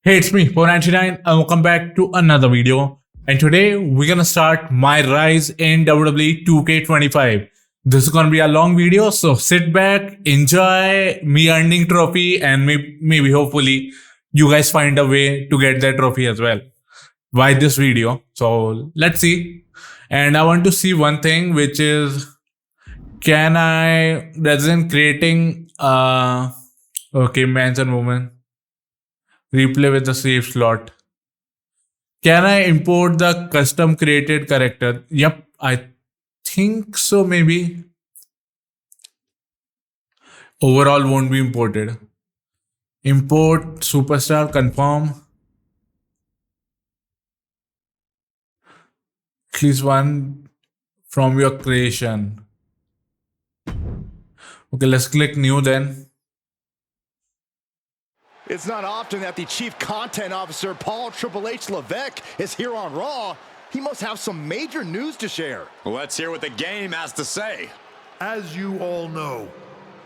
Hey, it's me, 499, and welcome back to another video. And today, we're gonna start my rise in WWE 2K25. This is gonna be a long video, so sit back, enjoy me earning trophy, and maybe hopefully, you guys find a way to get that trophy as well by this video. So let's see. And I want to see one thing, which is, can I, rather than creating, okay, men's and women, replay with the save slot. Can I import the custom created character? Yep, I think so, maybe. Overall won't be imported. Import superstar, confirm. At least one from your creation. Okay, let's click new then. It's not often that the Chief Content Officer, Paul Triple H Levesque, is here on Raw. He must have some major news to share. Well, let's hear what the game has to say. As you all know,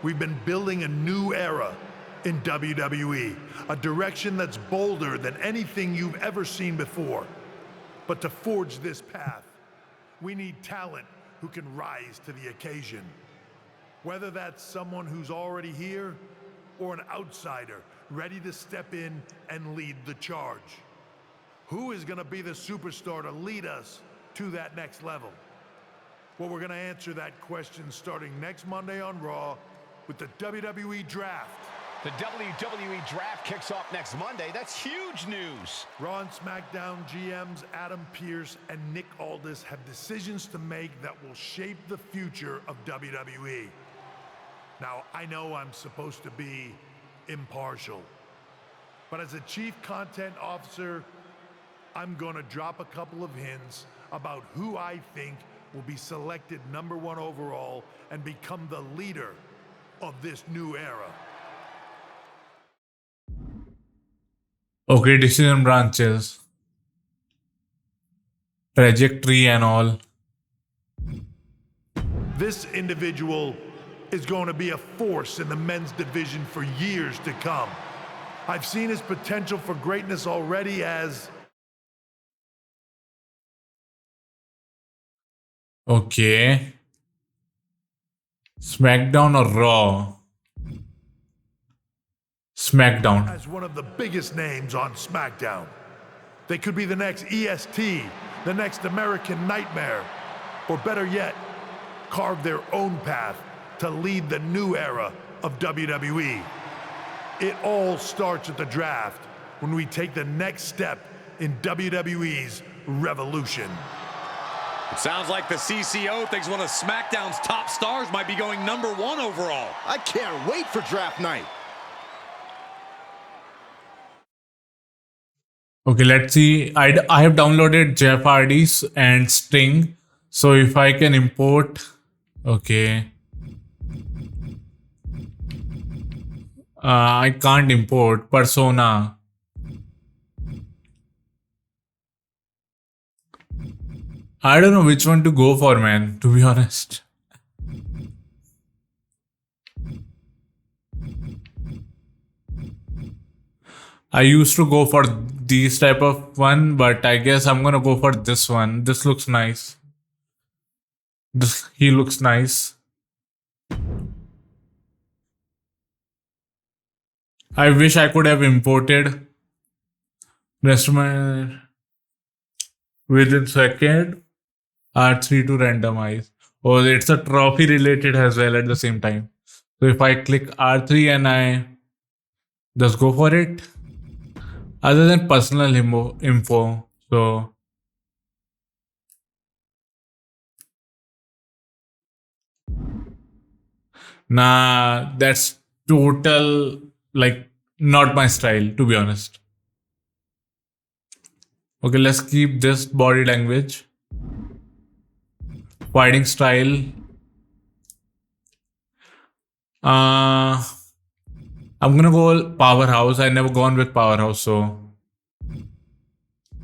we've been building a new era in WWE, a direction that's bolder than anything you've ever seen before. But to forge this path, we need talent who can rise to the occasion. Whether that's someone who's already here or an outsider ready to step in and lead the charge. Who is going to be the superstar to lead us to that next level? Well, we're going to answer that question starting next Monday on Raw with the WWE Draft. The WWE Draft kicks off next Monday. That's huge news. Raw and SmackDown GMs Adam Pearce and Nick Aldis have decisions to make that will shape the future of WWE. Now, I know I'm supposed to be impartial, but as a Chief Content Officer, I'm gonna drop a couple of hints about who I think will be selected #1 overall and become the leader of this new era. Okay, decision branches, trajectory and all. This individual is going to be a force in the men's division for years to come. I've seen his potential for greatness already as... Okay. SmackDown or Raw? SmackDown. as one of the biggest names on SmackDown. They could be the next EST, the next American Nightmare, or better yet, carve their own path to lead the new era of WWE. It all starts at the draft when we take the next step in WWE's revolution. It sounds like the CCO thinks one of SmackDown's top stars might be going #1 overall. I can't wait for draft night. Okay, let's see. I have downloaded Jeff Hardy's and Sting. So if I can import, okay. I can't import Persona. I don't know which one to go for, man, to be honest. I used to go for these type of one, but I guess I'm gonna go for this one. This looks nice. He looks nice. I wish I could have imported rest of my within second R3 to randomize. Oh, it's a trophy related as well at the same time. So if I click R3 and I just go for it, other than personal info, so nah, that's total, like, not my style, to be honest. Okay, let's keep this body language. Fighting style. I'm gonna go Powerhouse. I never gone with Powerhouse, so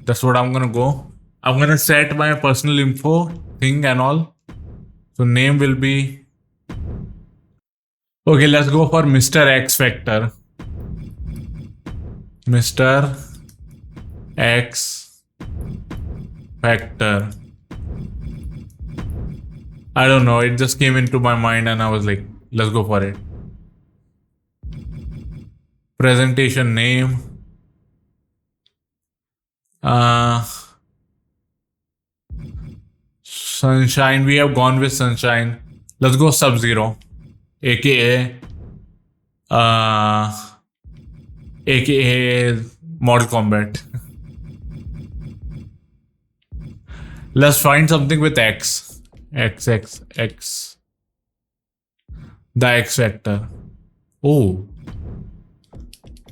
that's what I'm gonna go. I'm gonna set my personal info thing and all. So name will be... Okay, let's go for Mr. X Factor. Mr. X Factor. I don't know, it just came into my mind and I was like, let's go for it. Presentation name. Sunshine. We have gone with Sunshine. Let's go Sub-Zero, aka aka Mortal Kombat. Let's find something with X. X. The X Factor. Oh.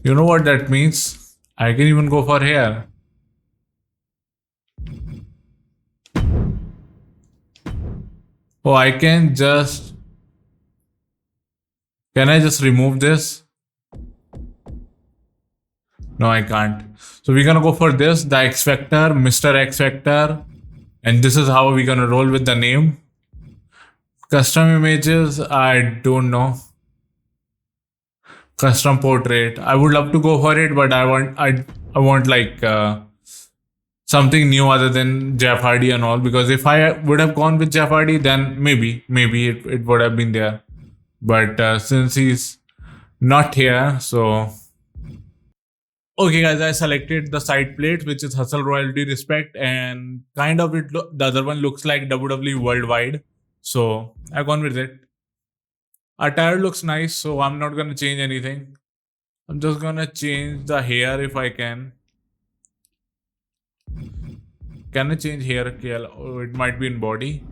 You know what that means? I can even go for here. Oh, I can just... Can I just remove this? No, I can't. So we're gonna go for this, the X Factor, Mr. X Factor. And this is how we're gonna roll with the name. Custom images, I don't know. Custom portrait. I would love to go for it, but I want like something new other than Jeff Hardy and all. Because if I would have gone with Jeff Hardy, then maybe it would have been there. But since he's not here, so... Okay guys, I selected the side plate, which is Hustle, Royalty, Respect, and kind of the other one looks like WWE Worldwide. So I've gone with it. Attire looks nice, so I'm not gonna change anything. I'm just gonna change the hair if I can. Can I change hair? KL? Oh, it might be in body.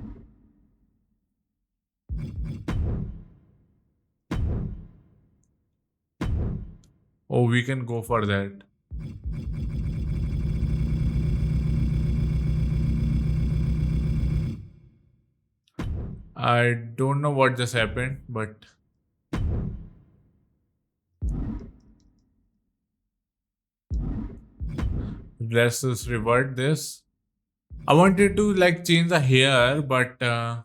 Oh, we can go for that. I don't know what just happened, but let's just revert this. I wanted to like change the hair, but I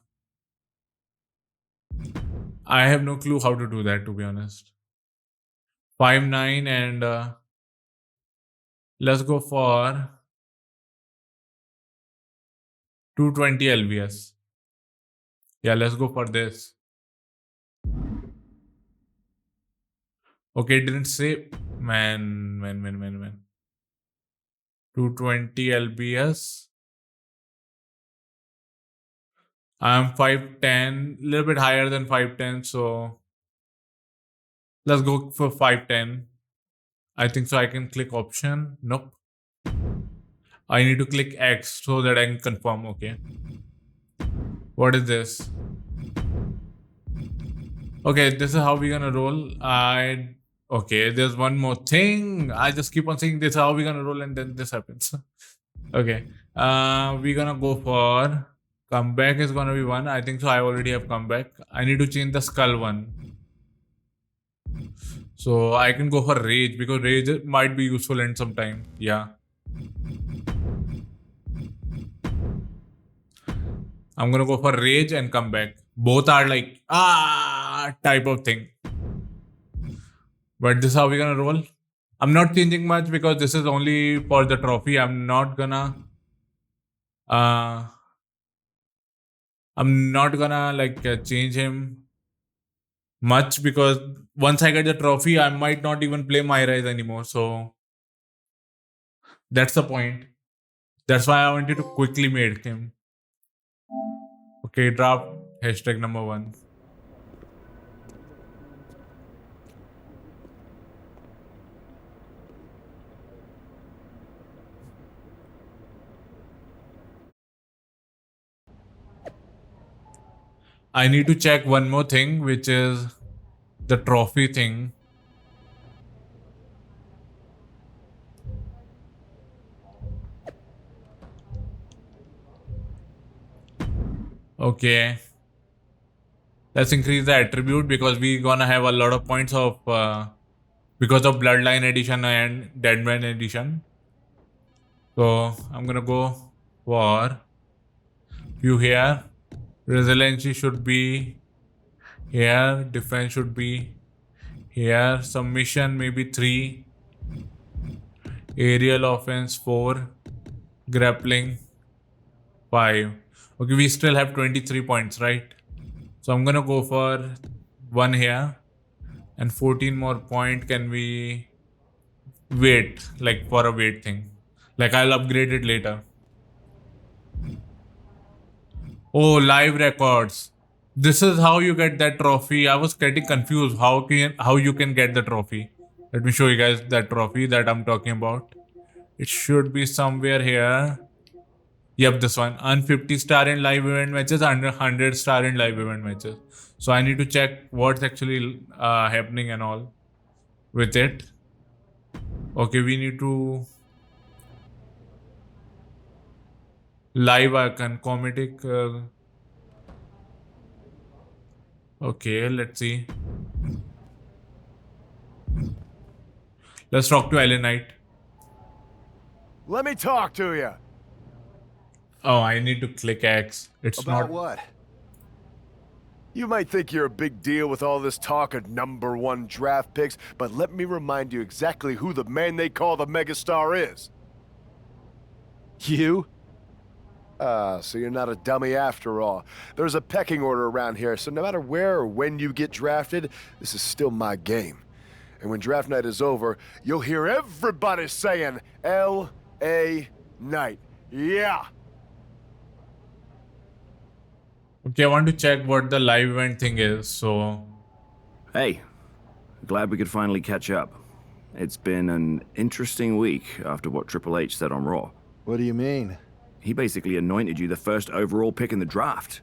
have no clue how to do that, to be honest. 5'9" and let's go for 220 lbs. Yeah, let's go for this. Okay, it didn't say. Man. 220 lbs. I'm 5'10", a little bit higher than 5'10", so let's go for 5'10". I think so. I can click option. Nope. I need to click X so that I can confirm. Okay. What is this? Okay, this is how we're gonna roll. Okay, there's one more thing. I just keep on saying this is how we're gonna roll, and then this happens. Okay. We're gonna go for comeback is gonna be one. I think so. I already have comeback. I need to change the skull one. So I can go for rage because rage might be useful in some time. Yeah. I'm gonna go for rage and comeback. Both are like type of thing. But this is how we're gonna roll. I'm not changing much because this is only for the trophy. I'm not gonna like change him much because once I get the trophy, I might not even play my rise anymore. So that's the point. That's why I wanted to quickly make him. Okay, draft hashtag number 1. I need to check one more thing, which is the trophy thing. Okay. Let's increase the attribute because we're gonna have a lot of points of because of Bloodline edition and Deadman edition. So I'm gonna go for view here. Resiliency should be here. Defense should be here. Submission maybe 3. Aerial offense 4. Grappling 5. Okay, we still have 23 points, right? So I'm gonna go for 1 here. And 14 more point. Can we wait, like for a wait thing? Like I'll upgrade it later. Oh, live records. This is how you get that trophy. I was getting confused. How you can get the trophy? Let me show you guys that trophy that I'm talking about. It should be somewhere here. Yep, this one. Earn 50 star in live event matches, 100 star in live event matches. So I need to check what's actually happening and all with it. Okay, we need to live icon comedic. Okay, let's see. Let's talk to Ellen Knight. Let me talk to you. Oh, I need to click X. It's About not. what? You might think you're a big deal with all this talk of #1 draft picks, but let me remind you exactly who the man they call the megastar is. You? So you're not a dummy after all. There's a pecking order around here, so no matter where or when you get drafted, this is still my game. And when draft night is over, you'll hear everybody saying, L.A. Knight. Yeah! Okay, I want to check what the live event thing is. So, Hey, glad we could finally catch up. It's been an interesting week after what Triple H said on Raw. What do you mean? He basically anointed you the first overall pick in the draft.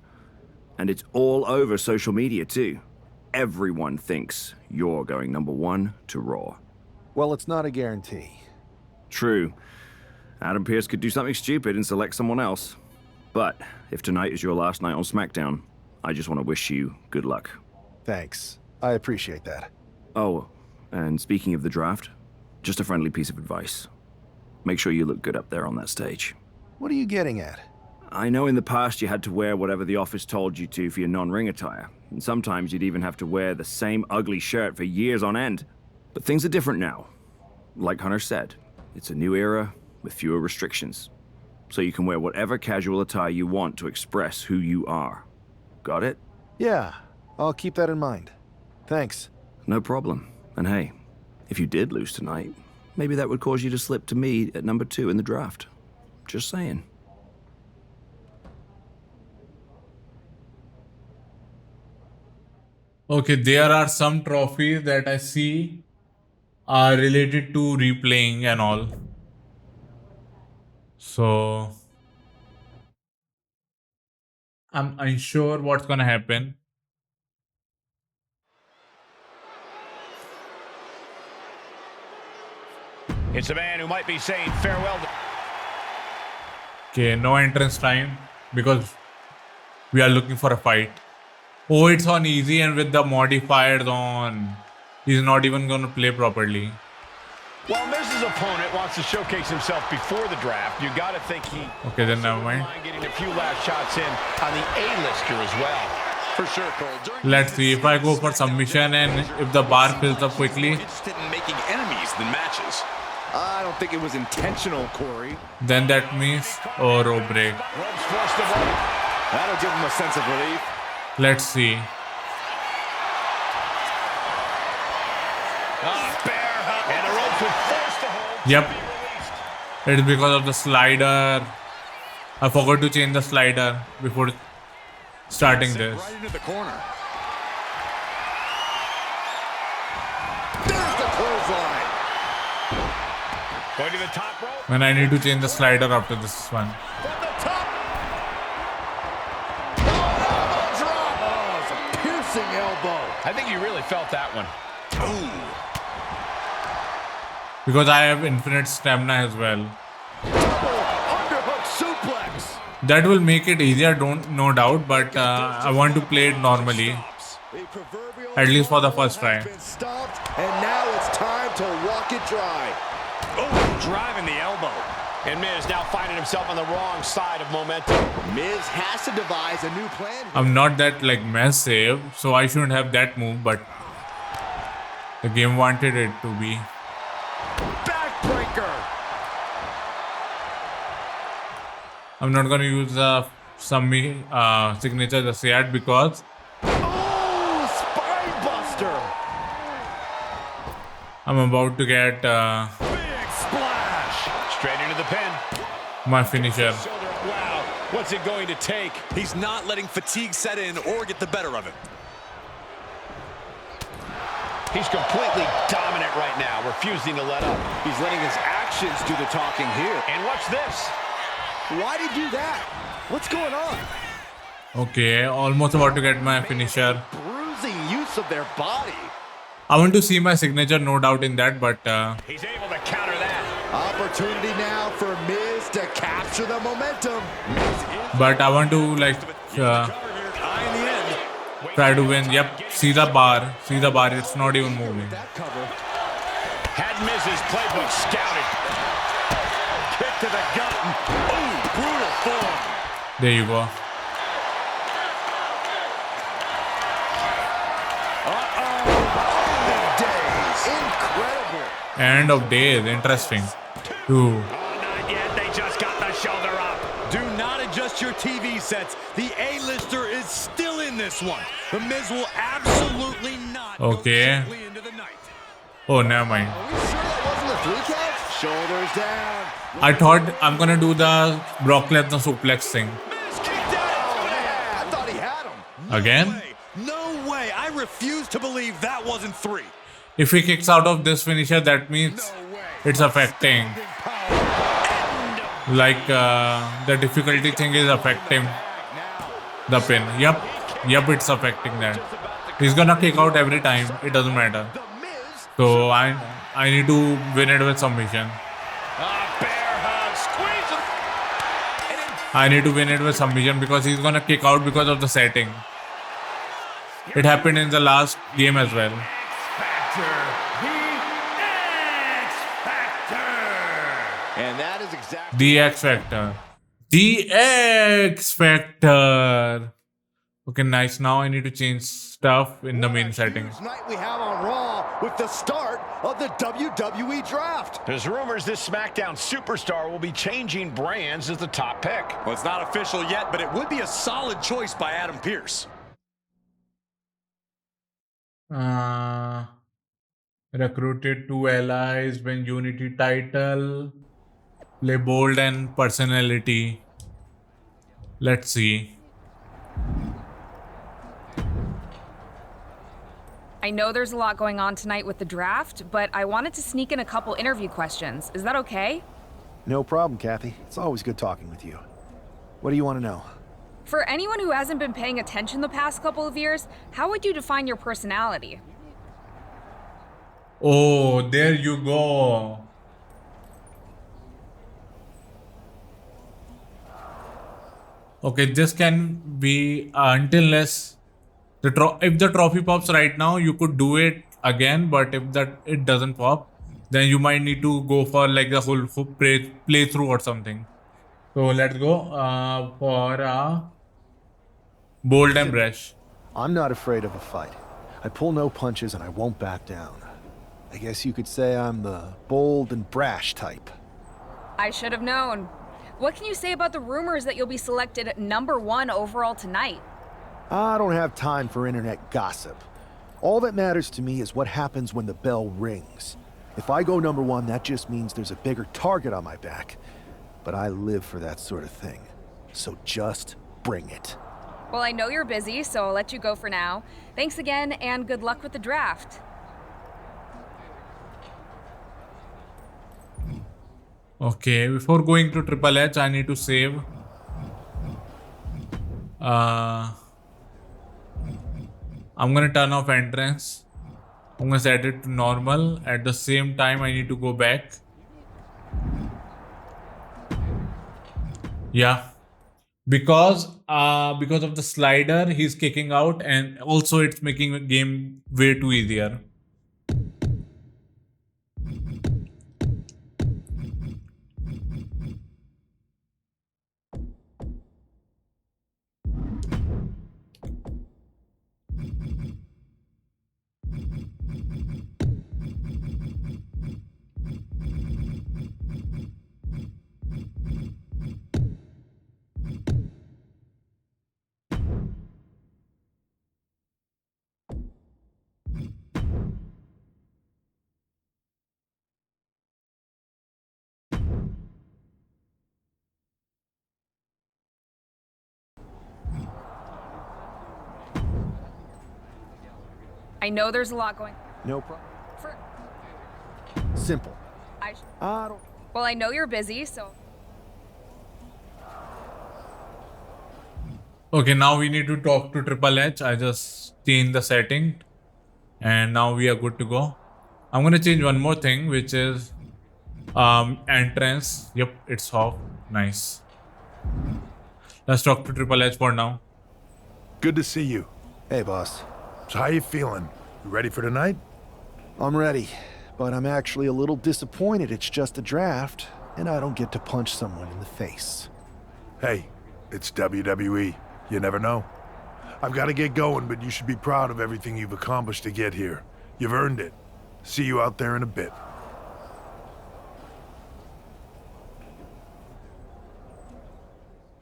And it's all over social media too. Everyone thinks you're going #1 to Raw. Well, it's not a guarantee. True. Adam Pearce could do something stupid and select someone else. But if tonight is your last night on SmackDown, I just want to wish you good luck. Thanks. I appreciate that. Oh, and speaking of the draft, just a friendly piece of advice. Make sure you look good up there on that stage. What are you getting at? I know in the past you had to wear whatever the office told you to for your non-ring attire, and sometimes you'd even have to wear the same ugly shirt for years on end. But things are different now. Like Hunter said, it's a new era with fewer restrictions. So you can wear whatever casual attire you want to express who you are. Got it? Yeah, I'll keep that in mind. Thanks. No problem. And hey, if you did lose tonight, maybe that would cause you to slip to me at #2 in the draft. Just saying. okay, there are some trophies that I see are related to replaying and all. So, I'm unsure what's gonna happen. It's a man who might be saying farewell to... Okay, no entrance time because we are looking for a fight. Oh, it's on easy and with the modifiers on. He's not even gonna play properly. While Miz's opponent wants to showcase himself before the draft, you got to think he... Okay, then never mind. ...getting a few last shots in on the A-lister as well. For sure, Cole. Let's see if I go for submission and if the bar fills up quickly. Interested in making enemies than matches. I don't think it was intentional, Corey. Then that means rope break. Ropes forced to break. That'll give him a sense of relief. Let's see. Bear hug. And the ropes were forced to hold. Yep. It's because of the slider. I forgot to change the slider before starting this. Right into the corner. There's the clothesline. Going to the top rope. And I need to change the slider after this one. From the top. Elbow drop. Oh, it's a piercing elbow. I think you really felt that one. Ooh. Because I have infinite stamina as well. Underhook suplex. That will make it easier, no doubt, but I want to play it normally. At least for the first try. Stomped, and now it's time to walk it dry. Oh, driving the elbow. And Miz now finding himself on the wrong side of momentum. Miz has to devise a new plan. I'm not that like massive, so I shouldn't have that move, but the game wanted it to be. Backbreaker. I'm not gonna use the signature just yet because Oh, spine buster. I'm about to get Big splash. Straight into the pin. my finisher. Wow, what's it going to take? He's not letting fatigue set in or get the better of him. He's completely dominant right now, refusing to let up. He's letting his actions do the talking here. And watch this. Why'd he do that? What's going on? Okay, almost about to get my finisher. Bruising use of their body. I want to see my signature, no doubt in that, but He's able to counter that. Opportunity now for Miz to capture the momentum. I want to like try to win. Yep, see the bar, it's not even moving. That cover. Had Miz's playbook scouted. Kick to the gut. Ooh, brutal form. There you go. Incredible. End of days, interesting. Ooh. Not yet. They just got the shoulder up. Do not adjust your TV sets. The A-lister is still in this one. The Miz will absolutely not go Okay. gently into the night. Oh, never mind. Are we sure that wasn't a 3 count? Shoulders down. I thought I'm gonna do the Brock Lesnar suplex thing Miz kicked out. I thought he had him. again. No way. I refuse to believe that wasn't 3. If he kicks out of this finisher, that means No way. it's affecting. Like the difficulty thing is affecting the pin. Yep, it's affecting that. He's gonna kick out every time. It doesn't matter. The Miz. So I need to win it with submission. Bear hug. Squeeze him. I need to win it with submission because he's gonna kick out because of the setting. It happened in the last game as well. And that is exactly. The X Factor. The X Factor. Okay, nice. Now I need to change stuff in the main settings. Night we have on Raw with the start of the WWE draft. There's rumors this SmackDown superstar will be changing brands as the top pick. Well, it's not official yet, but it would be a solid choice by Adam Pearce. Recruited 2 allies, win Unity title, play bold and personality. Let's see. I know there's a lot going on tonight with the draft, but I wanted to sneak in a couple interview questions. Is that okay? No problem, Kathy. It's always good talking with you. What do you want to know? For anyone who hasn't been paying attention the past couple of years, how would you define your personality? Oh, there you go. Okay, this can be until unless if the trophy pops right now, you could do it again. But if it doesn't pop, then you might need to go for like the whole playthrough or something. So let's go for bold and brash. I'm not afraid of a fight. I pull no punches and I won't back down. I guess you could say I'm the bold and brash type. I should have known. What can you say about the rumors that you'll be selected #1 overall tonight? I don't have time for internet gossip. All that matters to me is what happens when the bell rings. If I go #1, that just means there's a bigger target on my back. But I live for that sort of thing. So just bring it. Well, I know you're busy, so I'll let you go for now. Thanks again, and good luck with the draft. Okay, before going to Triple H, I need to save. I'm gonna turn off entrance. I'm gonna set it to normal. At the same time, I need to go back. Yeah, because of the slider, he's kicking out, and also it's making the game way too easier. I know there's a lot going. No problem. For Simple. I don't. well, I know you're busy, so Okay, now we need to talk to Triple H. I just changed the setting and now we are good to go. I'm gonna change one more thing, which is entrance. Yep, it's off. Nice. Let's talk to Triple H for now. Good to see you. Hey, boss. So how you feeling? You ready for tonight? I'm ready, but I'm actually a little disappointed it's just a draft, and I don't get to punch someone in the face. Hey, it's WWE. You never know. I've got to get going, but you should be proud of everything you've accomplished to get here. You've earned it. See you out there in a bit.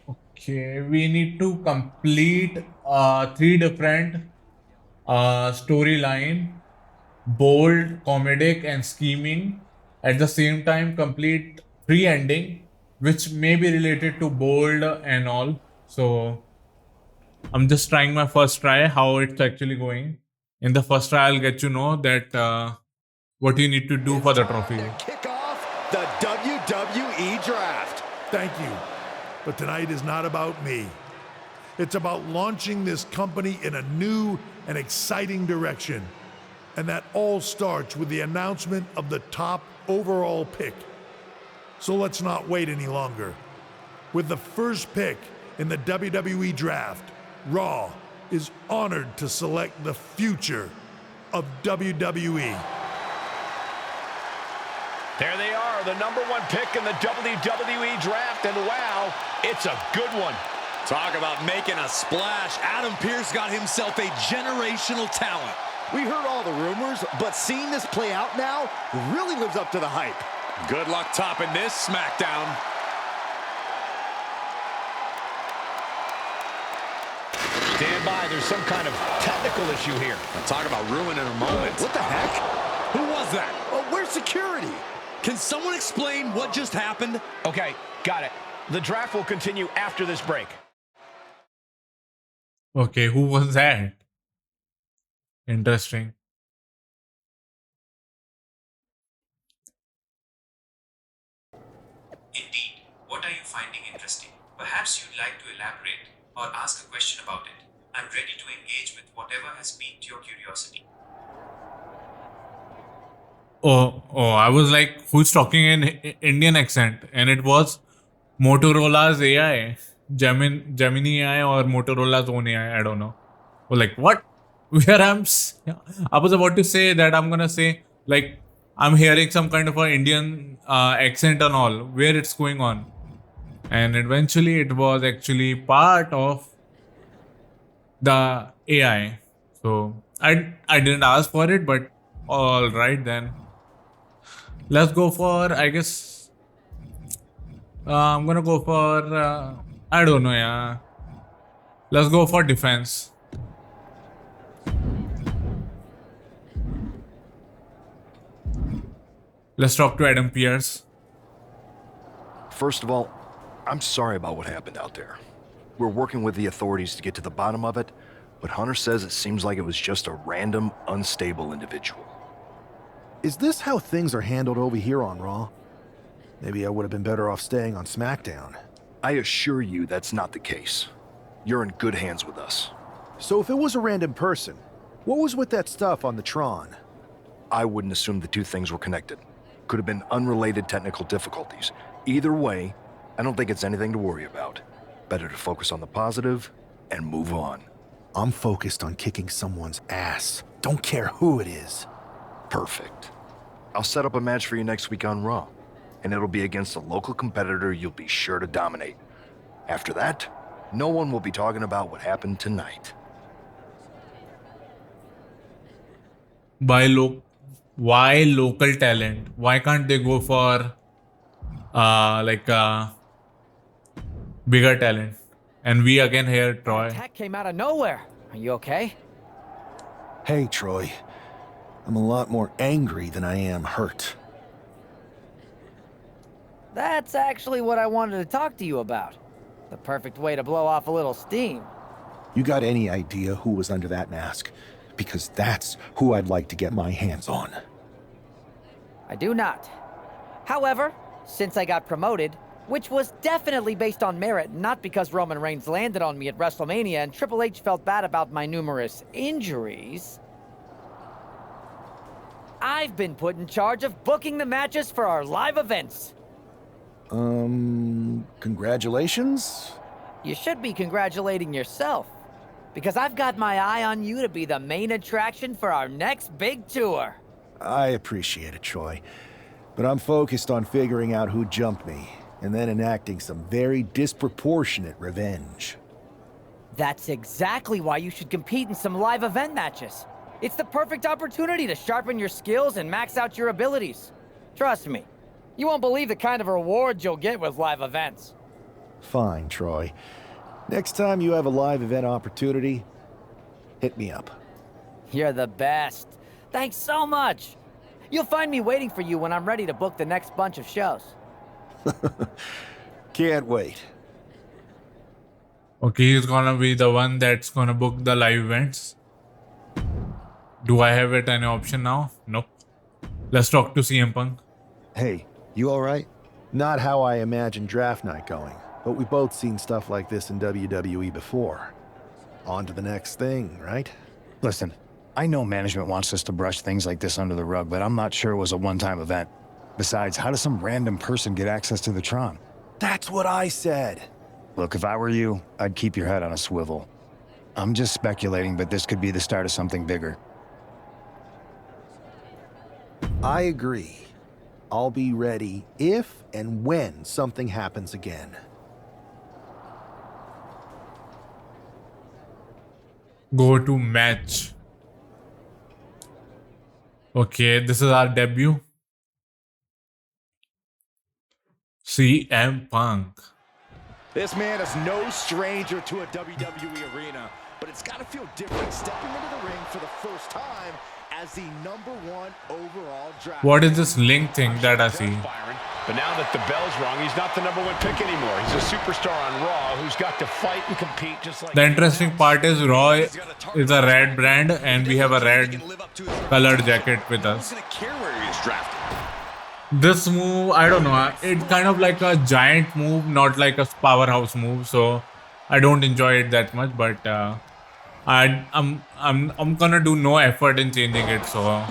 Okay, we need to complete 3 different storyline: bold, comedic, and scheming. At the same time, complete 3 ending, which may be related to bold and all. So I'm just trying my first try how it's actually going. In the first try, I'll get to know that what you need to do for the trophy. Kick off the WWE Draft. Thank you. But tonight is not about me. It's about launching this company in a new and exciting direction. And that all starts with the announcement of the top overall pick. So let's not wait any longer. With the first pick in the WWE Draft, Raw is honored to select the future of WWE. There they are, the #1 pick in the WWE Draft, and wow, it's a good one. Talk about making a splash. Adam Pearce got himself a generational talent. We heard all the rumors, but seeing this play out now really lives up to the hype. Good luck topping this SmackDown. Stand by, there's some kind of technical issue here. Talk about ruining a moment. What the heck? Who was that? Oh, where's security? Can someone explain what just happened? Okay, got it. The draft will continue after this break. Okay, who was that? Interesting. Indeed. What are you finding interesting? Perhaps you'd like to elaborate or ask a question about it. I'm ready to engage with whatever has piqued your curiosity. Oh, I was like, who's talking in Indian accent? And it was Motorola's AI, Gemini AI or Motorola's own AI. I don't know. Well, like what? Where I was about to say that I'm gonna say like I'm hearing some kind of an Indian accent and all. Where it's going on, and eventually it was actually part of the AI. So I didn't ask for it, but all right then. Let's go for, I guess, I'm gonna go for, I don't know, yeah. Let's go for defense. Let's talk to Adam Pearce. First of all, I'm sorry about what happened out there. We're working with the authorities to get to the bottom of it, but Hunter says it seems like it was just a random, unstable individual. Is this how things are handled over here on Raw? Maybe I would have been better off staying on SmackDown. I assure you that's not the case. You're in good hands with us. So if it was a random person, what was with that stuff on the Tron? I wouldn't assume the two things were connected. Could have been unrelated technical difficulties. Either way, I don't think it's anything to worry about. Better to focus on the positive and move on. I'm focused on kicking someone's ass. Don't care who it is. Perfect. I'll set up a match for you next week on Raw, and it'll be against a local competitor you'll be sure to dominate. After that, no one will be talking about what happened tonight. Why local talent? Why can't they go for bigger talent? And we again hear Troy. Attack came out of nowhere. Are you okay? Hey, Troy. I'm a lot more angry than I am hurt. That's actually what I wanted to talk to you about. The perfect way to blow off a little steam. You got any idea who was under that mask? because that's who I'd like to get my hands on. I do not. However, since I got promoted, which was definitely based on merit, not because Roman Reigns landed on me at WrestleMania and Triple H felt bad about my numerous injuries, I've been put in charge of booking the matches for our live events. Congratulations? You should be congratulating yourself, because I've got my eye on you to be the main attraction for our next big tour. I appreciate it, Troy, but I'm focused on figuring out who jumped me, and then enacting some very disproportionate revenge. That's exactly why you should compete in some live event matches. It's the perfect opportunity to sharpen your skills and max out your abilities. Trust me, you won't believe the kind of rewards you'll get with live events. Fine, Troy. Next time you have a live event opportunity, hit me up. You're the best. Thanks so much. You'll find me waiting for you when I'm ready to book the next bunch of shows. Can't wait. Okay, he's gonna be the one that's gonna book the live events. Do I have it any option now? Nope. Let's talk to CM Punk. Hey, you alright? Not how I imagined draft night going, but we've both seen stuff like this in WWE before. On to the next thing, right? Listen, I know management wants us to brush things like this under the rug, but I'm not sure it was a one-time event. Besides, how does some random person get access to the Tron? That's what I said. Look, if I were you, I'd keep your head on a swivel. I'm just speculating, but this could be the start of something bigger. I agree. I'll be ready if and when something happens again. Go to match. Okay, this is our debut. CM Punk. This man is no stranger to a WWE arena, but it's got to feel different stepping into the ring for the first time as the #1 overall draft. What is this link thing that I see? But now that the bell's rung, he's not the #1 pick anymore. He's a superstar on Raw who's got to fight and compete just like... The interesting part is Raw is a red brand and we have a red colored jacket with us. This move, I don't know, it's kind of like a giant move, not like a powerhouse move, so I don't enjoy it that much, but I'm gonna do no effort in changing it, so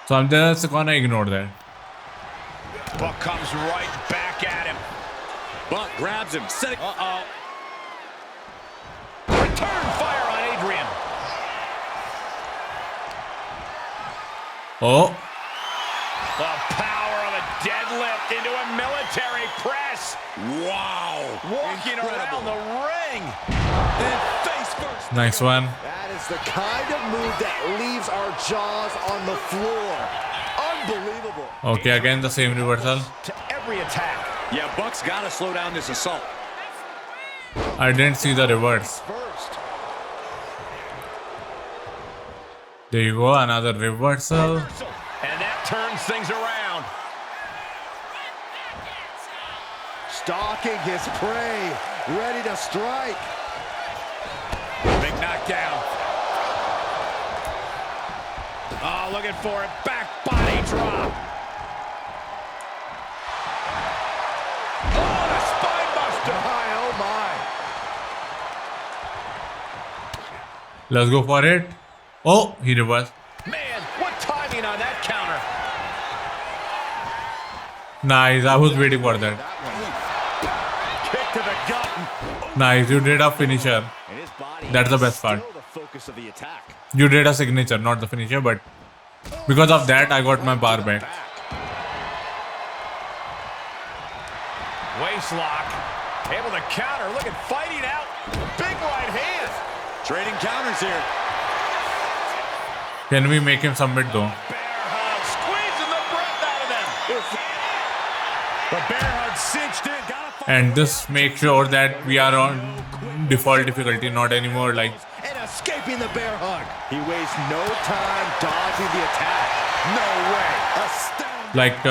I'm just gonna ignore that. Buck comes right back at him. Buck grabs him. Uh-oh. Return fire on Adrian. Oh. The power of a deadlift into a military press. Wow. Walking around the ring. And face first. Nice one. That is the kind of move that leaves our jaws on the floor. Unbelievable. Okay, again the same reversal. To every attack. Yeah, Buck's got to slow down this assault. I didn't see the reverse. There you go, another reversal. And that turns things around. Stalking his prey, ready to strike. Big knockdown. Oh, looking for it. Back body drop. Oh, the spine buster. Oh my. Let's go for it. Oh, he reversed. Man, what timing on that counter. Nice, I was waiting for that. Kick to the gut. Nice, you did a finisher. That's the best part. You did a signature, not the finisher, but because of that, I got my bar back. Waist lock. Able to counter. Look at fighting out. Big right hand. Trading counters here. Can we make him submit though? Squeezing the breath out of them. The bear hug cinched in. And this makes sure that we are on default difficulty, not anymore like. And escaping the bear hug. He wastes no time dodging the attack. No way. Like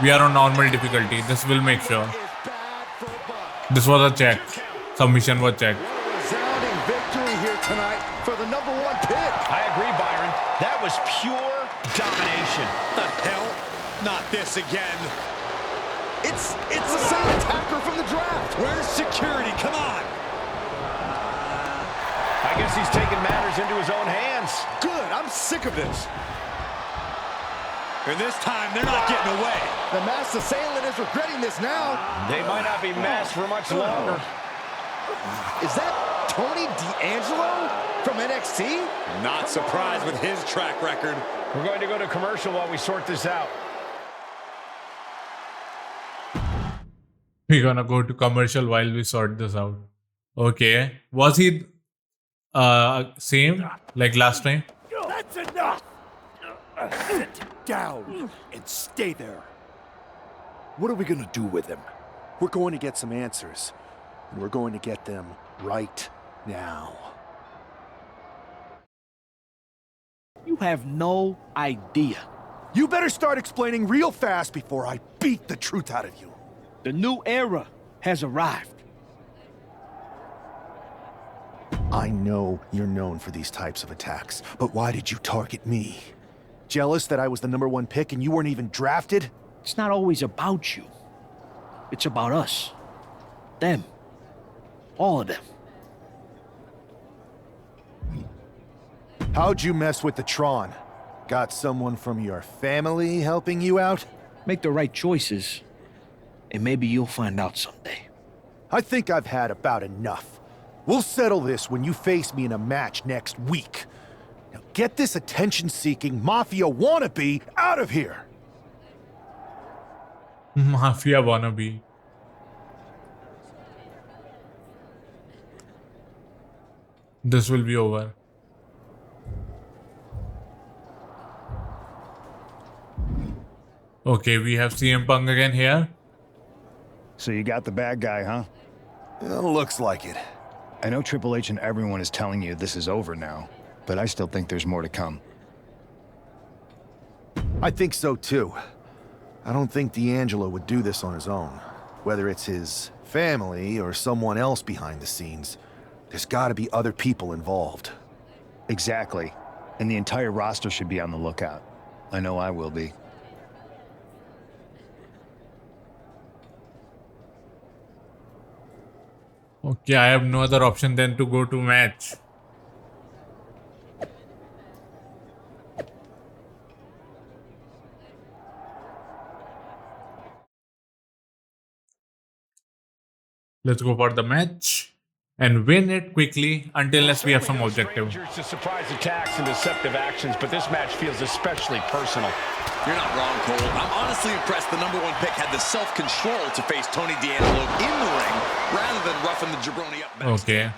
we are on normal difficulty. This will make sure. This was a check. Submission was checked. Resounding victory here tonight was pure domination. The hell? Not this again. It's the same attacker from the draft. Where's security? Come on. I guess he's taking matters into his own hands. Good, I'm sick of this. And this time, they're not getting away. The masked assailant is regretting this now. They might not be masked for much longer. Is that Tony D'Angelo from NXT? Not surprised with his track record. We're going to go to commercial while we sort this out. We're gonna go to commercial while we sort this out. Okay. Was he same like last time? That's enough! Sit down and stay there. What are we gonna do with him? We're going to get some answers. And we're going to get them right now. You have no idea. You better start explaining real fast before I beat the truth out of you. The new era has arrived. I know you're known for these types of attacks, but why did you target me? Jealous that I was the #1 pick and you weren't even drafted? It's not always about you. It's about us. Them. All of them. How'd you mess with the Tron? Got someone from your family helping you out? Make the right choices, and maybe you'll find out someday. I think I've had about enough. We'll settle this when you face me in a match next week. Now get this attention-seeking mafia wannabe out of here! Mafia wannabe. This will be over. Okay, we have CM Punk again here. So you got the bad guy, huh? Looks like it. I know Triple H and everyone is telling you this is over now, but I still think there's more to come. I think so too. I don't think D'Angelo would do this on his own. Whether it's his family or someone else behind the scenes, there's gotta be other people involved. Exactly. And the entire roster should be on the lookout. I know I will be. Okay, I have no other option than to go to match. Let's go for the match and win it quickly unless we have some objective. To surprise attacks and deceptive actions, but this match feels especially personal. You're not wrong, Cole. I'm honestly impressed the #1 pick had the self-control to face Tony D'Angelo in the ring rather than roughing the jabroni up backstage. Okay.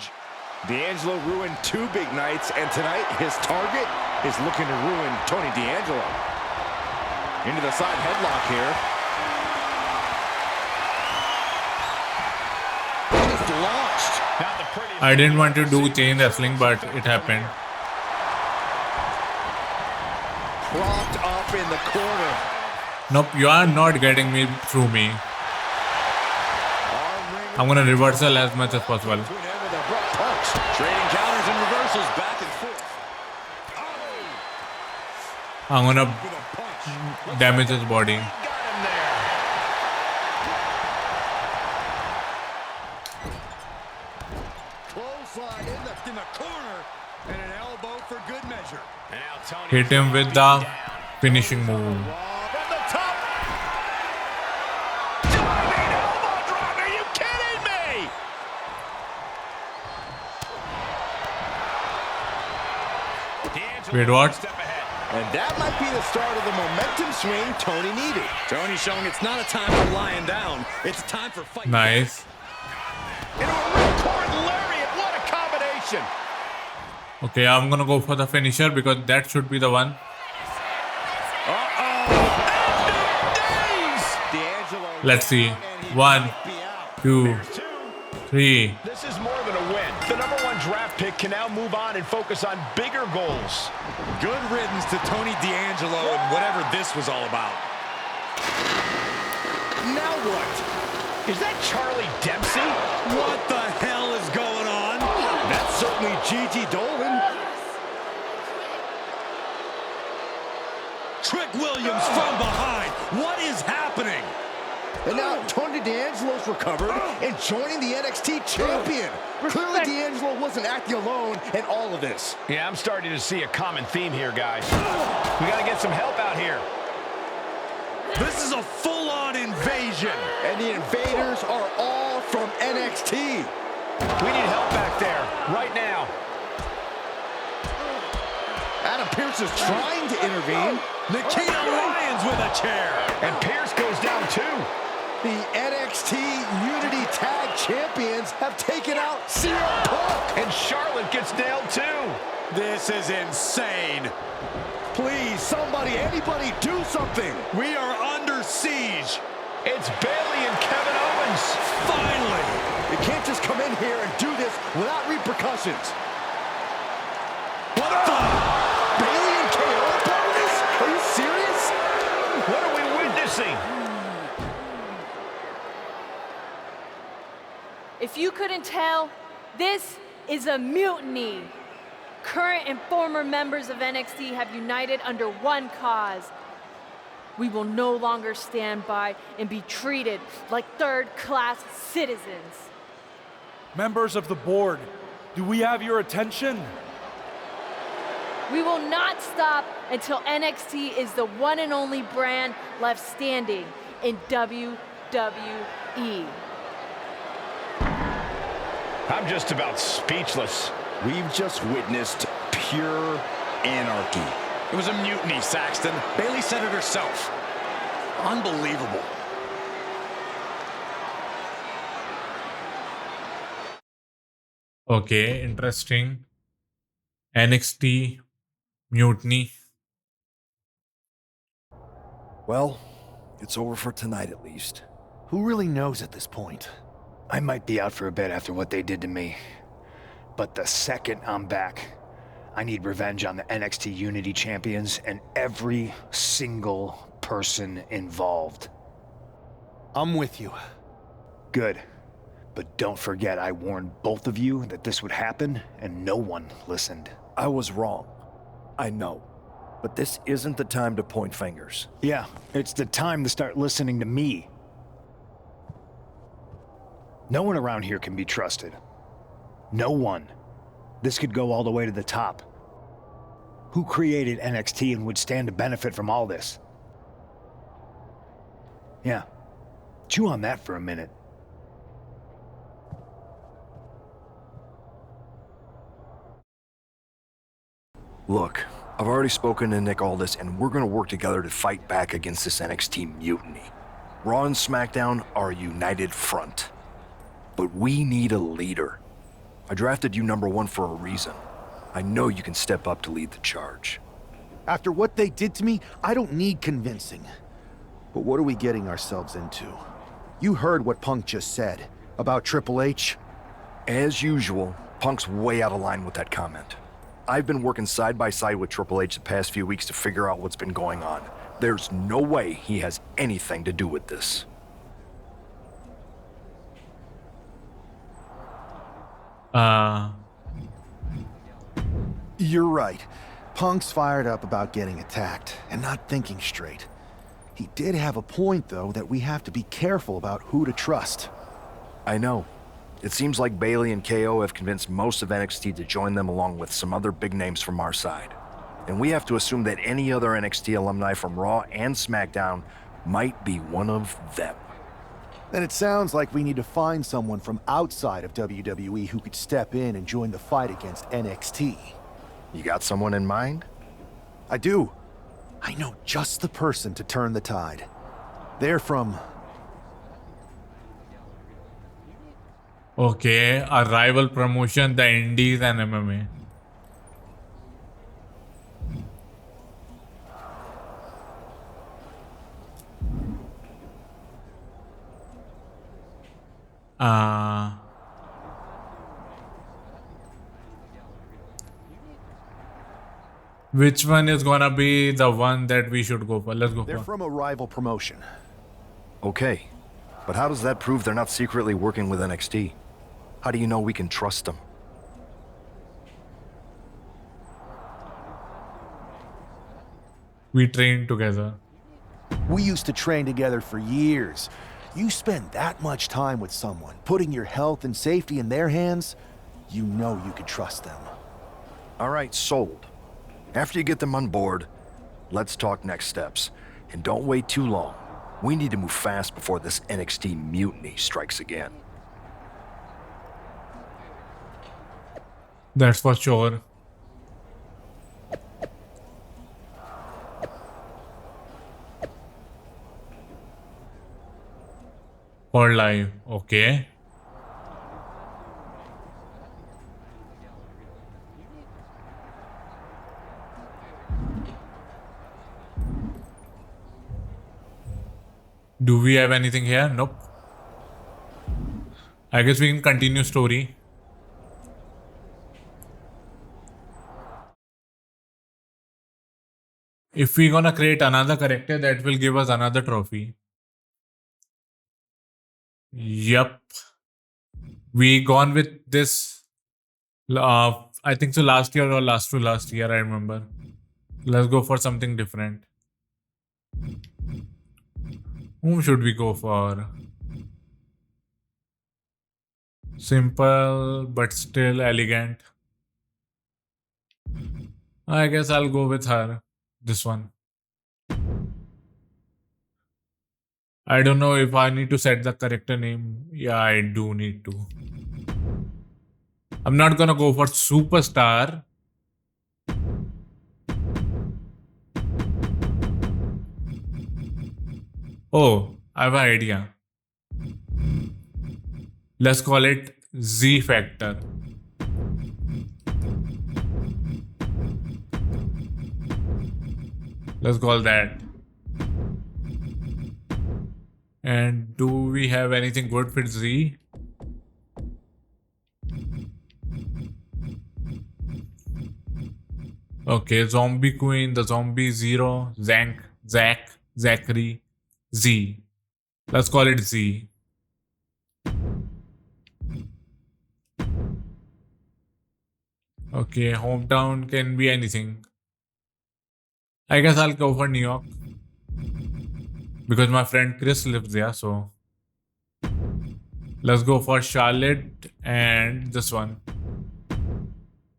D'Angelo ruined 2 big nights, and tonight his target is looking to ruin Tony D'Angelo. Into the side headlock here. He's launched. I didn't want to do chain wrestling, but it happened. Propped up in the corner. Nope, you are not getting me through me. I'm gonna reversal as much as possible. Trading counters and reversals back and forth. I'm gonna damage his body. Clothesline in the corner. And an elbow for good measure. Hit him with the finishing move. From the top. Are you kidding me? Wait, what? And that might be the start of the momentum swing Tony needed. Tony showing it's not a time for lying down. It's a time for fighting. Nice. Into a ripcord lariat. What a combination. Okay, I'm gonna go for the finisher because that should be the one. Let's see. 1, 2, 3. This is more than a win. The #1 draft pick can now move on and focus on bigger goals. Good riddance to Tony D'Angelo and whatever this was all about. Now what? Is that Charlie Dempsey? What the hell is going on? That's certainly Gigi Dolan. Trick Williams from behind. What is happening? And now Tony D'Angelo's recovered and joining the NXT champion. Clearly D'Angelo wasn't acting alone in all of this. Yeah, I'm starting to see a common theme here, guys. We got to get some help out here. This is a full-on invasion. And the invaders are all from NXT. We need help back there, right now. Adam Pearce is trying to intervene. Nikita Lyons with a chair. And Pearce goes down too. The NXT Unity Tag Champions have taken out CM Punk. And Charlotte gets nailed too. This is insane. Please, somebody, anybody, do something. We are under siege. It's Bayley and Kevin Owens. Finally. You can't just come in here and do this without repercussions. What the? Bayley and KO are part of this? Are you serious? What are we witnessing? If you couldn't tell, this is a mutiny. Current and former members of NXT have united under one cause. We will no longer stand by and be treated like third-class citizens. Members of the board, do we have your attention? We will not stop until NXT is the one and only brand left standing in WWE. I'm just about speechless. We've just witnessed pure anarchy. It was a mutiny, Saxton. Bayley said it herself. Unbelievable. Okay, interesting. NXT Mutiny. Well, it's over for tonight at least. Who really knows at this point? I might be out for a bit after what they did to me. But the second I'm back, I need revenge on the NXT Unity champions and every single person involved. I'm with you. Good. But don't forget I warned both of you that this would happen, and no one listened. I was wrong. I know. But this isn't the time to point fingers. Yeah, it's the time to start listening to me. No one around here can be trusted. No one. This could go all the way to the top. Who created NXT and would stand to benefit from all this? Yeah. Chew on that for a minute. Look, I've already spoken to Nick Aldis, and we're gonna work together to fight back against this NXT mutiny. Raw and SmackDown are a united front. But we need a leader. I drafted you #1 for a reason. I know you can step up to lead the charge. After what they did to me, I don't need convincing. But what are we getting ourselves into? You heard what Punk just said about Triple H. As usual, Punk's way out of line with that comment. I've been working side by side with Triple H the past few weeks to figure out what's been going on. There's no way he has anything to do with this. You're right. Punk's fired up about getting attacked and not thinking straight. He did have a point, though, that we have to be careful about who to trust. I know. It seems like Bayley and KO have convinced most of NXT to join them along with some other big names from our side. And we have to assume that any other NXT alumni from Raw and SmackDown might be one of them. Then it sounds like we need to find someone from outside of WWE who could step in and join the fight against NXT. You got someone in mind? I do. I know just the person to turn the tide. They're from... Okay, a rival promotion, the Indies and MMA. Which one is gonna be the one that we should go for? Let's go They're for. from a rival promotion. Okay, but how does that prove they're not secretly working with NXT? How do you know we can trust them? We trained together. We used to train together for years. You spend that much time with someone, putting your health and safety in their hands, you know you can trust them. All right, sold. After you get them on board, let's talk next steps. And don't wait too long. We need to move fast before this NXT Mutiny strikes again. That's for sure. For live, okay. Do we have anything here? Nope. I guess we can continue story. If we're gonna create another character, that will give us another trophy. Yep. We gone with this. I think so. Last year or last to last year, I remember. Let's go for something different. Whom should we go for? Simple but still elegant. I guess I'll go with her. This one. I don't know if I need to set the character name. Yeah, I do need to. I'm not gonna go for superstar. Oh, I have an idea. Let's call it Z Factor. Let's call that. And do we have anything good with Z? Okay, Zombie Queen, the Zombie Zero, Zank, Zack, Zachary, Z. Let's call it Z. Okay, hometown can be anything. I guess I'll go for New York. Because my friend Chris lives there, so. Let's go for Charlotte and this one.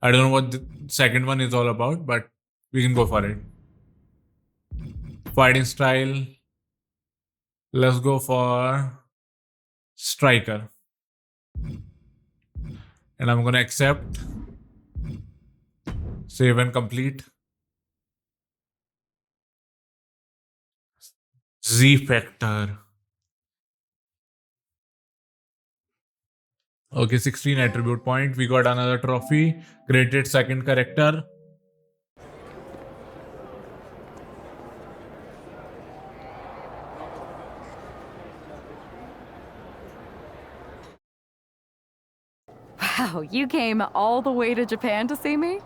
I don't know what the second one is all about, but we can go for it. Fighting style. Let's go for Striker. And I'm gonna accept. Save and complete. Z Factor. Okay, 16 attribute point. We got another trophy. Created second character. Wow, you came all the way to Japan to see me?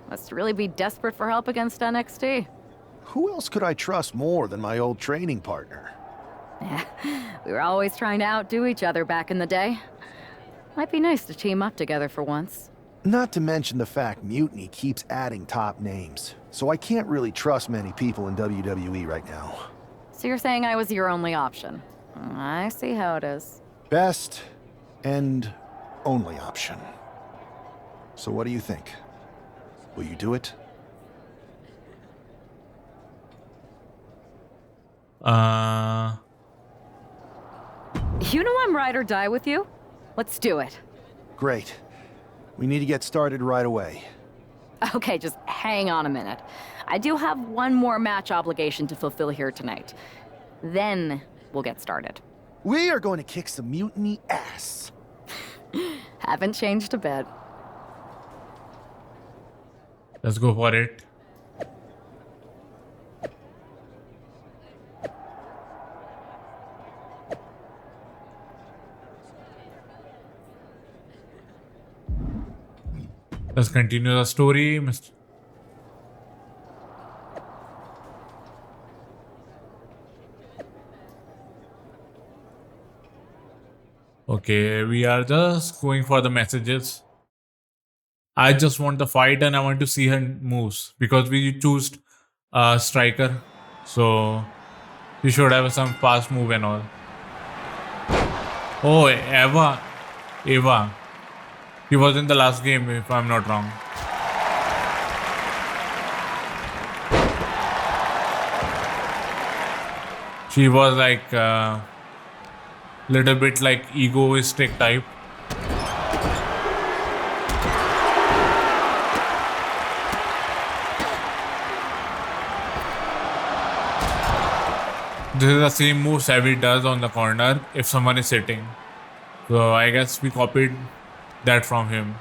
Must really be desperate for help against NXT. Who else could I trust more than my old training partner? Yeah, we were always trying to outdo each other back in the day. Might be nice to team up together for once. Not to mention the fact Mutiny keeps adding top names, so I can't really trust many people in WWE right now. So you're saying I was your only option? I see how it is. Best and only option. So what do you think? Will you do it? You know I'm ride or die with you. Let's do it. Great. We need to get started right away. Okay, just hang on a minute. I do have one more match obligation to fulfill here tonight. Then we'll get started. We are going to kick some Mutiny ass. Haven't changed a bit. Let's go for it. Let's continue the story, Mr. Okay, we are just going for the messages. I just want the fight and I want to see her moves because we choose striker, so he should have some fast move and all. Oh, Eva. He was in the last game, if I'm not wrong. She was like little bit like egoistic type. This is the same move Savvy does on the corner if someone is sitting. So I guess we copied that from him.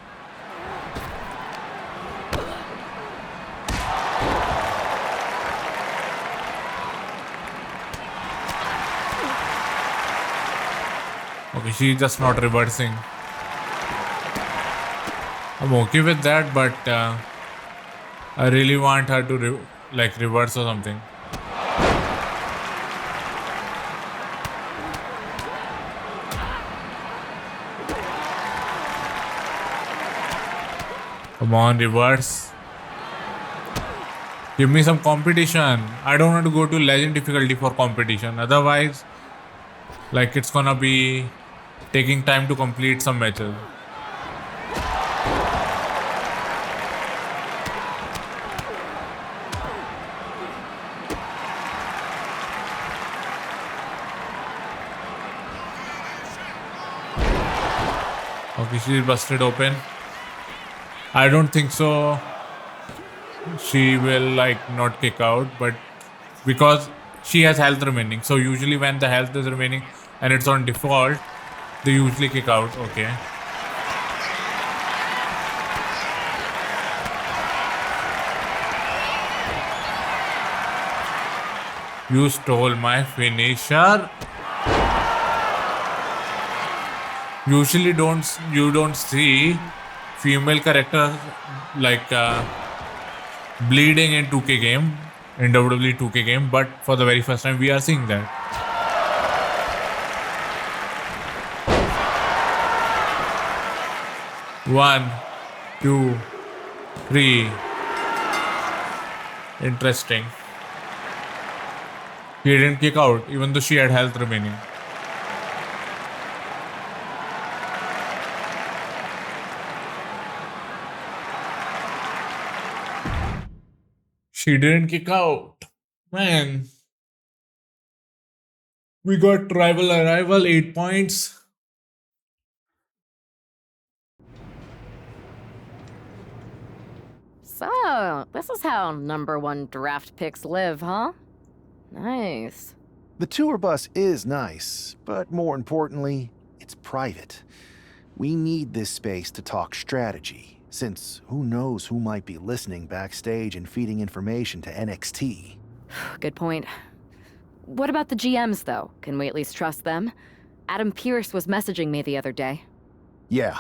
Okay, she's just not reversing. I'm okay with that, but I really want her to reverse or something. Come on, reverse. Give me some competition. I don't want to go to legend difficulty for competition. Otherwise, like, it's gonna be taking time to complete some matches. Okay, she's busted open. I don't think so. She will not kick out, but because she has health remaining. So usually when the health is remaining and it's on default, they usually kick out. Okay. You stole my finisher. Usually you don't see female characters bleeding in 2K game, in WWE 2K game, but for the very first time we are seeing that. One, two, three. Interesting. She didn't kick out even though she had health remaining. She didn't kick out. Man. We got rival arrival, 8 points. So, this is how #1 draft picks live, huh? Nice. The tour bus is nice, but more importantly, it's private. We need this space to talk strategy, since who knows who might be listening backstage and feeding information to NXT. Good point. What about the GMs, though? Can we at least trust them? Adam Pearce was messaging me the other day. Yeah,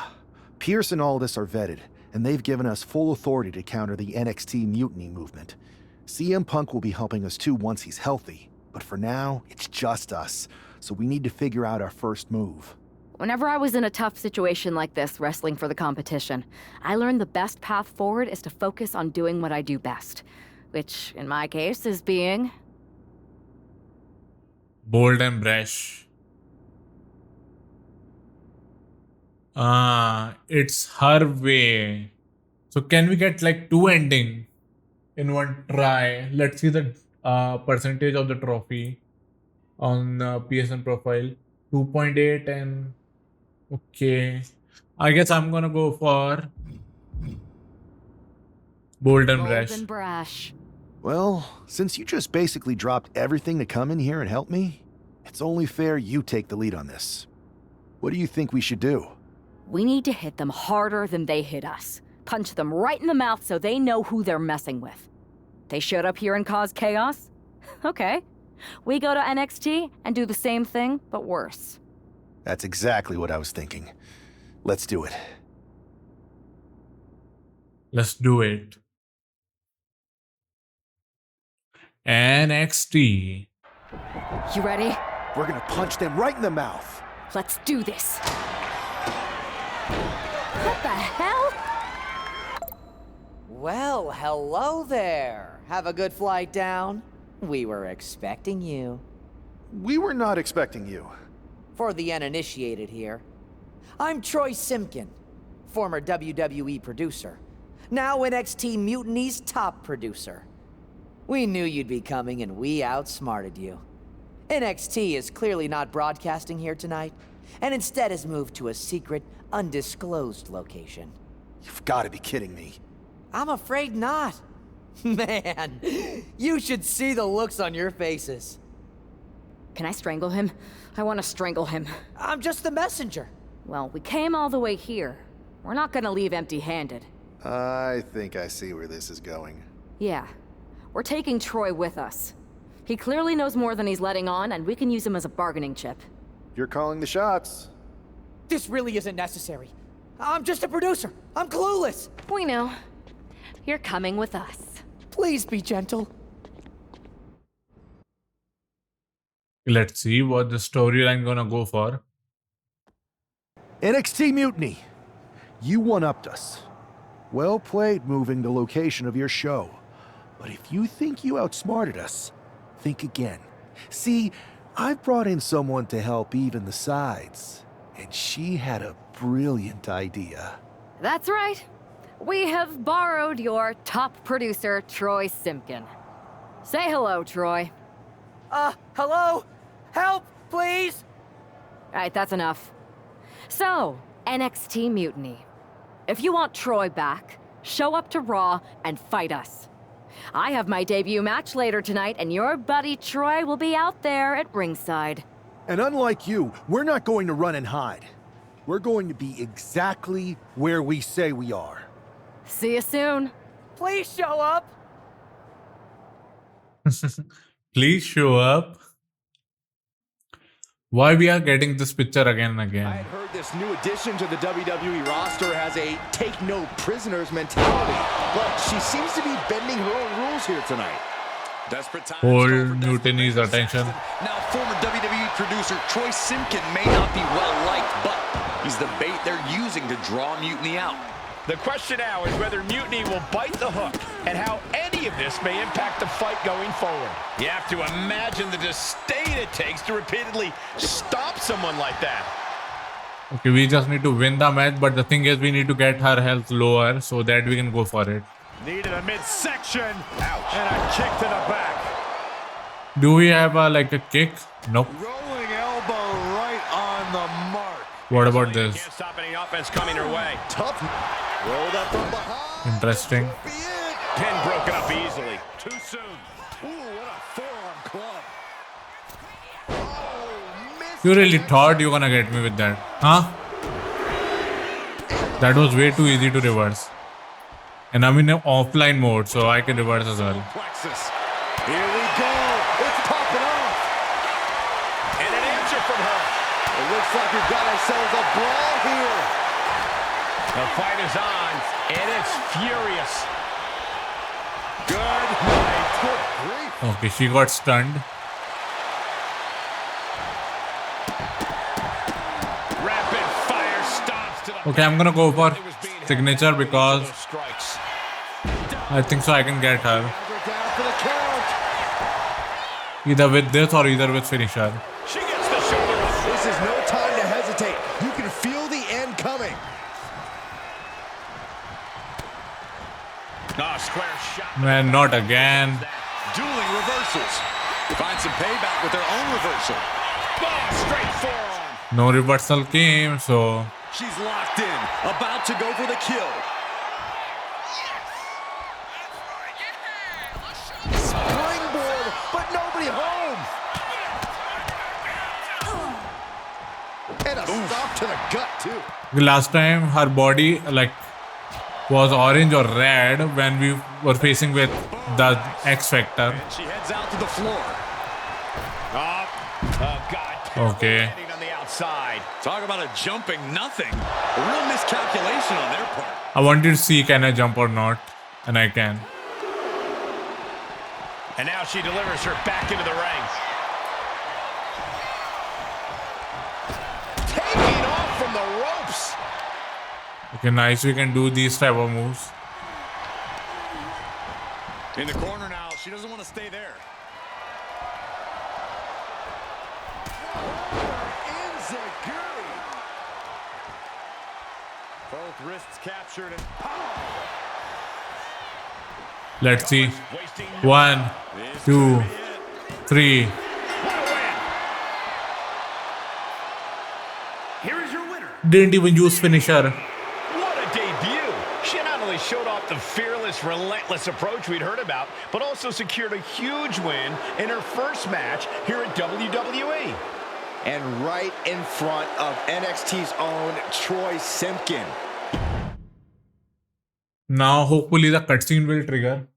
Pearce and Aldis are vetted, and they've given us full authority to counter the NXT Mutiny movement. CM Punk will be helping us too once he's healthy, but for now, it's just us, so we need to figure out our first move. Whenever I was in a tough situation like this, wrestling for the competition, I learned the best path forward is to focus on doing what I do best, which, in my case, is being... bold and brash. It's her way. So can we get 2 ending in one try? Let's see the percentage of the trophy on PSN profile. 2.8 and okay. I guess I'm gonna go for bold and brash. Bold and brash. Well, since you just basically dropped everything to come in here and help me, it's only fair you take the lead on this. What do you think we should do? We need to hit them harder than they hit us. Punch them right in the mouth so they know who they're messing with. They showed up here and caused chaos? Okay. We go to NXT and do the same thing, but worse. That's exactly what I was thinking. Let's do it. Let's do it. NXT. You ready? We're gonna punch them right in the mouth. Let's do this. What the hell? Well, hello there. Have a good flight down. We were expecting you. We were not expecting you. For the uninitiated here, I'm Troy Simkin, former WWE producer, now NXT Mutiny's top producer. We knew you'd be coming and we outsmarted you. NXT is clearly not broadcasting here tonight, and instead has moved to a secret, undisclosed location. You've got to be kidding me. I'm afraid not. Man, you should see the looks on your faces. Can I strangle him? I want to strangle him. I'm just the messenger. Well, we came all the way here. We're not gonna leave empty-handed. I think I see where this is going. Yeah. We're taking Troy with us. He clearly knows more than he's letting on, and we can use him as a bargaining chip. You're calling the shots. This really isn't necessary. I'm just a producer. I'm clueless. We know. You're coming with us. Please be gentle. Let's see what the storyline gonna go for. NXT Mutiny. You one-upped us. Well played moving the location of your show. But if you think you outsmarted us, think again. See, I've brought in someone to help even the sides, and she had a brilliant idea. That's right. We have borrowed your top producer, Troy Simkin. Say hello, Troy. Hello? Help, please? Alright, that's enough. So, NXT Mutiny. If you want Troy back, show up to Raw and fight us. I have my debut match later tonight, and your buddy Troy will be out there at ringside. And unlike you, we're not going to run and hide. We're going to be exactly where we say we are. See you soon. Please show up. Please show up. Why we are getting this picture again and again? I had heard this new addition to the WWE roster has a take no prisoners mentality, but she seems to be bending her own rules here tonight. Desperate times. Hold Mutiny's attention. Now, former WWE producer Troy Simkin may not be well liked, but he's the bait they're using to draw Mutiny out. The question now is whether Mutiny will bite the hook and how any of this may impact the fight going forward. You have to imagine the disdain it takes to repeatedly stop someone like that. Okay, we just need to win the match, but the thing is we need to get her health lower so that we can go for it. Needed a midsection. Ouch. And a kick to the back. Do we have like a kick? Nope. Rolling elbow right on the mark. What about this? Can't stop any offense coming her way. Tough. Rolled up from behind. Interesting. Pin broken up easily. Too soon. Ooh, what a forearm club. You really thought you were gonna get me with that, huh? That was way too easy to reverse. And I'm in an offline mode, so I can reverse as well. Plexus. Here we go. It's popping off. And an answer from her. It looks like we've got ourselves a brawl here. The fight is on, and it's furious. Good night. Good grief. Okay, she got stunned. Rapid fire stops to the... Okay, I'm gonna go for signature because I think so I can get her. Either with this or either with finisher. She gets the shoulder up. This is no time to hesitate. You can feel the end coming. Oh, square shot. Man, not again. Dueling reversals. Find some payback with their own reversal. Oh, straight forearm. No reversal came, so She's locked in, about to go for the kill. Springboard, but nobody home. And a stop to the gut, too. the last time her body like was orange or red when we were facing with the X Factor. And she heads out to the floor. Oh, God. Okay. On the outside. Talk about a jumping nothing. A real miscalculation on their part. I wanted to see can I jump or not, and I can. And now she delivers her back into the ring. Taking off from the ropes. Okay, nice. We can do these type of moves. In the corner now, she doesn't want to stay there. Enziguri. Both wrists captured and Let's see. 1, 2, 3. Here is your winner. Didn't even use finisher. What a debut. She not only showed off the fearless, relentless approach we'd heard about, but also secured a huge win in her first match here at WWE. and right in front of NXT's own Troy Simpkin. Now, hopefully, the cutscene will trigger.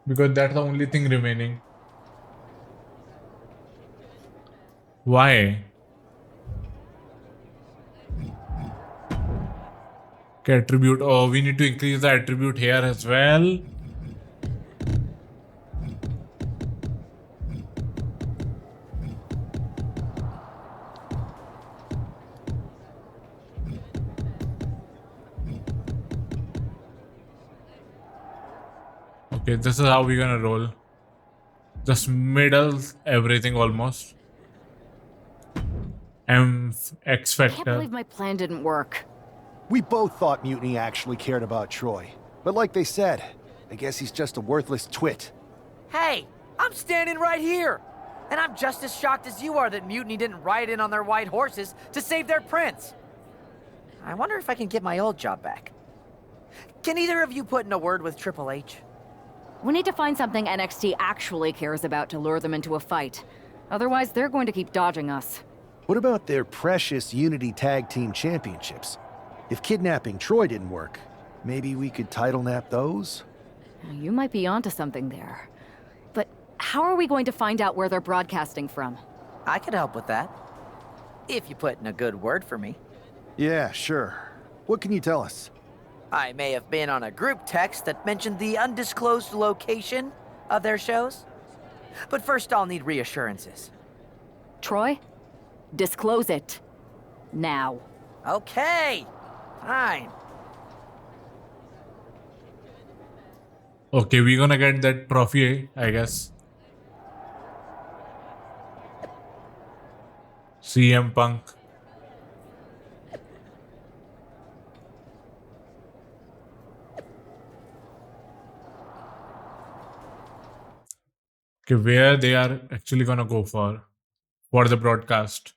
Because that's the only thing remaining. Why? Okay, attribute. Oh, we need to increase the attribute here as well. Okay, this is how we're gonna roll. Just middle everything almost. X I can't Factor. believe my plan didn't work. We both thought Mutiny actually cared about Troy. But like they said, I guess he's just a worthless twit. Hey, I'm standing right here. And I'm just as shocked as you are that Mutiny didn't ride in on their white horses to save their prince. I wonder if I can get my old job back. Can either of you put in a word with Triple H? We need to find something NXT actually cares about to lure them into a fight. Otherwise, they're going to keep dodging us. What about their precious Unity Tag Team Championships? If kidnapping Troy didn't work, maybe we could title nap those? You might be onto something there. But how are we going to find out where they're broadcasting from? I could help with that. If you put in a good word for me. Yeah, sure. What can you tell us? I may have been on a group text that mentioned the undisclosed location of their shows. But first I'll need reassurances. Troy? Disclose it. Now. Okay. Fine. Okay, we're gonna get that trophy, I guess. CM Punk. Okay, where they are actually gonna go for the broadcast.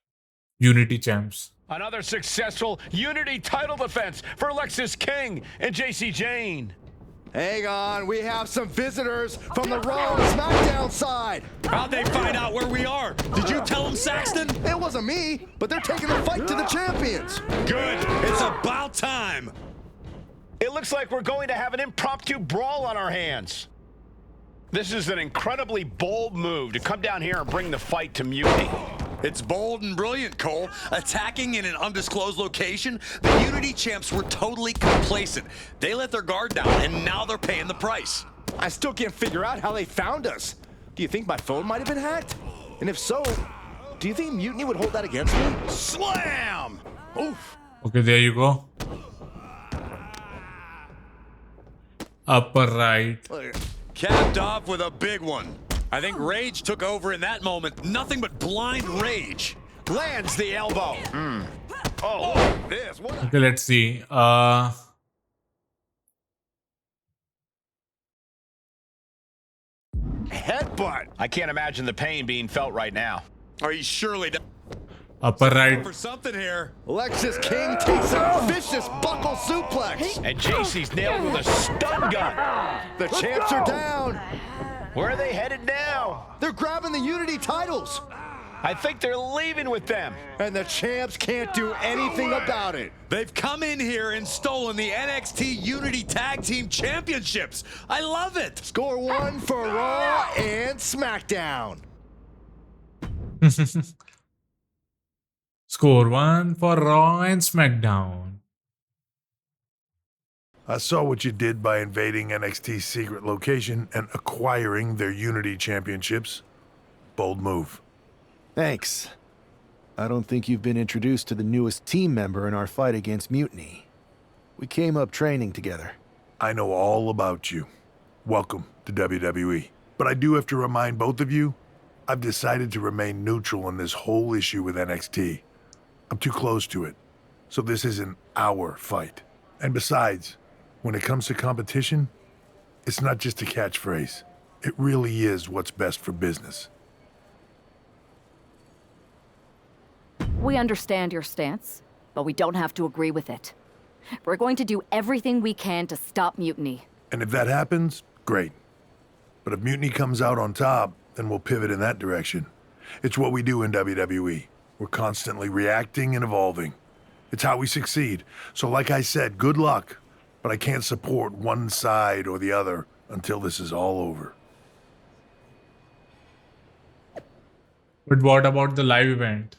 Unity Champs. Another successful Unity title defense for Alexis King and JC Jane. Hang on, we have some visitors from the Raw and SmackDown side. How'd they find out where we are? Did you tell them, Saxton? It wasn't me, but they're taking the fight to the champions. Good. It's about time. It looks like we're going to have an impromptu brawl on our hands. This is an incredibly bold move to come down here and bring the fight to Mutiny. It's bold and brilliant, Cole. Attacking in an undisclosed location, the Unity champs were totally complacent. They let their guard down, and now they're paying the price. I still can't figure out how they found us. Do you think my phone might have been hacked? And if so, do you think Mutiny would hold that against me? Slam! Oof. Okay, there you go. Upper right. Capped off with a big one. I think rage took over in that moment. Nothing but blind rage. Lands the elbow. Oh, this. What? Okay, let's see. Headbutt. I can't imagine the pain being felt right now. Are you surely Upper right. for something here? Alexis King takes a vicious buckle suplex. And JC's nailed with a stun gun. The champs are down. Where are they headed now? They're grabbing the Unity titles. I think they're leaving with them. And the champs can't do anything about it. They've come in here and stolen the NXT Unity Tag Team Championships. I love it. Score one for Raw and SmackDown. Score 1 for Raw and SmackDown. I saw what you did by invading NXT's secret location and acquiring their Unity championships. Bold move. Thanks. I don't think you've been introduced to the newest team member in our fight against Mutiny. We came up training together. I know all about you. Welcome to WWE. But I do have to remind both of you, I've decided to remain neutral in this whole issue with NXT. I'm too close to it, so this isn't our fight. And besides, when it comes to competition, it's not just a catchphrase. It really is what's best for business. We understand your stance, but we don't have to agree with it. We're going to do everything we can to stop Mutiny. And if that happens, great. But if Mutiny comes out on top, then we'll pivot in that direction. It's what we do in WWE. We're constantly reacting and evolving. It's how we succeed. So like I said, good luck. But I can't support one side or the other until this is all over. But what about the live event?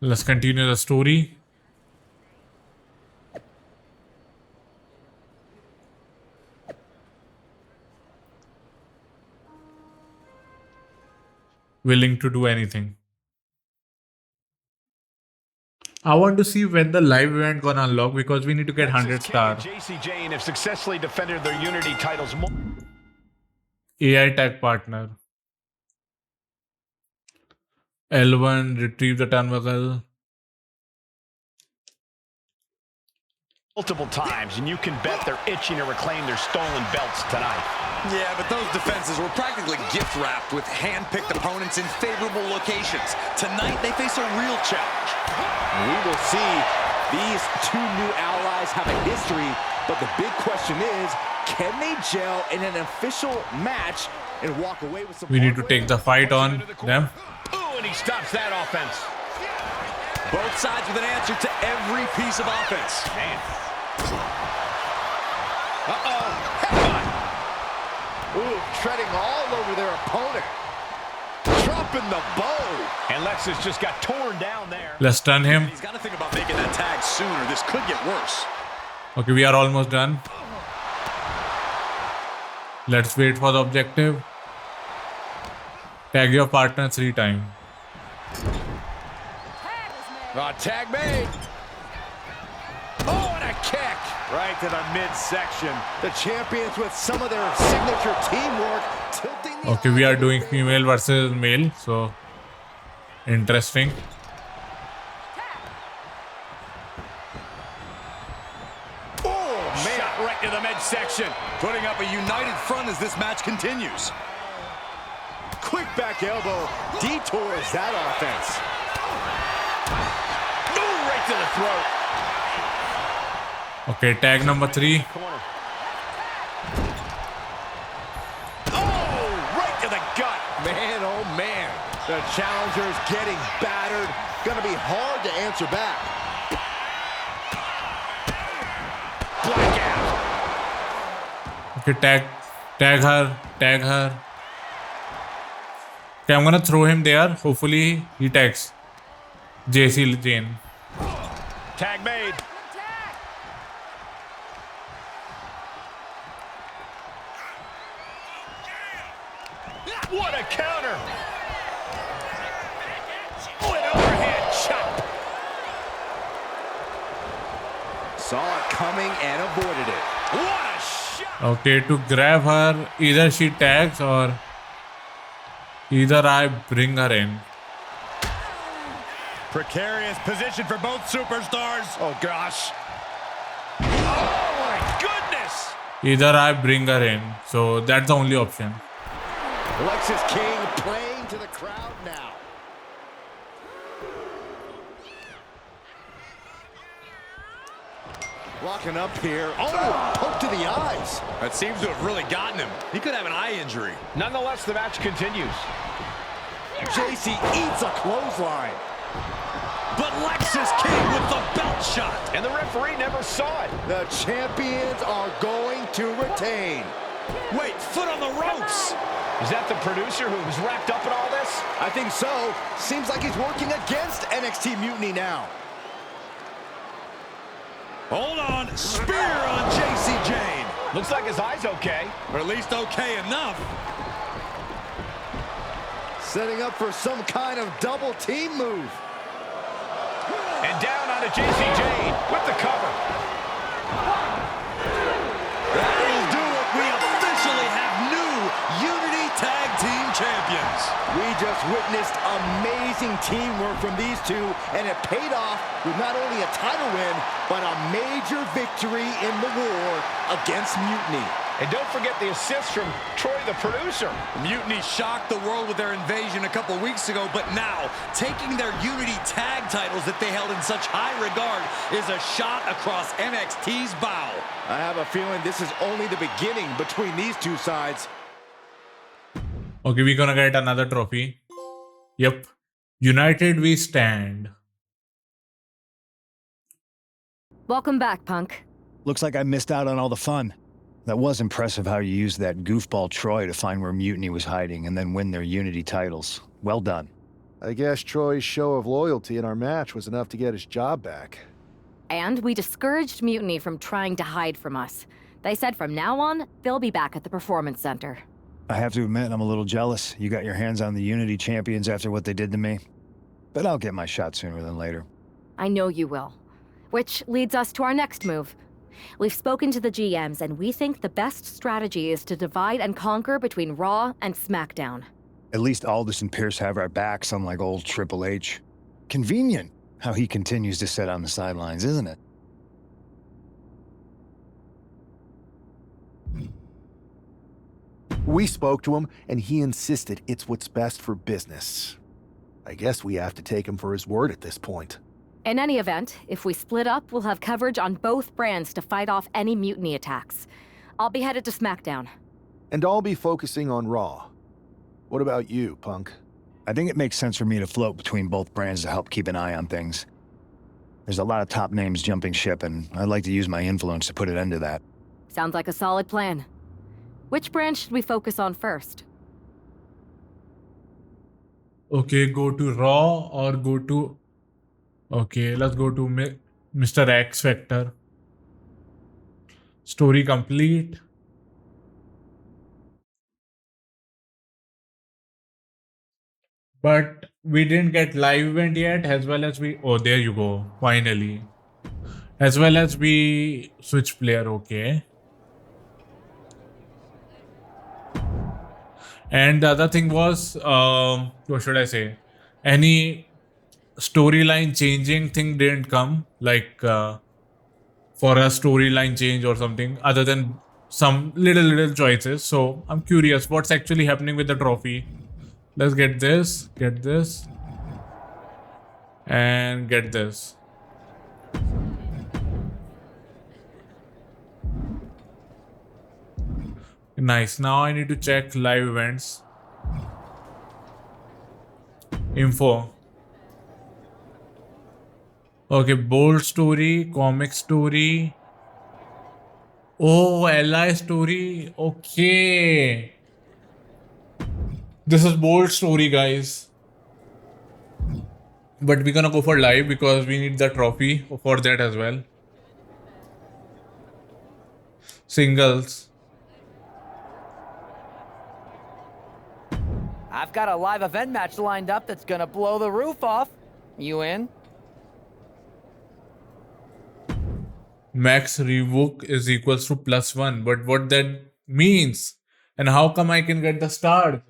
Let's continue the story. Willing to do anything. I want to see when the live event gonna unlock because we need to get 100 stars. JCJ and have successfully defended their Unity titles. AI tag partner. L1 retrieve the turnbuckle. Multiple times, and you can bet they're itching to reclaim their stolen belts tonight. Yeah, but those defenses were practically gift-wrapped with hand-picked opponents in favorable locations. Tonight, they face a real challenge. We will see these two new allies have a history, but the big question is, can they gel in an official match and walk away with some... We need to take the fight on them. Ooh, and he stops that offense. Both sides with an answer to every piece of offense. Man. Headbutt. Ooh, treading all over their opponent. Dropping the bow. And Lexus just got torn down there. Let's stun him. He's got to think about making that tag sooner. This could get worse. Okay, we are almost done. Let's wait for the objective. Tag your partner 3 times. Tag made. Oh, and a kick. Right to the midsection. The champions with some of their signature teamwork tilting the... Okay, we are doing female versus male, so interesting. Oh, man. Shot right to the midsection. Putting up a united front as this match continues. Quick back elbow detours that offense. Right to the throat. Okay, tag number 3. Oh, right to the gut. Man, oh man. The challenger's getting battered. Gonna be hard to answer back. Blackout. Okay, tag her. Okay, I'm gonna throw him there. Hopefully he tags JC Jane. Tag made. What a counter. Oh, an overhead chop. Saw it coming and avoided it. What a shot. Okay, to grab her, either she tags or either I bring her in. Precarious position for both superstars. Oh, gosh. Oh, my goodness. Either I bring her in. So that's the only option. Lexus King playing to the crowd now. Locking up here. Oh, poke to the eyes. That seems to have really gotten him. He could have an eye injury. Nonetheless, the match continues. JC eats a clothesline. But Lexus King with the belt shot. And the referee never saw it. The champions are going to retain. Wait, foot on the ropes. Is that the producer who was wrapped up in all this? I think so. Seems like he's working against NXT Mutiny now. Hold on. Spear on JC Jane. Looks like his eye's okay. Or at least okay enough. Setting up for some kind of double team move. And down onto JC Jane with the cover. That'll do it. We officially have new Unity Tag Team Champions. We just witnessed amazing teamwork from these two, and it paid off with not only a title win, but a major victory in the war against Mutiny. And don't forget the assist from Troy, the producer. Mutiny shocked the world with their invasion a couple weeks ago, but now taking their Unity tag titles that they held in such high regard is a shot across NXT's bow. I have a feeling this is only the beginning between these two sides. Okay, we're gonna get another trophy. Yep. United we stand. Welcome back, Punk. Looks like I missed out on all the fun. That was impressive how you used that goofball Troy to find where Mutiny was hiding and then win their Unity titles. Well done. I guess Troy's show of loyalty in our match was enough to get his job back. And we discouraged Mutiny from trying to hide from us. They said from now on, they'll be back at the Performance Center. I have to admit, I'm a little jealous. You got your hands on the Unity champions after what they did to me. But I'll get my shot sooner than later. I know you will. Which leads us to our next move. We've spoken to the GMs, and we think the best strategy is to divide and conquer between Raw and SmackDown. At least Aldous and Pierce have our backs, unlike old Triple H. Convenient how he continues to sit on the sidelines, isn't it? We spoke to him, and he insisted it's what's best for business. I guess we have to take him for his word at this point. In any event, if we split up, we'll have coverage on both brands to fight off any Mutiny attacks. I'll be headed to SmackDown. And I'll be focusing on Raw. What about you, Punk? I think it makes sense for me to float between both brands to help keep an eye on things. There's a lot of top names jumping ship, and I'd like to use my influence to put an end to that. Sounds like a solid plan. Which brand should we focus on first? Okay, go to Raw or go to... Okay, let's go to Mr. X Factor. Story complete. But we didn't get live event yet, as well as we... Oh, there you go. Finally. As well as we switch player, okay. And the other thing was, what should I say? Any storyline changing thing didn't come, like for a storyline change or something, other than some little choices. So I'm curious what's actually happening with the trophy. Let's get this, and get this. Nice. Now I need to check live events. Info. Okay, bold story, comic story. Oh, LI story. Okay. This is bold story, guys. But we're gonna go for live because we need the trophy for that as well. Singles. I've got a live event match lined up that's gonna blow the roof off. You in? Max revoke is equals to +1, but what that means and how come I can get the star?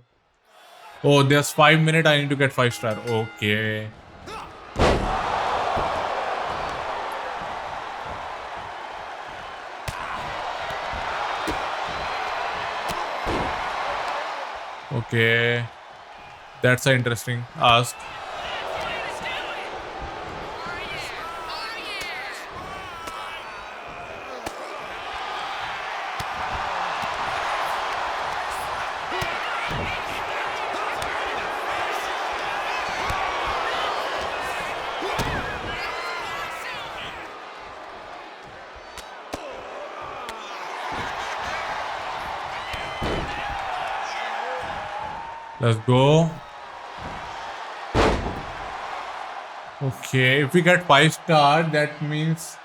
Oh, there's 5 minutes. I need to get 5 star. Okay. Okay, that's an interesting ask. Let's go. Okay, if we get 5 star, that means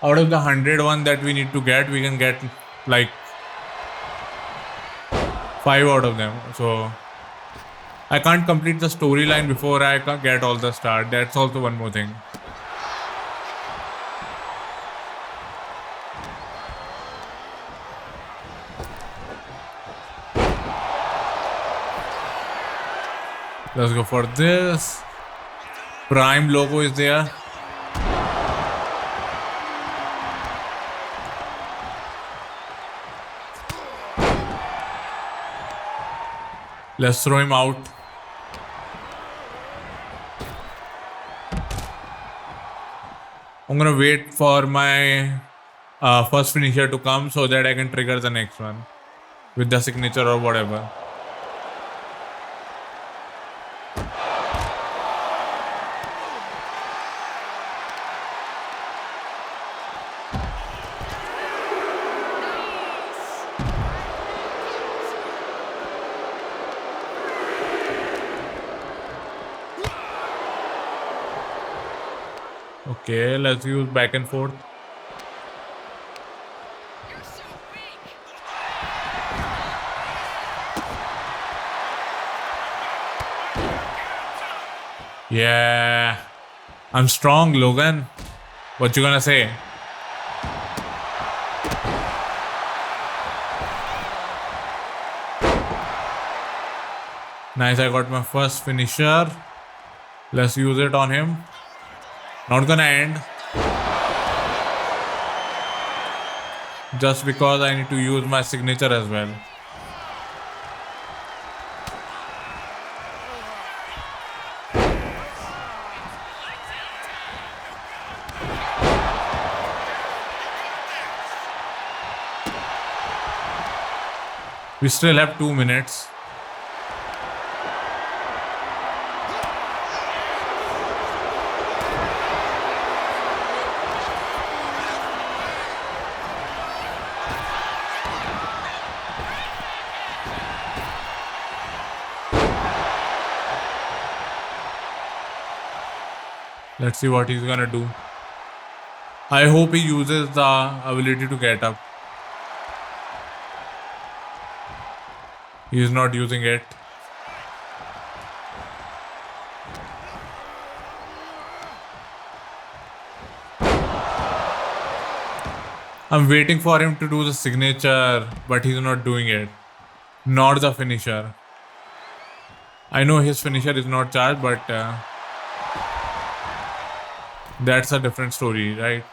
out of the 101 that we need to get, we can get like 5 out of them. So I can't complete the storyline before I can get all the star. That's also one more thing. Let's go for this. Prime logo is there. Let's throw him out. I'm gonna wait for my first finisher to come so that I can trigger the next one with the signature or whatever. Okay, let's use back and forth. Yeah, I'm strong, Logan. What you gonna say? Nice, I got my first finisher. Let's use it on him. Not gonna end. Just because I need to use my signature as well. We still have 2 minutes. Let's see what he's gonna do. I hope he uses the ability to get up. He's not using it. I'm waiting for him to do the signature, but he's not doing it. Not the finisher. I know his finisher is not charged, but that's a different story, right?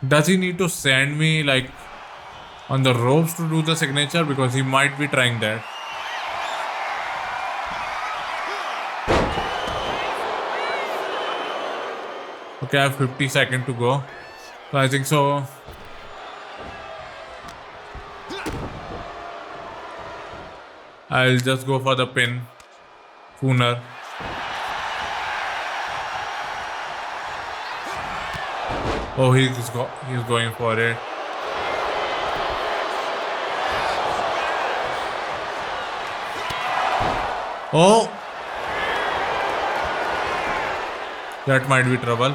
Does he need to send me like on the ropes to do the signature? Because he might be trying that. Okay, I have 50 seconds to go. So I think so. I'll just go for the pin. Pooner. Oh, he's going for it. Oh! That might be trouble.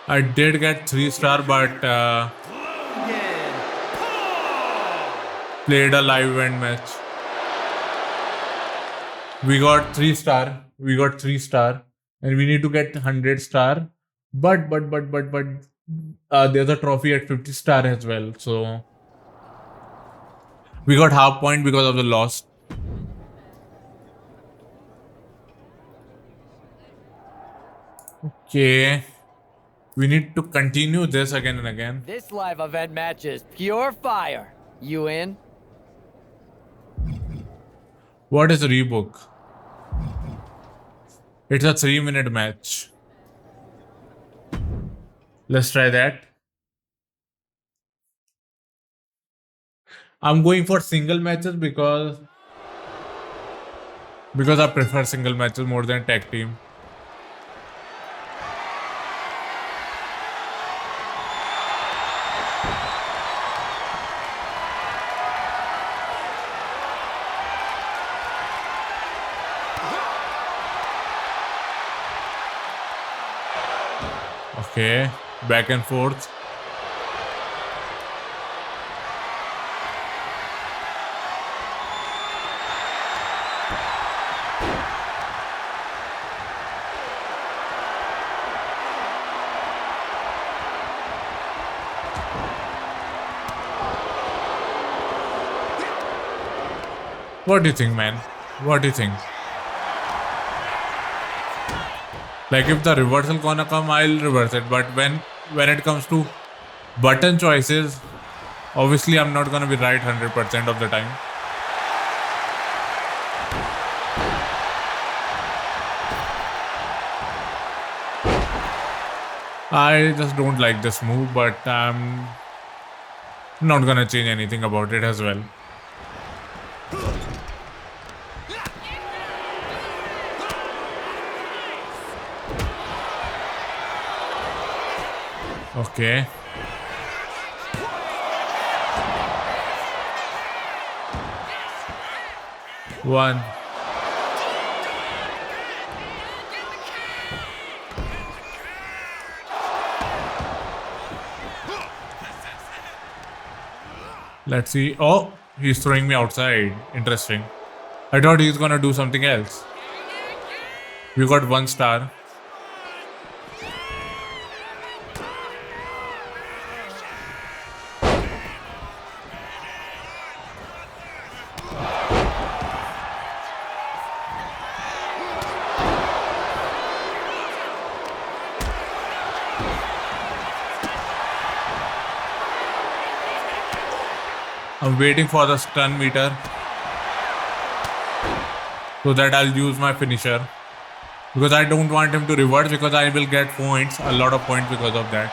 I did get 3 star, but played a live event match. We got 3 star. We got 3 star, and we need to get 100 star. But there's a trophy at 50 star as well. So we got half point because of the loss. Okay. We need to continue this again and again. This live event match is pure fire. You in? What is rebook? It's a 3-minute match. Let's try that. I'm going for single matches because I prefer single matches more than tag team. Okay, back and forth. What do you think, man? What do you think? Like, if the reversal gonna come, I'll reverse it. But when it comes to button choices, obviously I'm not gonna be right 100% of the time. I just don't like this move, but I'm not gonna change anything about it as well. Okay. One. Let's see. Oh, he's throwing me outside. Interesting. I thought he's gonna do something else. We got 1 star. I'm waiting for the stun meter so that I'll use my finisher, because I don't want him to reverse, because I will get points, a lot of points because of that.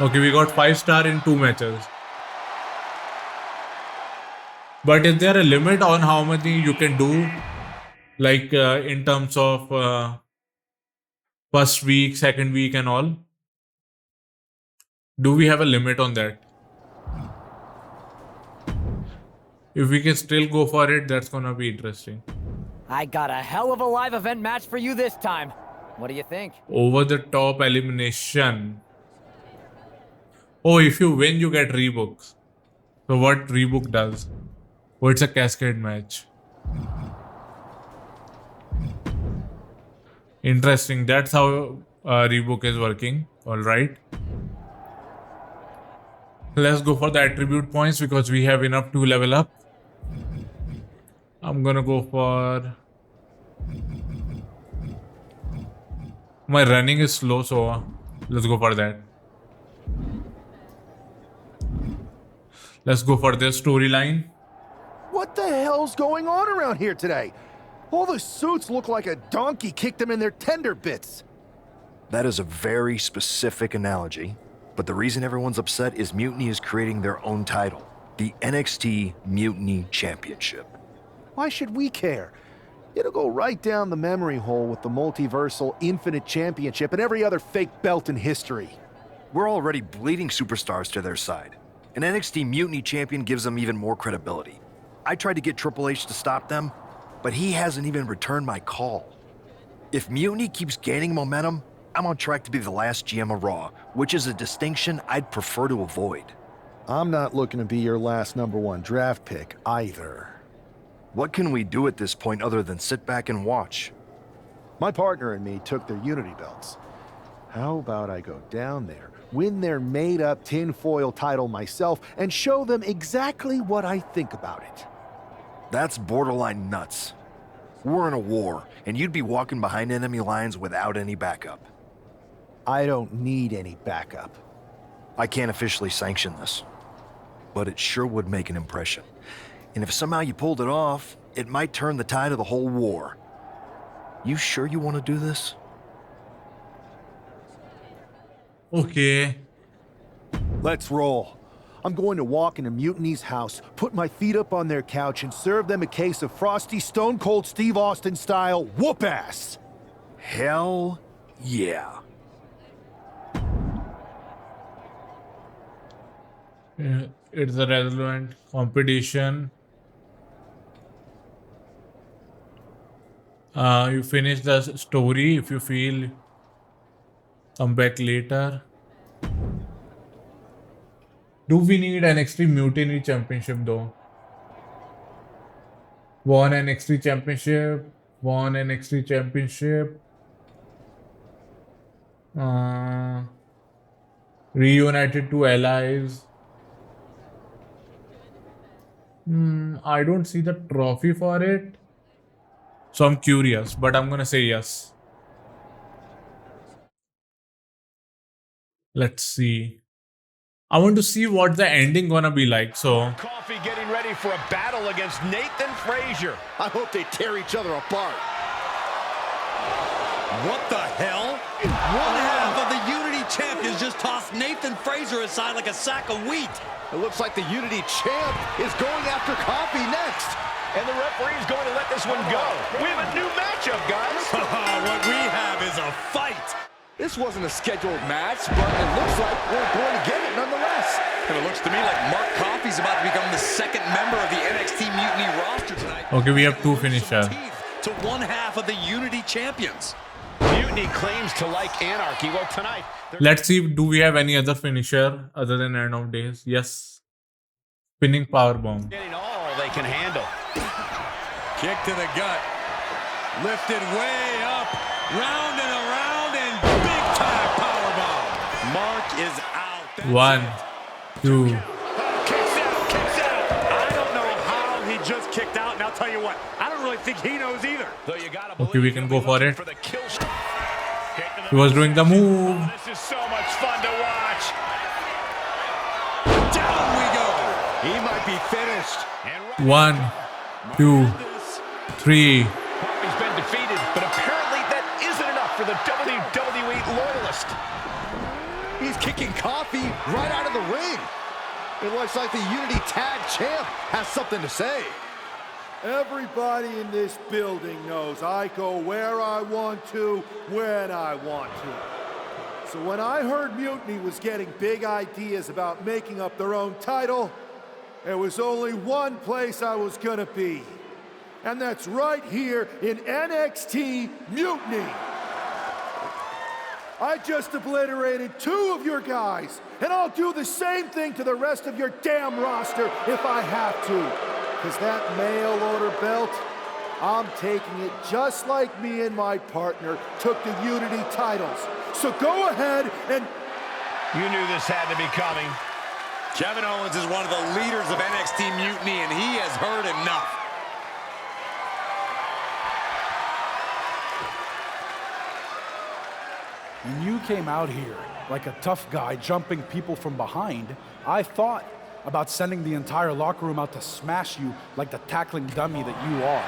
Okay, we got 5 star in 2 matches. But is there a limit on how many you can do? Like in terms of first week, second week and all? Do we have a limit on that? If we can still go for it, that's gonna be interesting. I got a hell of a live event match for you this time. What do you think? Over the top elimination. Oh, if you win, you get rebooks. So what rebook does? Oh, it's a cascade match. Interesting. That's how rebook is working. Alright. Let's go for the attribute points because we have enough to level up. I'm gonna go for... My running is slow, so let's go for that. Let's go for this storyline. What the hell's going on around here today? All the suits look like a donkey kicked them in their tender bits. That is a very specific analogy, but the reason everyone's upset is Mutiny is creating their own title, the NXT Mutiny Championship. Why should we care? It'll go right down the memory hole with the multiversal Infinite Championship and every other fake belt in history. We're already bleeding superstars to their side. An NXT Mutiny champion gives them even more credibility. I tried to get Triple H to stop them, but he hasn't even returned my call. If Mutiny keeps gaining momentum, I'm on track to be the last GM of Raw, which is a distinction I'd prefer to avoid. I'm not looking to be your last #1 draft pick either. What can we do at this point other than sit back and watch? My partner and me took their Unity belts. How about I go down there, win their made-up tinfoil title myself, and show them exactly what I think about it? That's borderline nuts. We're in a war, and you'd be walking behind enemy lines without any backup. I don't need any backup. I can't officially sanction this, but it sure would make an impression. And if somehow you pulled it off, it might turn the tide of the whole war. You sure you want to do this? Okay. Let's roll. I'm going to walk into Mutiny's house, put my feet up on their couch, and serve them a case of frosty Stone Cold Steve Austin style whoop-ass. Hell yeah. It's a relevant competition. You finish the story. If you feel, come back later. Do we need NXT Mutiny Championship though? Won NXT Championship. Won NXT Championship. Reunited to allies. I don't see the trophy for it. So I'm curious, but I'm gonna say yes. Let's see. I want to see what the ending gonna be like. So Coffee getting ready for a battle against Nathan Frazier. I hope they tear each other apart. What the hell? One half of the Unity champions just tossed Nathan Frazier aside like a sack of wheat. It looks like the Unity champ is going after Coffee next. And the referee's going to let this one go. We have a new matchup, guys. What we have is a fight. This wasn't a scheduled match, but it looks like we're going to get it nonetheless. And it looks to me like Mark Coffey's about to become the second member of the NXT Mutiny roster tonight. okay, we have two finishers. To one half of the Unity champions. Mutiny claims to like anarchy. Well, tonight... Let's see, do we have any other finisher other than End of Days? Yes. Spinning powerbomb. Getting all they can handle. Kick to the gut. Lifted way up. Round and around and big time powerbomb. Mark is out. That's 1, 2. Kicks out. I don't know how he just kicked out, and I'll tell you what, I don't really think he knows either. Okay, we can go for it. He was doing the move. This is so much fun to watch. Down we go. He might be finished. 1, 2, 3. He's been defeated, but apparently that isn't enough for the WWE loyalist. He's kicking Coffee right out of the ring. It looks like the Unity Tag Champ has something to say. Everybody in this building knows I go where I want to, when I want to. So when I heard Mutiny was getting big ideas about making up their own title, there was only one place I was gonna be. And that's right here in NXT Mutiny. I just obliterated 2 of your guys, and I'll do the same thing to the rest of your damn roster if I have to. Because that mail order belt, I'm taking it just like me and my partner took the Unity titles. So go ahead and... You knew this had to be coming. Kevin Owens is one of the leaders of NXT Mutiny, and he has heard enough. When you came out here like a tough guy jumping people from behind, I thought about sending the entire locker room out to smash you like the tackling dummy that you are.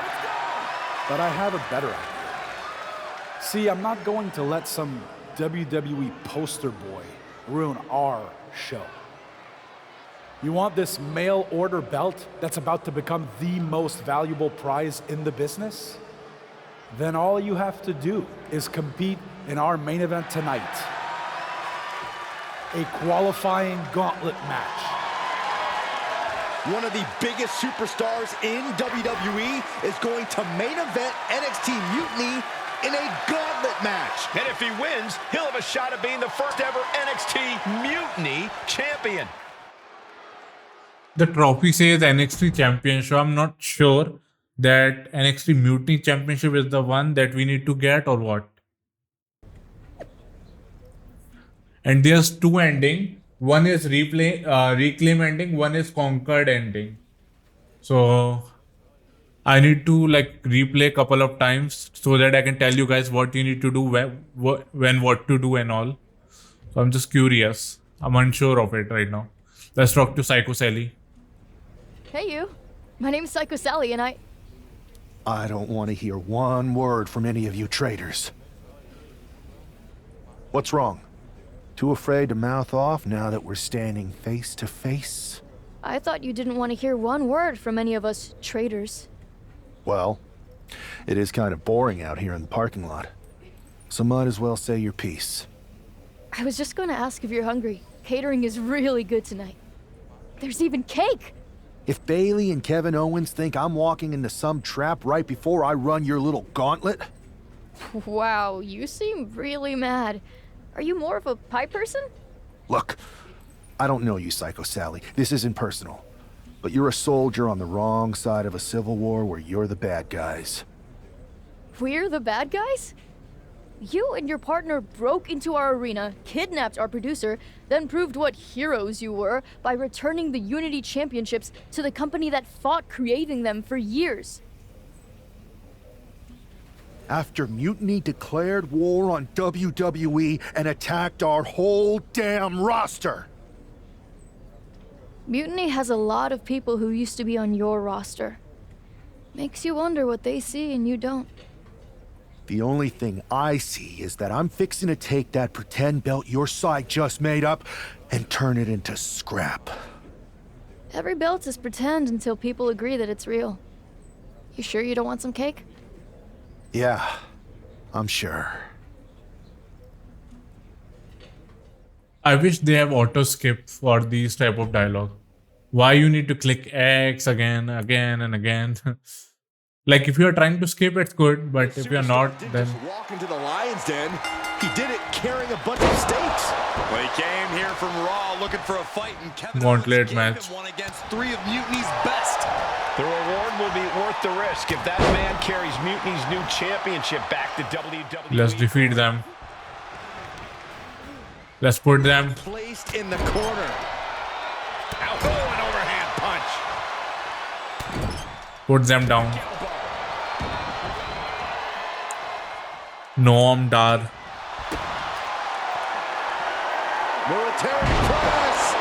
But I have a better idea. See, I'm not going to let some WWE poster boy ruin our show. You want this mail order belt that's about to become the most valuable prize in the business? Then all you have to do is compete in our main event tonight. A qualifying gauntlet match. One of the biggest superstars in WWE is going to main event NXT Mutiny in a gauntlet match. And if he wins, he'll have a shot at being the first ever NXT Mutiny champion. The trophy says NXT Champion, so I'm not sure that NXT Mutiny Championship is the one that we need to get or what. And there's 2 ending. One is reclaim ending, one is conquered ending. So I need to like replay a couple of times so that I can tell you guys what you need to do, when what to do and all. So I'm just curious. I'm unsure of it right now. Let's talk to Psycho Sally. Hey you. My name's Psycho Sally and I don't want to hear one word from any of you traitors. What's wrong? Too afraid to mouth off now that we're standing face to face? I thought you didn't want to hear one word from any of us traitors. Well, it is kind of boring out here in the parking lot. So might as well say your piece. I was just going to ask if you're hungry. Catering is really good tonight. There's even cake! If Bailey and Kevin Owens think I'm walking into some trap right before I run your little gauntlet... Wow, you seem really mad. Are you more of a pie person? Look, I don't know you, Psycho Sally. This isn't personal. But you're a soldier on the wrong side of a civil war where you're the bad guys. We're the bad guys? You and your partner broke into our arena, kidnapped our producer, then proved what heroes you were by returning the Unity Championships to the company that fought creating them for years. After Mutiny declared war on WWE and attacked our whole damn roster. Mutiny has a lot of people who used to be on your roster. Makes you wonder what they see and you don't. The only thing I see is that I'm fixing to take that pretend belt your side just made up and turn it into scrap. Every belt is pretend until people agree that it's real. You sure you don't want some cake? Yeah, I'm sure. I wish they have auto skip for these type of dialogue. Why you need to click X again and again? Like if you are trying to skip, it's good, but if you're not, then walk into the lion's den. He did it carrying a bunch of stakes. Well, he came here from Raw looking for a fight, and Kevin Gauntlet Owens match. gave him one against 3 of Mutiny's best. The reward will be worth the risk if that man carries Mutiny's new championship back to WWE. Let's defeat them. Let's put them. Placed in the corner. Out, an overhand punch. Put them down. Noam Dar. Military press.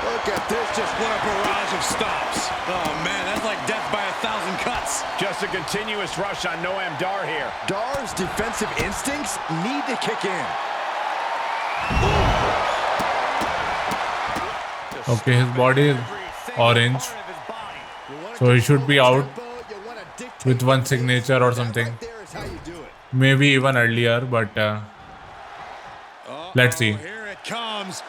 Look at this, just what a barrage of stops. Oh man, that's like death by 1,000 cuts. Just a continuous rush on Noam Dar here. Dar's defensive instincts need to kick in. Okay, his body is orange, so he should be out with one signature or something. Maybe even earlier, but let's see. Here it comes.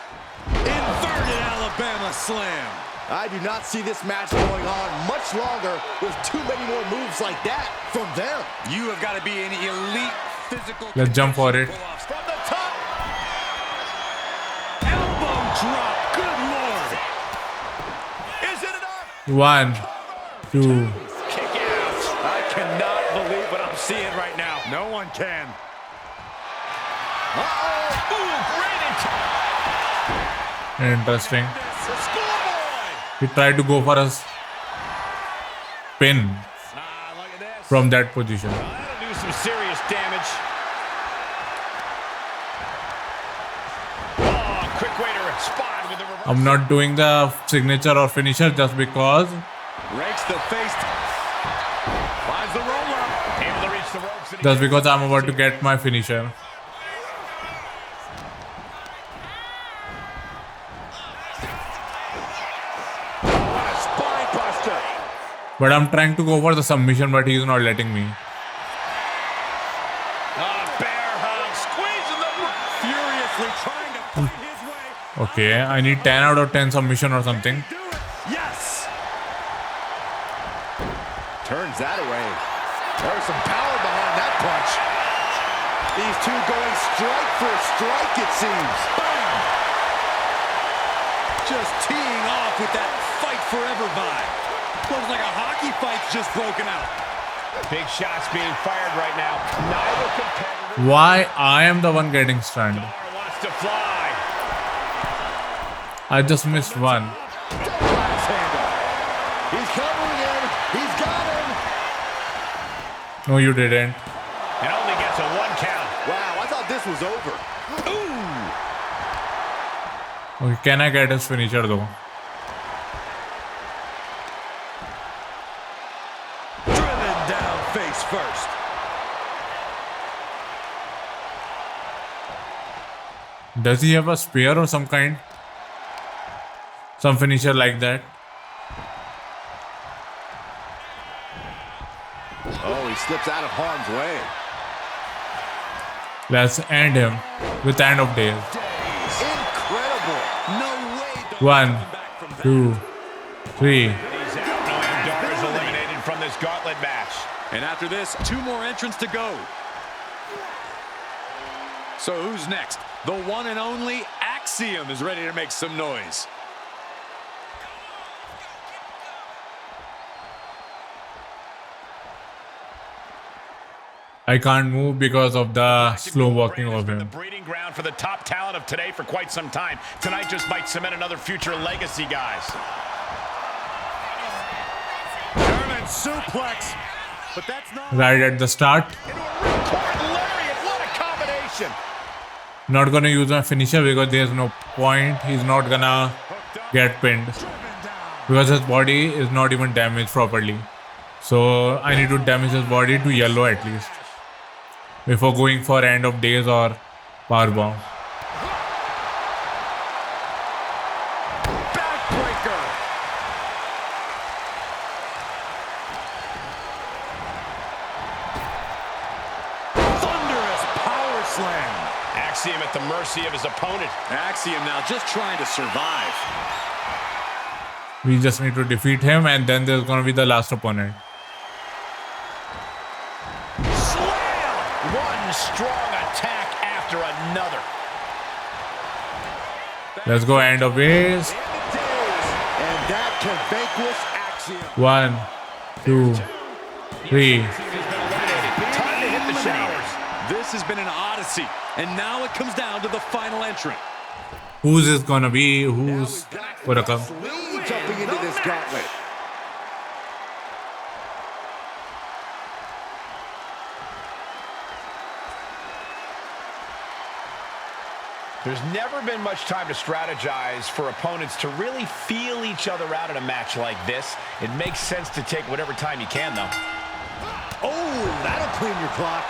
Inverted Alabama slam. I do not see this match going on much longer with too many more moves like that from them. You have got to be an elite physical. Let's jump for it. From the top. Elbow drop. Good Lord. Is it enough? 1, 2. Kick out. I cannot believe what I'm seeing right now. No one can. Uh-oh. Ooh, great Interesting. He tried to go for a pin from that position. That'll do some serious damage. Oh, quick way to respond with the reverse. I'm not doing the signature or finisher just because. Rakes the face. Finds the roller. Able to reach the ropes. Just because I'm about to get my finisher. But I'm trying to go for the submission, but he's not letting me. Bear hug. Squeezing the furiously trying to find his way. Okay, I need 10 out of 10 submission or something. Yes. Turns that away. There's some power behind that punch. These two going strike for strike, it seems. Bam! Just teeing off with that fight forever vibe. Looks like a hockey fight's just broken out. Big shots being fired right now. Neither competitor. Why I am the one getting stunned? Wants to fly. I just missed one. He's covering him. He's got him. No, you didn't. And only gets a 1 count. Wow, I thought this was over. Ooh. Okay, can I get his finisher though? Face first. Does he have a spear or some kind? Some finisher like that? Oh, he slips out of harm's way. Let's end him with End of Days. Incredible. No way. 1, 2, 3. He's out. Noam Dar is eliminated from this gauntlet match. And after this, 2 more entrants to go. So who's next? The one and only Axiom is ready to make some noise. I can't move because of the slow walking of him. Breeding ground for the top talent of today for quite some time. Tonight just might cement another future legacy, guys. German suplex, but that's not Right at the start. lariat. What a combination! Not gonna use my finisher because there's no point. He's not gonna get pinned because his body is not even damaged properly. So I need to damage his body to yellow at least before going for end of days or powerbomb. Backbreaker. Thunderous power slam. Axiom at the mercy of his opponent. Axiom now just trying to survive. We just need to defeat him and then there's gonna be the last opponent. One strong attack after another. Let's go end of days. And that can vanquish Axiom. 1, 2, 3. Time to hit the showers. This has been an odyssey, and now it comes down to the final entrant. Who's is gonna be? Who's gonna come? Jumping into this gauntlet. There's never been much time to strategize for opponents to really feel each other out in a match like this. It makes sense to take whatever time you can, though. Oh, that'll clean your clock.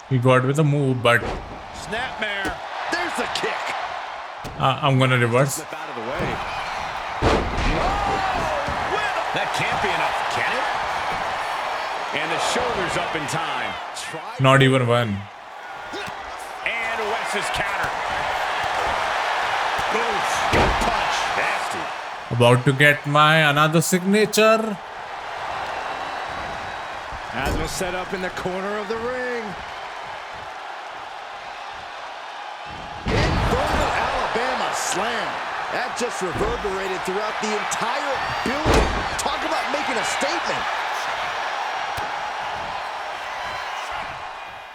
He got with a move, but Snapmare. There's the kick. I'm gonna reverse. Slip out of the way. That can't be enough, can it? And the shoulders up in time. Not even one. And Wes's counter. Oof, gut punch. Nasty. About to get my another signature. As was set up in the corner of the ring. Inverted Alabama slam. That just reverberated throughout the entire building. Talk about making a statement.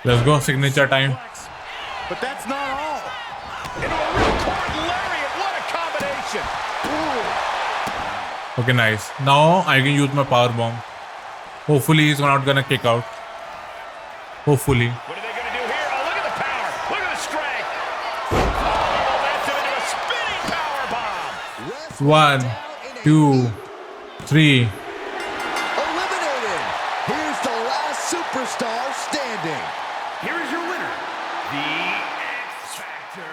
Let's go, signature time. But that's not all. Into a ripcord lariat. What a combination. Ooh. Okay, nice. Now I can use my power bomb. Hopefully he's not gonna kick out. Hopefully. What are they going to do here? Oh, look at the power. Look at the strength. Oh, that's into a spinning power bomb. 1, 2, 3. Eliminated. Here's the last superstar standing. Here is your winner, the X Factor.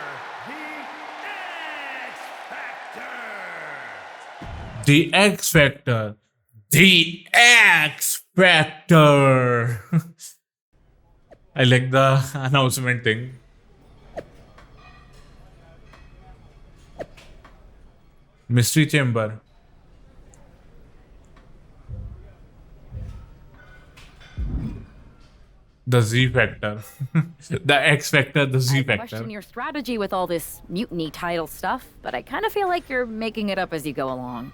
The X Factor. The X Factor. I like the announcement thing. Mystery Chamber. The Z Factor. The X Factor, the Z I Factor. question your strategy with all this mutiny title stuff, but I kind of feel like you're making it up as you go along.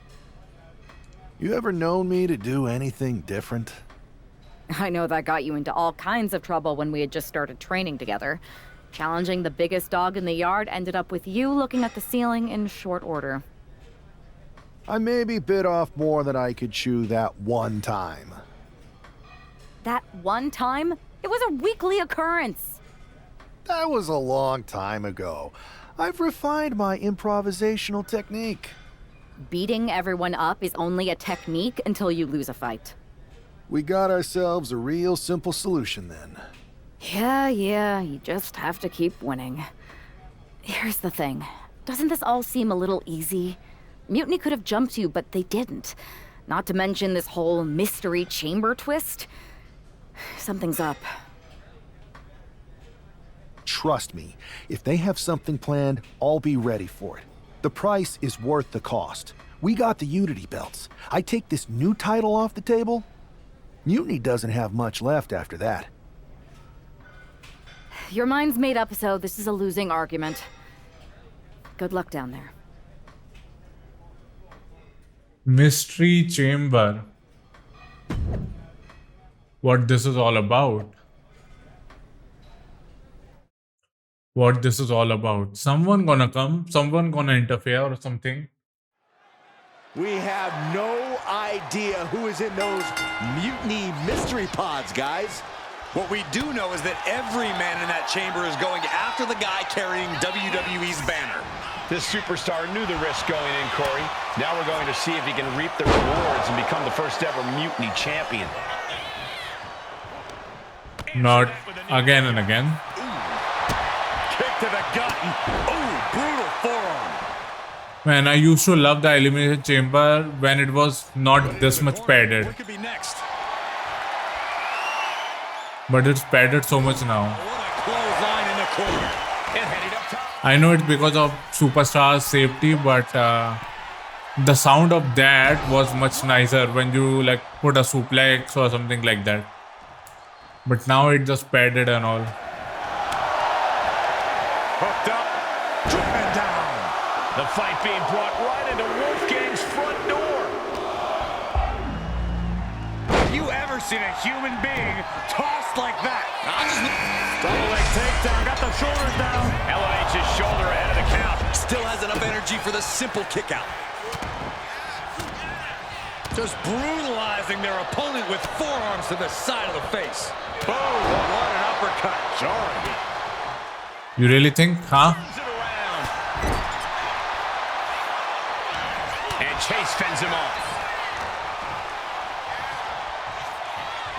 You ever known me to do anything different? I know that got you into all kinds of trouble when we had just started training together. Challenging the biggest dog in the yard ended up with you looking at the ceiling in short order. I maybe bit off more than I could chew that one time. That one time? It was a weekly occurrence. That was a long time ago. I've refined my improvisational technique. Beating everyone up is only a technique until you lose a fight. We got ourselves a real simple solution then. Yeah, you just have to keep winning. Here's the thing. Doesn't this all seem a little easy? Mutiny could have jumped you, but they didn't. Not to mention this whole mystery chamber twist. Something's up. Trust me, if they have something planned, I'll be ready for it. The price is worth the cost. We got the Unity belts. I take this new title off the table. Mutiny doesn't have much left after that. Your mind's made up, so this is a losing argument. Good luck down there. Mystery Chamber. What this is all about. What this is all about. Someone gonna come, someone gonna interfere or something. We have no idea who is in those Mutiny mystery pods, guys. What we do know is that every man in that chamber is going after the guy carrying WWE's banner. This superstar knew the risk going in, Corey. Now we're going to see if he can reap the rewards and become the first ever Mutiny champion. Not again and again. Kick to the gut. Ooh, brutal forearm. Man, I used to love the Elimination Chamber when it was not this much padded. What could be next? But it's padded so much now. Clothesline in the corner. And heading up top. I know it's because of Superstar's safety, but the sound of that was much nicer when you like put a suplex or something like that. But now it just padded and all. Hooked up. Driven down. The fight being brought right into Wolfgang's front door. Have you ever seen a human being tossed like that? Double leg takedown. Got the shoulders down. Elevates his shoulder ahead of the count. Still has enough energy for the simple kick out. Just brutalizing their opponent with forearms to the side of the face. Boom! What an uppercut. Jarring. You really think, huh? And Chase fends him off.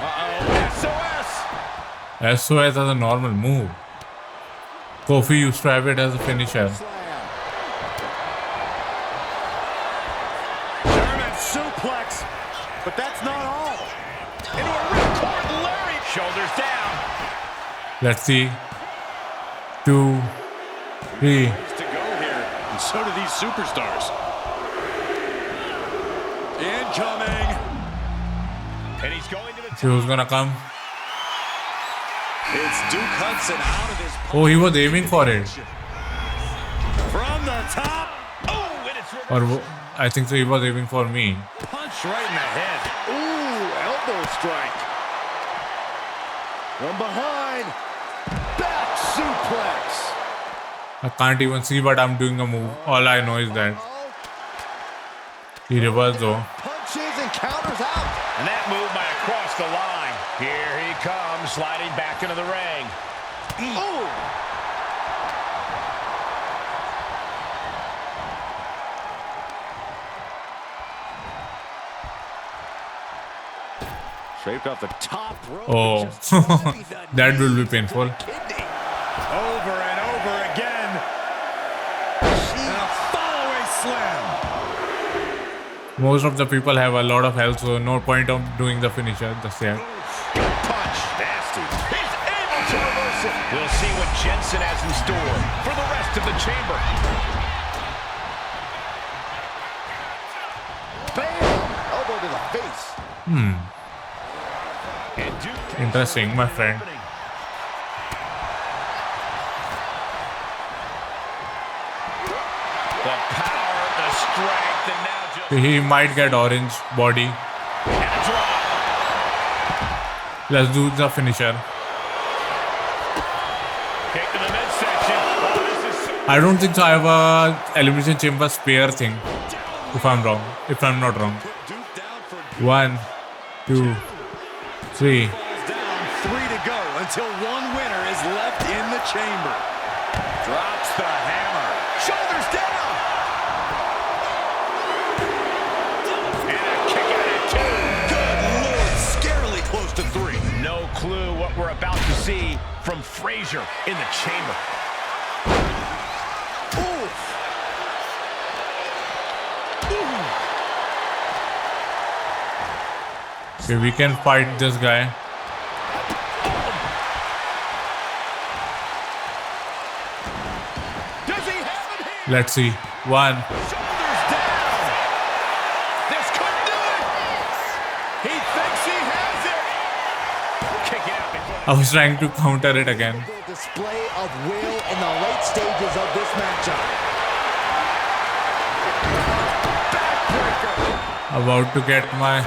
Uh-oh, SOS! SOS as a normal move. Kofi used to have it as a finisher. German suplex, but that's not all. Into a ripcord lariat. Shoulders down. Let's see. 2, 3. To go here, and so do these superstars. Incoming. And he's going to the See who's gonna come. It's Duke Hudson out of his Oh, he was aiming for it. from the top. Oh, and it's Or I think so he was aiming for me. Punch right in the head. Ooh, elbow strike. From behind. Back suplex. I can't even see what I'm doing a move. All I know is that he reversed though. Punches and counters out. And that move might have crossed the line. Here he comes, sliding back into the ring. Ooh. Shaped off the top rope. Oh, that will be painful. Over and over again. And a follow-away slam. Most of the people have a lot of health, so no point of doing the finisher. Just there. Punch. Nasty. He's able to reverse it. We'll see what Jensen has in store for the rest of the chamber. Bam! Elbow to the face. Interesting, my friend. The power, the strength, and now just... He might get orange body. And a drop. Let's do the finisher. Kick to the midsection. Oh, this is so... I don't think so I have a Elimination Chamber spare thing. If I'm wrong. If I'm not wrong. 1, 2, 3. Three to go until one winner is left in the chamber. Drops the hammer. Shoulders down. And a kick out at 2. Good Lord, scarily close to 3. No clue what we're about to see from Frazier in the chamber. Oof. Okay, we can fight this guy. Does he have it here? Let's see. 1. Shoulders down. This could do it. He thinks he has it. Kick it out before. I was trying to counter it again. Display of will in the late stages of this matchup. About to get my...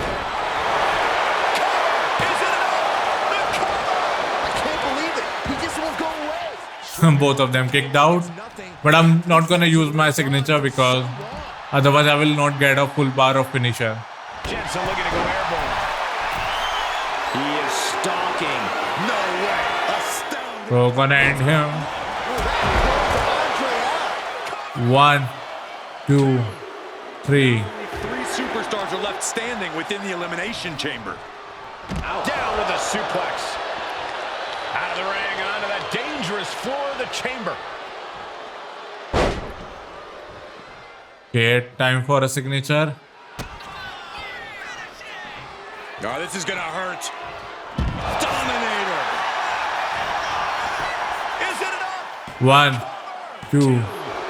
Both of them kicked out, but I'm not gonna use my signature because otherwise I will not get a full bar of finisher. Jensen looking to go airborne. He is stalking. No way. Astounding. So gonna end him. 1, 2, 3. 3 superstars are left standing within the Elimination Chamber. Down with a suplex. Out of the ring, onto that dangerous floor of the chamber. Okay, time for a signature. Oh, this is gonna hurt. Dominator. Is it enough? 1, 2.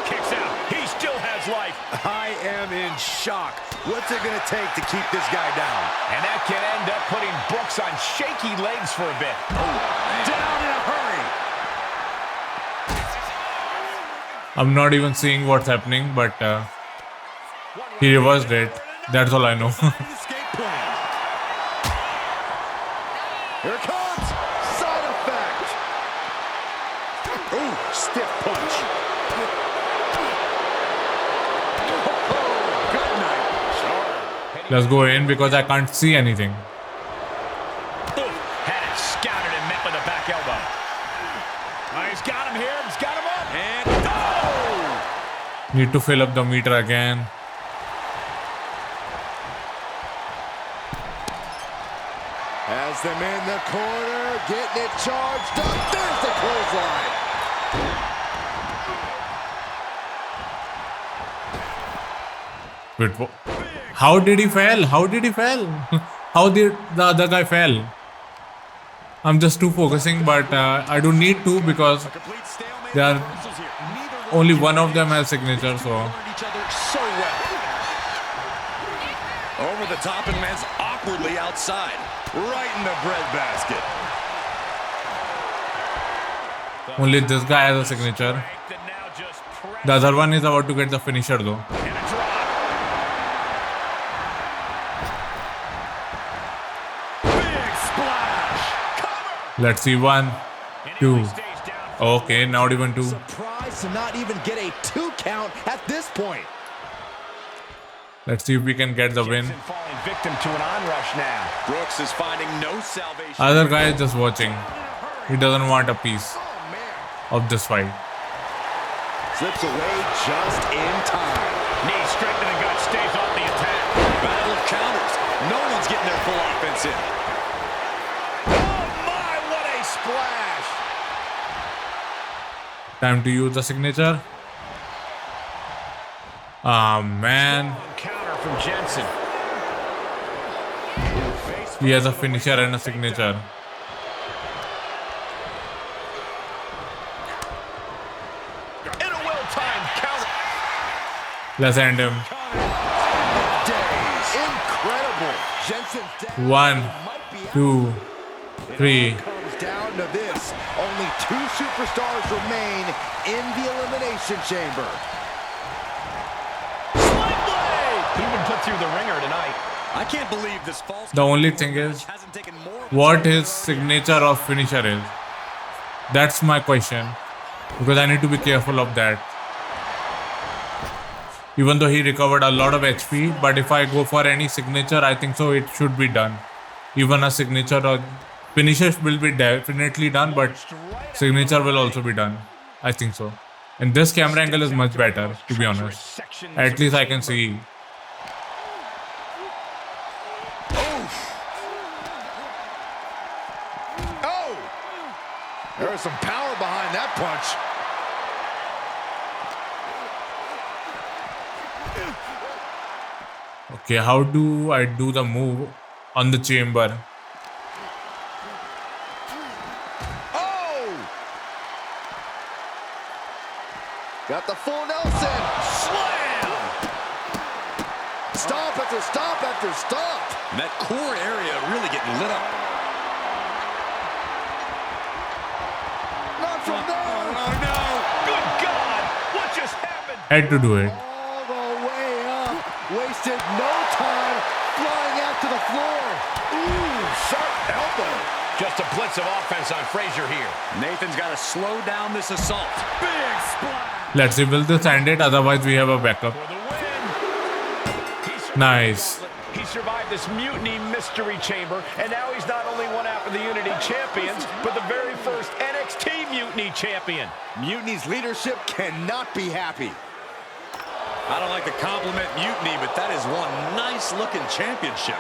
Kicks out. He still has life. I am in shock. What's it gonna take to keep this guy down? And that can end up putting Brooks on shaky legs for a bit. Down in a hurry. I'm not even seeing what's happening, but he reversed it. That's all I know. Here it comes. Side effect. Ooh, stiff punch. Good night. Let's go in because I can't see anything. Had it scouted and met with a back elbow. He's got him here. He's got him up. And Need to fill up the meter again. Has them in the corner, getting it charged up. There's the clothesline. Wait, how did he fail? How did he fail? How did the other guy fail? I'm just too focusing, but I don't need to because they are only one of them has signature, so. So well. Over the top and lands awkwardly outside. Right in the breadbasket. Only this guy has a signature. The other one is about to get the finisher though. Let's see, 1, 2. Okay, not even 2. Surprised to not even get a 2 count at this point. Let's see if we can get the win. falling victim to an onrush now. Brooks is finding no salvation. Other guy is just watching. He doesn't want a piece of this fight. Slips away just in time. Knee straight to the gut, stays off the attack. Battle of counters. No one's getting their full offense in. Splash. Time to use the signature. Ah, man. Counter from Jensen. He has a finisher and a signature. In a well-timed counter. Let's end him. Incredible. Jensen 1, 2, 3. Down to this. Only 2 superstars remain in the Elimination Chamber. Sling blade! He's been put through the ringer tonight. I can't believe this false. The only thing is what his signature or finisher is. That's my question. Because I need to be careful of that. Even though he recovered a lot of HP, but if I go for any signature, I think so it should be done. Even a signature or finisher will be definitely done, but signature will also be done. I think so. And this camera angle is much better, to be honest. At least I can see. Oh! There is some power behind that punch. Okay, how do I do the move on the chamber? Got the full Nelson. Slam! stomp after stomp after stomp. And that core area really getting lit up. Not from there. Oh, no. Good God! What just happened? Had to do it. All the way up. Wasted no time flying out to the floor. Ooh, sharp elbow. Just a blitz of offense on Frazier here. Nathan's got to slow down this assault. Big splash. Let's see, will this end it? Otherwise, we have a backup. For the win. Nice. He survived this Mutiny Mystery Chamber, and now he's not only one half of the Unity Champions, but the very first NXT Mutiny Champion. Mutiny's leadership cannot be happy. I don't like to compliment Mutiny, but that is one nice-looking championship.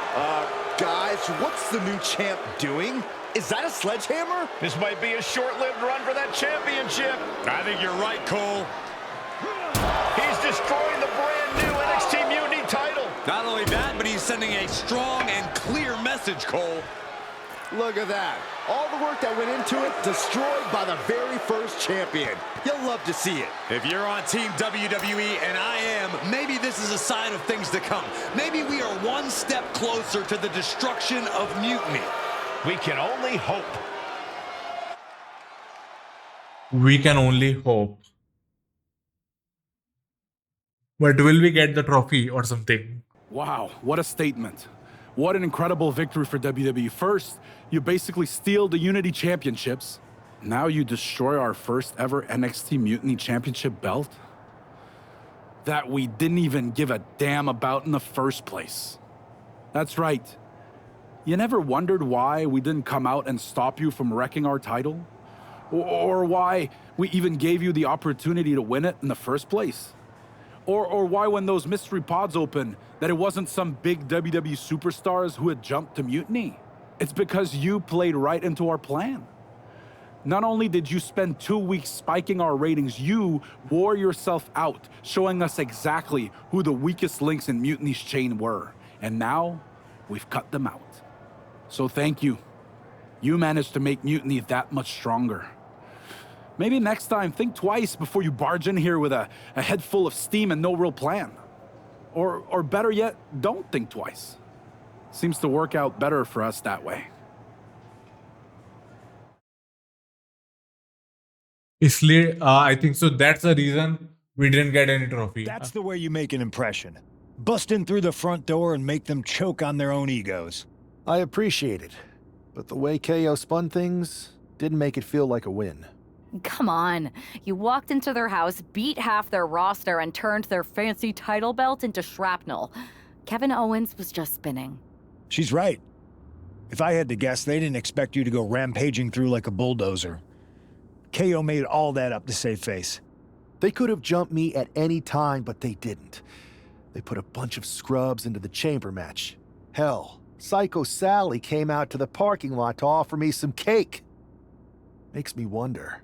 Guys, what's the new champ doing? Is that a sledgehammer? This might be a short-lived run for that championship. I think you're right, Cole. He's destroying the brand new NXT Mutiny title. Not only that, but he's sending a strong and clear message, Cole. Look at that. All the work that went into it, destroyed by the very first champion. You'll love to see it. If you're on Team WWE, and I am, maybe this is a sign of things to come. Maybe we are one step closer to the destruction of Mutiny. We can only hope. We can only hope. But will we get the trophy or something? Wow, what a statement. What an incredible victory for WWE. First, you basically steal the Unity Championships. Now you destroy our first ever NXT Mutiny Championship belt that we didn't even give a damn about in the first place. That's right. You never wondered why we didn't come out and stop you from wrecking our title? Or why we even gave you the opportunity to win it in the first place? Or why when those mystery pods opened, that it wasn't some big WWE superstars who had jumped to Mutiny? It's because you played right into our plan. Not only did you spend 2 weeks spiking our ratings, you wore yourself out, showing us exactly who the weakest links in Mutiny's chain were. And now, we've cut them out. So thank you. You managed to make Mutiny that much stronger. Maybe next time, think twice before you barge in here with a head full of steam and no real plan. Or better yet, don't think twice. Seems to work out better for us that way. इसलिए I think so that's the reason we didn't get any trophy. That's the way you make an impression. Bust in through the front door and make them choke on their own egos. I appreciate it, but the way KO spun things didn't make it feel like a win. Come on. You walked into their house, beat half their roster, and turned their fancy title belt into shrapnel. Kevin Owens was just spinning. She's right. If I had to guess, they didn't expect you to go rampaging through like a bulldozer. KO made all that up to save face. They could have jumped me at any time, but they didn't. They put a bunch of scrubs into the chamber match. Hell, Psycho Sally came out to the parking lot to offer me some cake. Makes me wonder.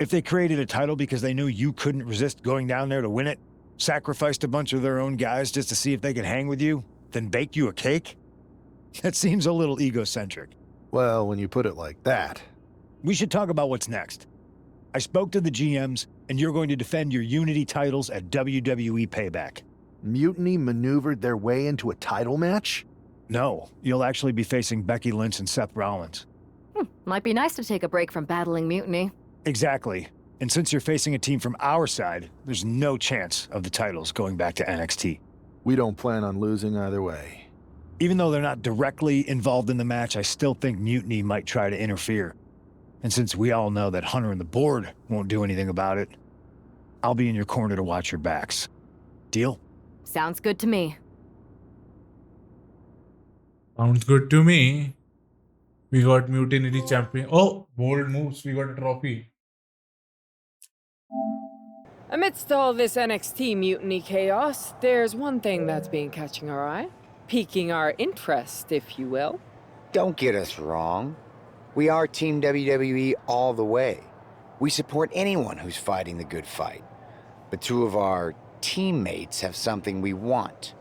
If they created a title because they knew you couldn't resist going down there to win it, sacrificed a bunch of their own guys just to see if they could hang with you, then baked you a cake? That seems a little egocentric. Well, when you put it like that. We should talk about what's next. I spoke to the GMs, and you're going to defend your Unity titles at WWE Payback. Mutiny maneuvered their way into a title match? No, you'll actually be facing Becky Lynch and Seth Rollins. Might be nice to take a break from battling Mutiny. Exactly. And since you're facing a team from our side, there's no chance of the titles going back to NXT. We don't plan on losing either way. Even though they're not directly involved in the match, I still think Mutiny might try to interfere. And since we all know that Hunter and the board won't do anything about it, I'll be in your corner to watch your backs. Deal? Sounds good to me. Sounds good to me. We got Mutiny champion. Oh, bold moves. We got a trophy. Amidst all this NXT Mutiny chaos, there's one thing that's been catching our eye. Piquing our interest, if you will. Don't get us wrong. We are Team WWE all the way. We support anyone who's fighting the good fight. But two of our teammates have something we want.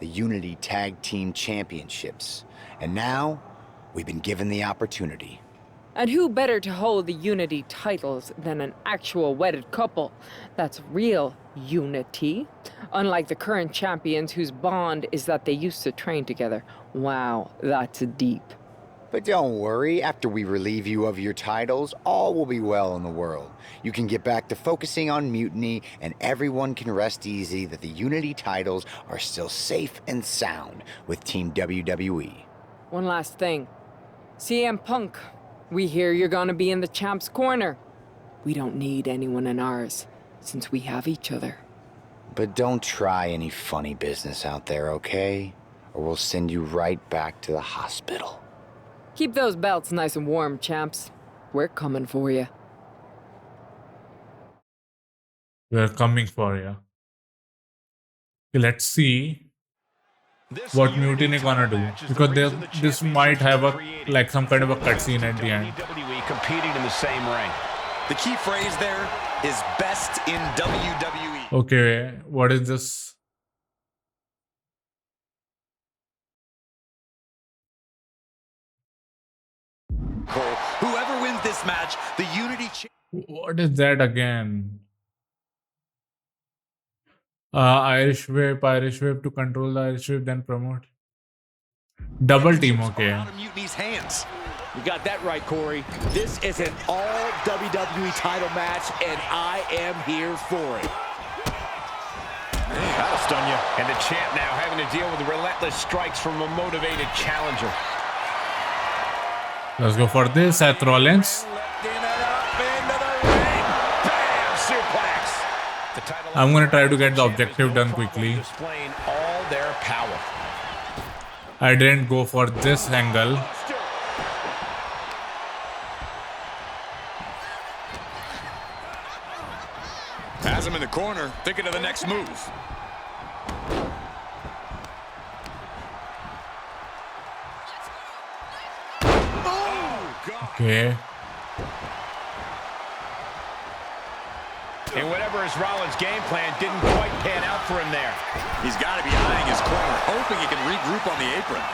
The Unity Tag Team Championships. And now, we've been given the opportunity. And who better to hold the Unity titles than an actual wedded couple? That's real unity. Unlike the current champions whose bond is that they used to train together. Wow, that's deep. But don't worry, after we relieve you of your titles, all will be well in the world. You can get back to focusing on Mutiny, and everyone can rest easy that the Unity titles are still safe and sound with Team WWE. One last thing. CM Punk, we hear you're gonna be in the champ's corner. We don't need anyone in ours, since we have each other. But don't try any funny business out there, okay? Or we'll send you right back to the hospital. Keep those belts nice and warm, champs. We're coming for you. We're coming for you. Let's see what Mutiny gonna do, because this might have a some kind of a cutscene at the end. WWE competing in the same ring. The key phrase there is best in WWE. Okay, what is this? Cole, whoever wins this match, the Unity. What is that again? Irish whip to control the Irish whip, then promote. Double team, okay. Mutiny's hands. You got that right, Corey. This is an all WWE title match, and I am here for it. That'll stun you. And the champ now having to deal with the relentless strikes from a motivated challenger. Let's go for this, Seth Rollins. I'm gonna try to get the objective done quickly. Displaying all their power. I didn't go for this angle. Has him in the corner, thinking of the next move. Okay. And whatever is Rollins' game plan didn't quite pan out for him there. He's got to be eyeing his corner, hoping he can regroup on the apron.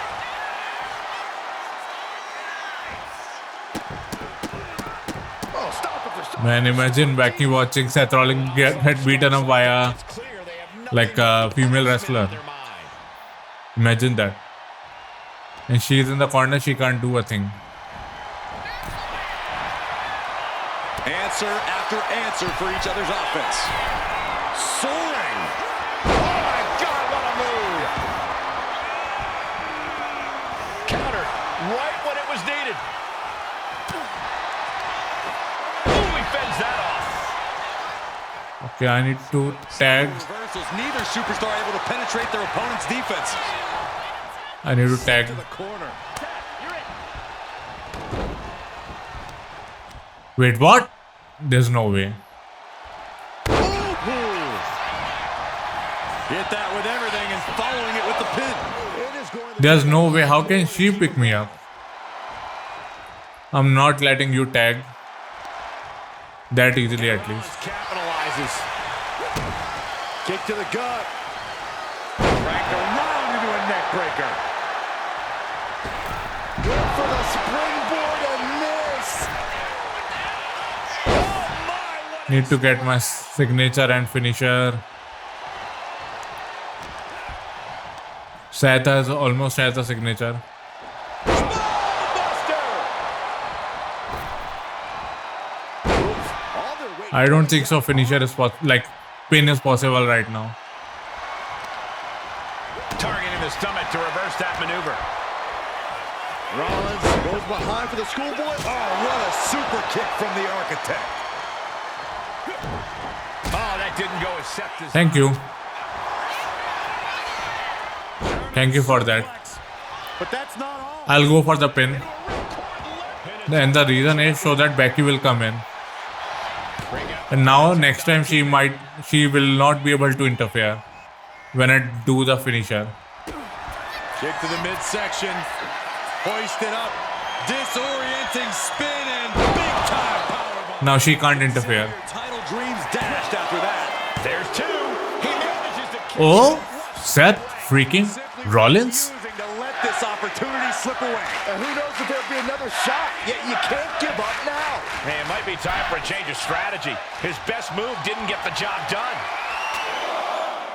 Man, imagine Becky watching Seth Rollins get beaten up by a female wrestler. Imagine that. And she's in the corner, she can't do a thing. Answer after answer for each other's offense. Soaring. Oh my God, what a move. Counter right when it was needed. Oh, he fends that off. Okay, I need to tag. Reversals. Neither superstar able to penetrate their opponent's defense. I need to tag. Wait, what? There's no way. Hit that with everything and following it with the pin. There's no way. How can she pick me up? I'm not letting you tag. That easily, at least. Capitalizes. Kick to the gut. Cracked around into a neck breaker. Good for the springboard and miss. Need to get my signature and finisher. Seth almost has a signature. I don't think so. Finisher is pin is possible right now. Targeting the stomach to reverse that maneuver. Rollins goes behind for the schoolboy. Oh, what a super kick from the architect. Oh, that didn't go as Seth desired. Thank you. Thank you for that. But that's not all. I'll go for the pin. And the reason is so that Becky will come in. And now next time she will not be able to interfere when I do the finisher. Kick to the midsection. Hoisted up. Disorienting spin and big time powerbomb. Now she can't interfere. Title dreams dashed after that. There's two. He manages to kick. Oh, Seth freaking Rollins? To let this opportunity slip away. And who knows if there'll be another shot, yet you can't give up now. Hey, it might be time for a change of strategy. His best move didn't get the job done.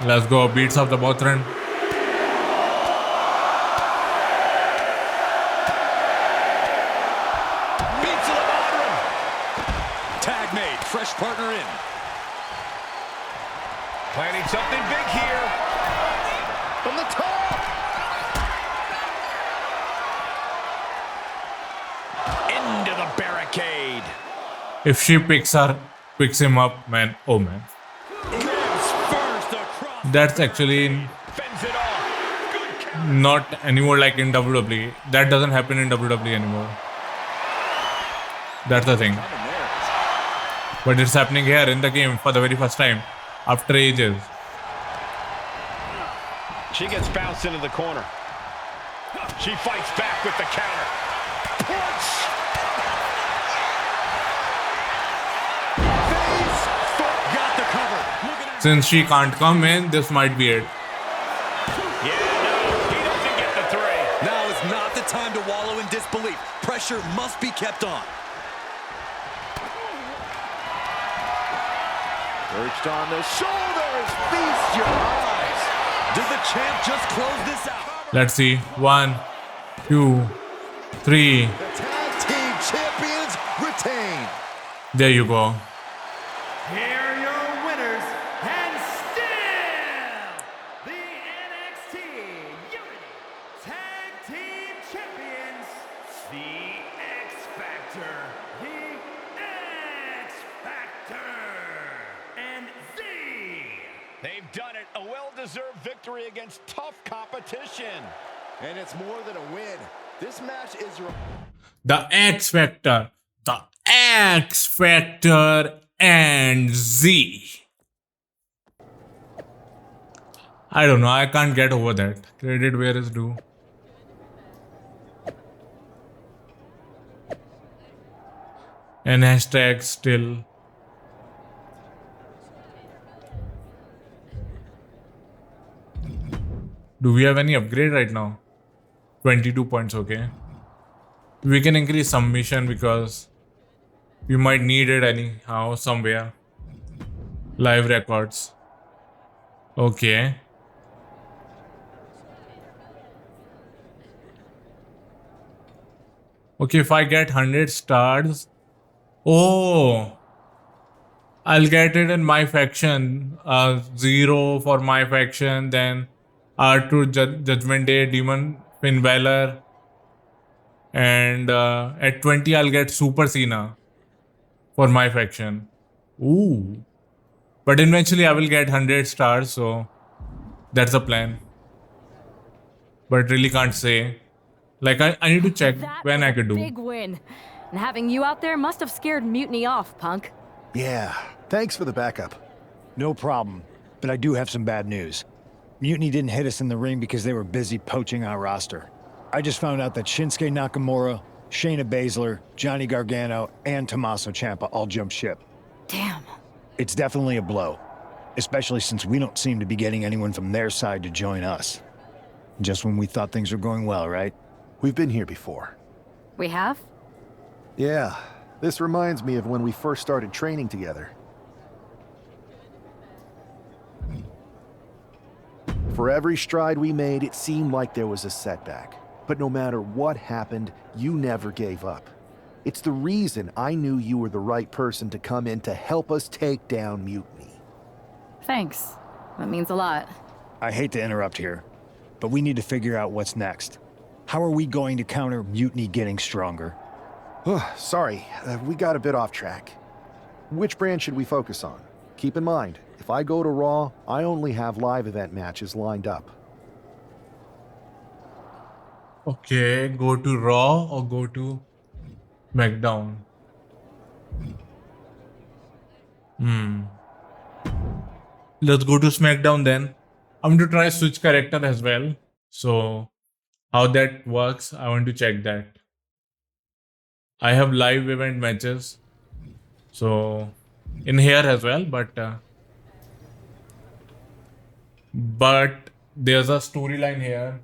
Let's go. Beats of the Botran. Beats of the bottom. Tag made. Fresh partner in. Planning something big here. From the top. Into the barricade. If she picks him up, man. Oh man. That's actually not anymore like in WWE. That doesn't happen in WWE anymore. That's the thing. But it's happening here in the game for the very first time after ages. She gets bounced into the corner. She fights back with the counter. Punch! Face foot got the cover. Since she can't come in, this might be it. Yeah, no, he doesn't get the three. Now is not the time to wallow in disbelief. Pressure must be kept on. Perched on the shoulders. Feast your eyes. Did the champ just close this out? Let's see. 1, 2, 3. The tag team champions retain. There you go. Here are your winners, and still the NXT Unity Tag Team Champions, the X Factor, and Z. They've done it. A well-deserved victory against tough competition. And it's more than a win. This match is... The X Factor. The X Factor and Z. I don't know. I can't get over that. Credit where is due. And hashtag still. Do we have any upgrade right now? 22 points, okay. We can increase submission because we might need it anyhow somewhere. Live records. Okay. Okay, if I get 100 stars. Oh. I'll get it in my faction. 0 for my faction. Then R2 Judgment Day, Demon, Finn Balor. And at 20 I'll get Super Cena for my faction. Ooh. But eventually I will get 100 stars, so that's the plan. But really can't say. Like I need to check when I could do. Big win. And having you out there must have scared Mutiny off, punk. Yeah, thanks for the backup. No problem, but I do have some bad news. Mutiny didn't hit us in the ring because they were busy poaching our roster. I just found out that Shinsuke Nakamura, Shayna Baszler, Johnny Gargano, and Tommaso Ciampa all jumped ship. Damn. It's definitely a blow, especially since we don't seem to be getting anyone from their side to join us. Just when we thought things were going well, right? We've been here before. We have? Yeah, this reminds me of when we first started training together. For every stride we made, it seemed like there was a setback. But no matter what happened, you never gave up. It's the reason I knew you were the right person to come in to help us take down Mutiny. Thanks. That means a lot. I hate to interrupt here, but we need to figure out what's next. How are we going to counter Mutiny getting stronger? Sorry, we got a bit off track. Which brand should we focus on? Keep in mind, if I go to Raw, I only have live event matches lined up. Okay, go to Raw or go to SmackDown. Let's go to SmackDown then. I'm going to try switch character as well. So how that works, I want to check that. I have live event matches. So in here as well, but there's a storyline here.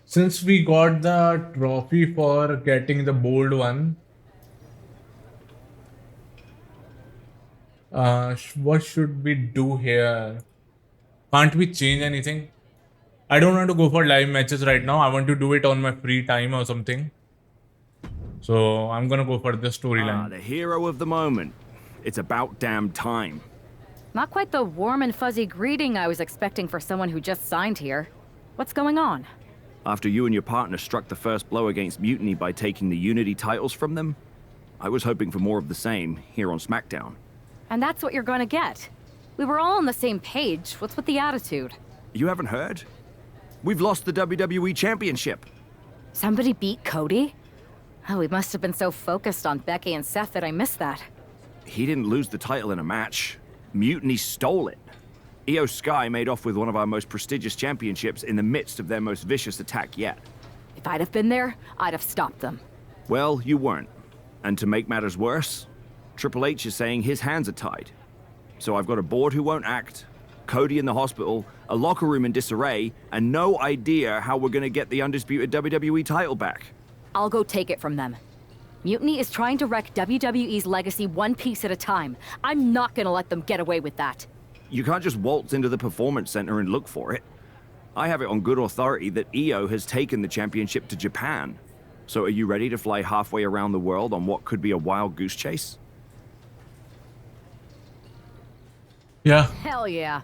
Since we got the trophy for getting the bold one, what should we do here? Can't we change anything? I don't want to go for live matches right now. I want to do it on my free time or something. So I'm gonna go for the storyline. The hero of the moment. It's about damn time. Not quite the warm and fuzzy greeting I was expecting for someone who just signed here. What's going on? After you and your partner struck the first blow against Mutiny by taking the Unity titles from them, I was hoping for more of the same here on SmackDown. And that's what you're gonna get. We were all on the same page. What's with the attitude? You haven't heard? We've lost the WWE Championship. Somebody beat Cody? Oh, we must have been so focused on Becky and Seth that I missed that. He didn't lose the title in a match. Mutiny stole it. Io Sky made off with one of our most prestigious championships in the midst of their most vicious attack yet. If I'd have been there, I'd have stopped them. Well, you weren't. And to make matters worse, Triple H is saying his hands are tied. So I've got a board who won't act, Cody in the hospital, a locker room in disarray, and no idea how we're gonna get the undisputed WWE title back. I'll go take it from them. Mutiny is trying to wreck WWE's legacy one piece at a time. I'm not gonna let them get away with that. You can't just waltz into the Performance Center and look for it. I have it on good authority that Io has taken the championship to Japan. So are you ready to fly halfway around the world on what could be a wild goose chase? Yeah. Hell yeah.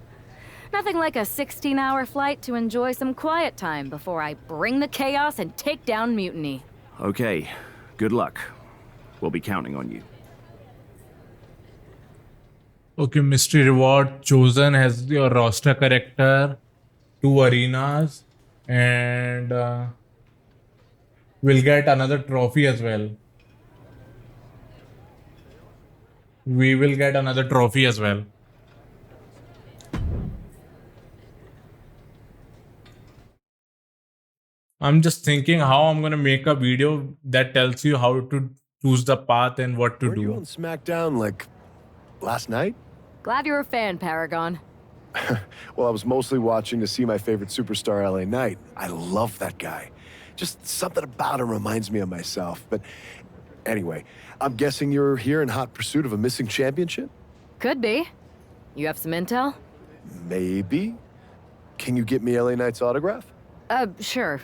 Nothing like a 16-hour flight to enjoy some quiet time before I bring the chaos and take down Mutiny. Okay, good luck. We'll be counting on you. Okay, mystery reward chosen has your roster character, 2 arenas, and we'll get another trophy as well. We will get another trophy as well. I'm just thinking how I'm gonna make a video that tells you how to choose the path and what to Were you do. on SmackDown like last night? Glad you're a fan, Paragon. Well, I was mostly watching to see my favorite superstar, LA Knight. I love that guy. Just something about him reminds me of myself. But anyway, I'm guessing you're here in hot pursuit of a missing championship? Could be. You have some intel? Maybe. Can you get me LA Knight's autograph? Sure.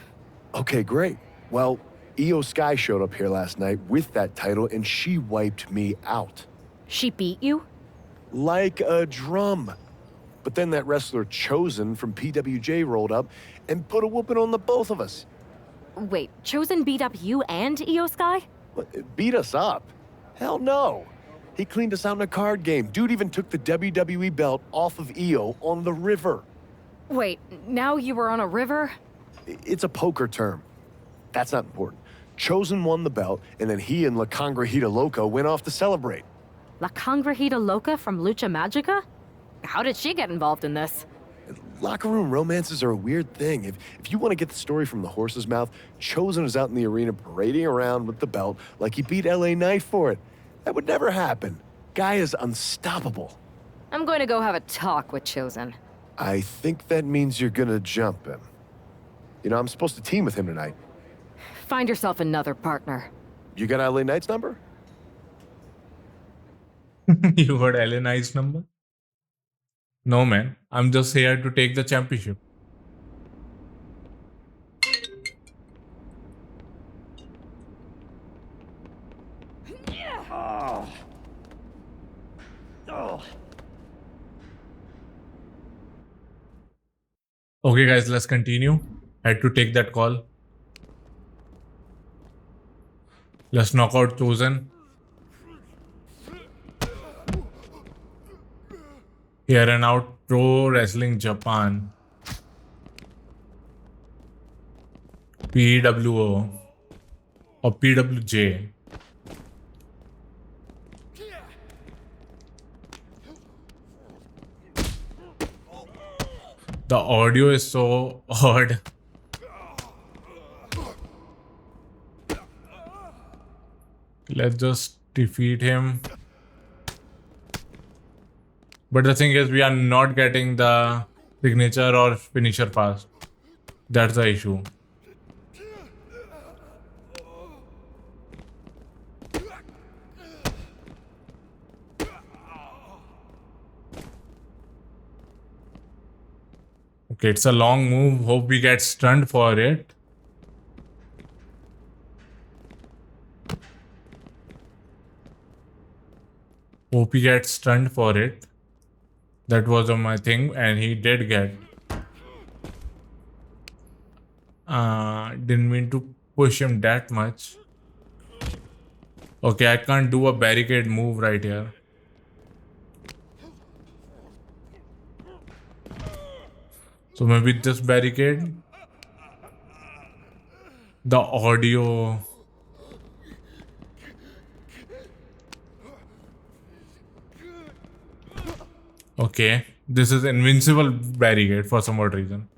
Okay, great. Well, Io Sky showed up here last night with that title and she wiped me out. She beat you? Like a drum. But then that wrestler Chosen from PWJ rolled up and put a whooping on the both of us. Wait, Chosen beat up you and Io Sky? Beat us up? Hell no. He cleaned us out in a card game. Dude even took the WWE belt off of Io on the river. Wait, now you were on a river? It's a poker term. That's not important. Chosen won the belt, and then he and La Congrejita Loca went off to celebrate. La Congrejita Loca from Lucha Magica? How did she get involved in this? Locker room romances are a weird thing. If you want to get the story from the horse's mouth, Chosen was out in the arena parading around with the belt like he beat LA Knight for it. That would never happen. Guy is unstoppable. I'm going to go have a talk with Chosen. I think that means you're gonna jump him. You know, I'm supposed to team with him tonight. Find yourself another partner. You got LA Knight's number? You got LA Knight's number? No, man. I'm just here to take the championship. Okay, guys, let's continue. Had to take that call. Let's knock out Chosen. Here and out Pro Wrestling Japan. PWO or PWJ. The audio is so odd. Let's just defeat him. But the thing is, we are not getting the signature or finisher fast. That's the issue. Okay, it's a long move. Hope we get stunned for it. Hope he gets stunned for it. That was my thing, and he did get. Didn't mean to push him that much. Okay, I can't do a barricade move right here. So maybe this barricade. The audio. Okay, this is invincible barricade for some odd reason.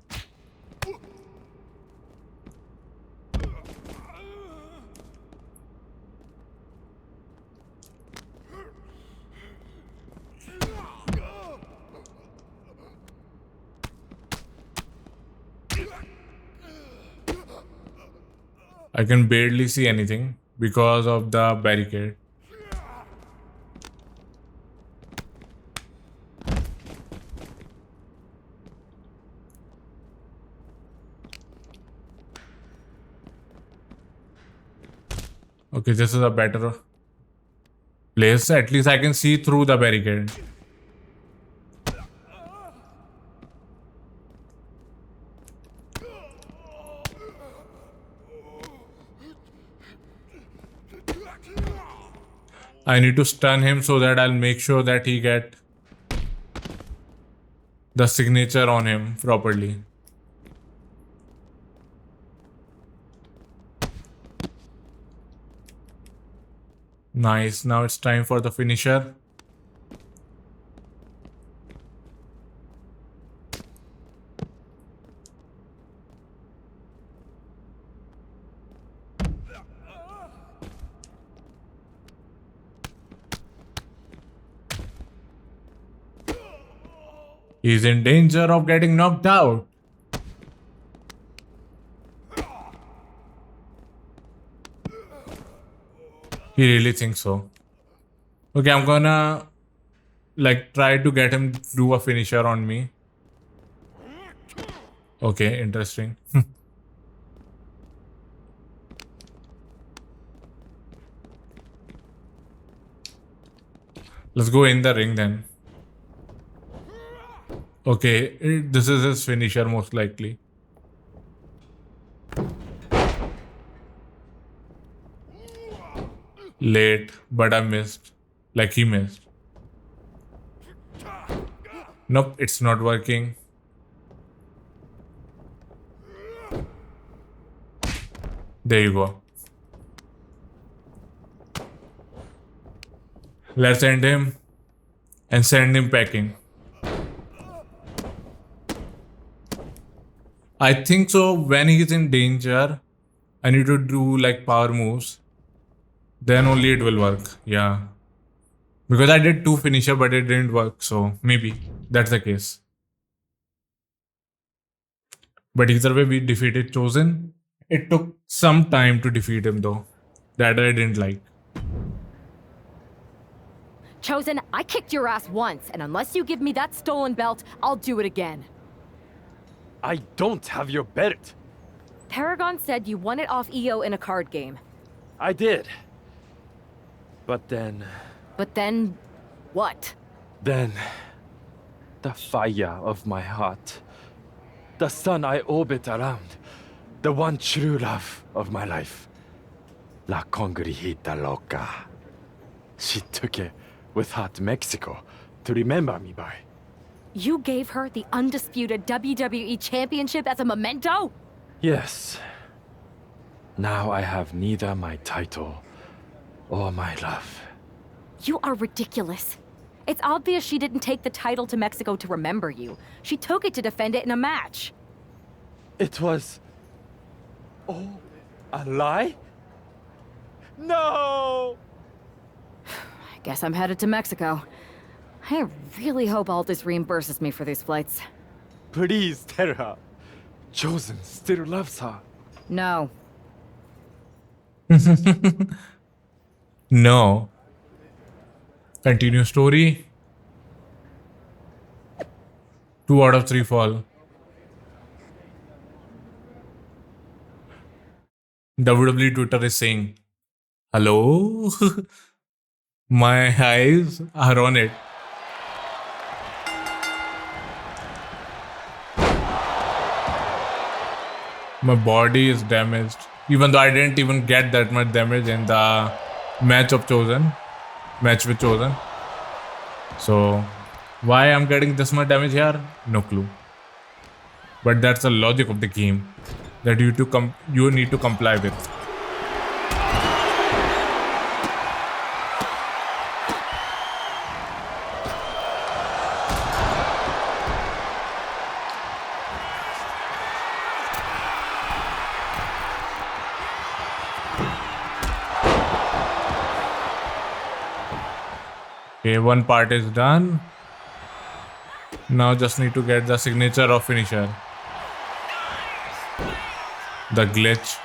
I can barely see anything because of the barricade. Okay, this is a better place. At least I can see through the barricade. I need to stun him so that I'll make sure that he get the signature on him properly. Nice. Now it's time for the finisher. He's in danger of getting knocked out. He really thinks so. Okay, I'm gonna like try to get him to do a finisher on me. Okay, interesting. Let's go in the ring then. Okay, this is his finisher most likely. Late, but I missed. Like he missed. Nope, it's not working. There you go. Let's end him and send him packing. I think so. When he's in danger, I need to do like power moves. Then only it will work. Yeah. Because I did 2 finisher, but it didn't work. So maybe that's the case. But either way, we defeated Chosen. It took some time to defeat him though. That I didn't like. Chosen, I kicked your ass once, and unless you give me that stolen belt, I'll do it again. I don't have your belt. Paragon said you won it off EO in a card game. I did. But then... But then... what? Then... the fire of my heart. The sun I orbit around. The one true love of my life. La Congregita Loca. She took it with her to Mexico to remember me by. You gave her the undisputed WWE Championship as a memento? Yes. Now I have neither my title or my love. You are ridiculous. It's obvious she didn't take the title to Mexico to remember you. She took it to defend it in a match. It was... oh, a lie? No! I guess I'm headed to Mexico. I really hope Aldous reimburses me for these flights. Please tell her. Chosen still loves her. No. No. Continue story. 2 out of 3 fall. WWE Twitter is saying, hello? My eyes are on it. My body is damaged. Even though I didn't even get that much damage in the match with Chosen. So, why I'm getting this much damage here? No clue. But that's the logic of the game that you need to comply with. Okay, one part is done. Now just need to get the signature of finisher. The glitch.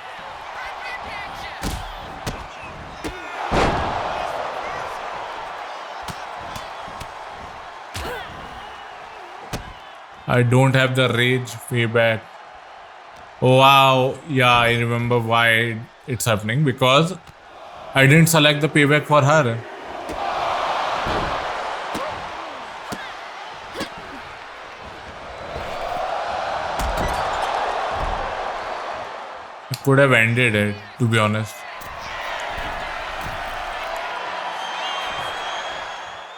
I don't have the rage payback. Wow, yeah, I remember why it's happening, because I didn't select the payback for her. Could have ended it, to be honest.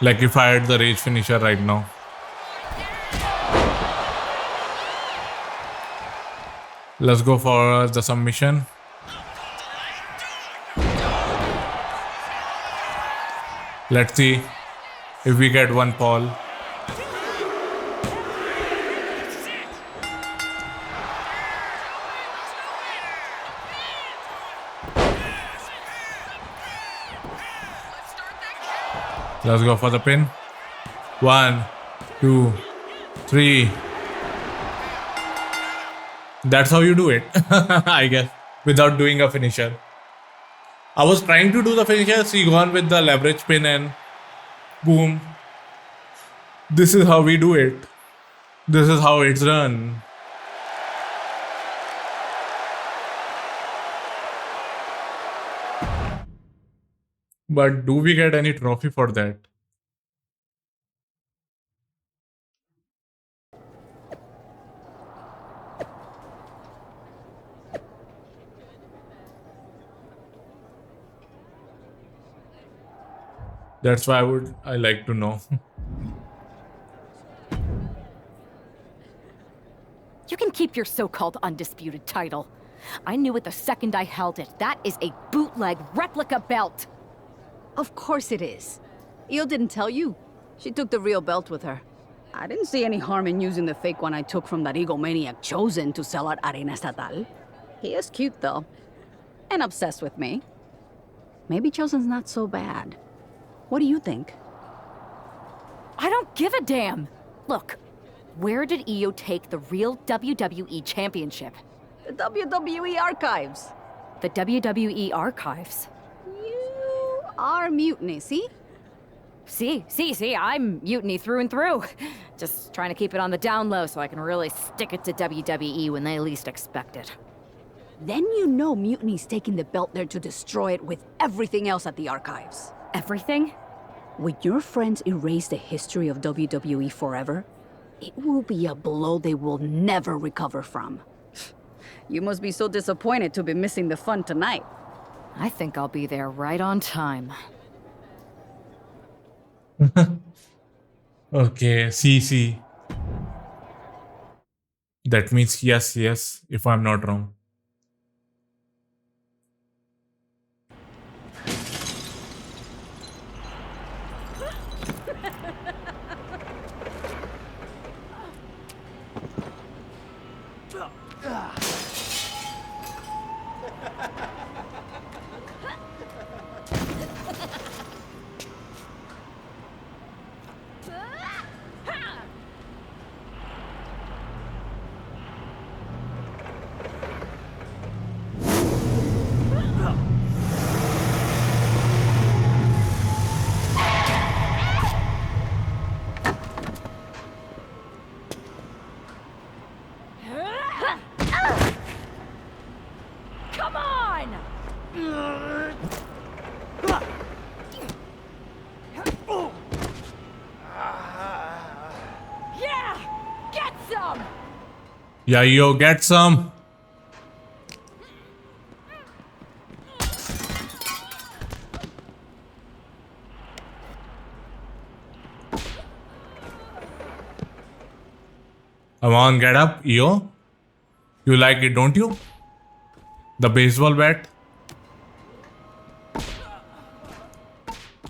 Like if I had the rage finisher right now. Let's go for the submission. Let's see if we get one fall. Let's go for the pin. 1, 2, 3. That's how you do it, I guess, without doing a finisher. I was trying to do the finisher, see, gone with the leverage pin and boom. This is how we do it. This is how it's done. But do we get any trophy for that? That's why I like to know. You can keep your so-called undisputed title. I knew it the second I held it. That is a bootleg replica belt. Of course it is. Io didn't tell you. She took the real belt with her. I didn't see any harm in using the fake one I took from that egomaniac Chosen to sell at Arena Estatal. He is cute, though. And obsessed with me. Maybe Chosen's not so bad. What do you think? I don't give a damn. Look, where did Io take the real WWE Championship? The WWE Archives. The WWE Archives? You are Mutiny, see? See, I'm Mutiny through and through. Just trying to keep it on the down low so I can really stick it to WWE when they least expect it. Then you know Mutiny's taking the belt there to destroy it with everything else at the Archives. Everything? When your friends erase the history of WWE forever, it will be a blow they will never recover from. You must be so disappointed to be missing the fun tonight. I think I'll be there right on time. Okay, see. That means yes, if I'm not wrong. Come on! Yeah! Get some! Yeah, yo, get some. Come on, get up, yo. You like it, don't you? The baseball bat.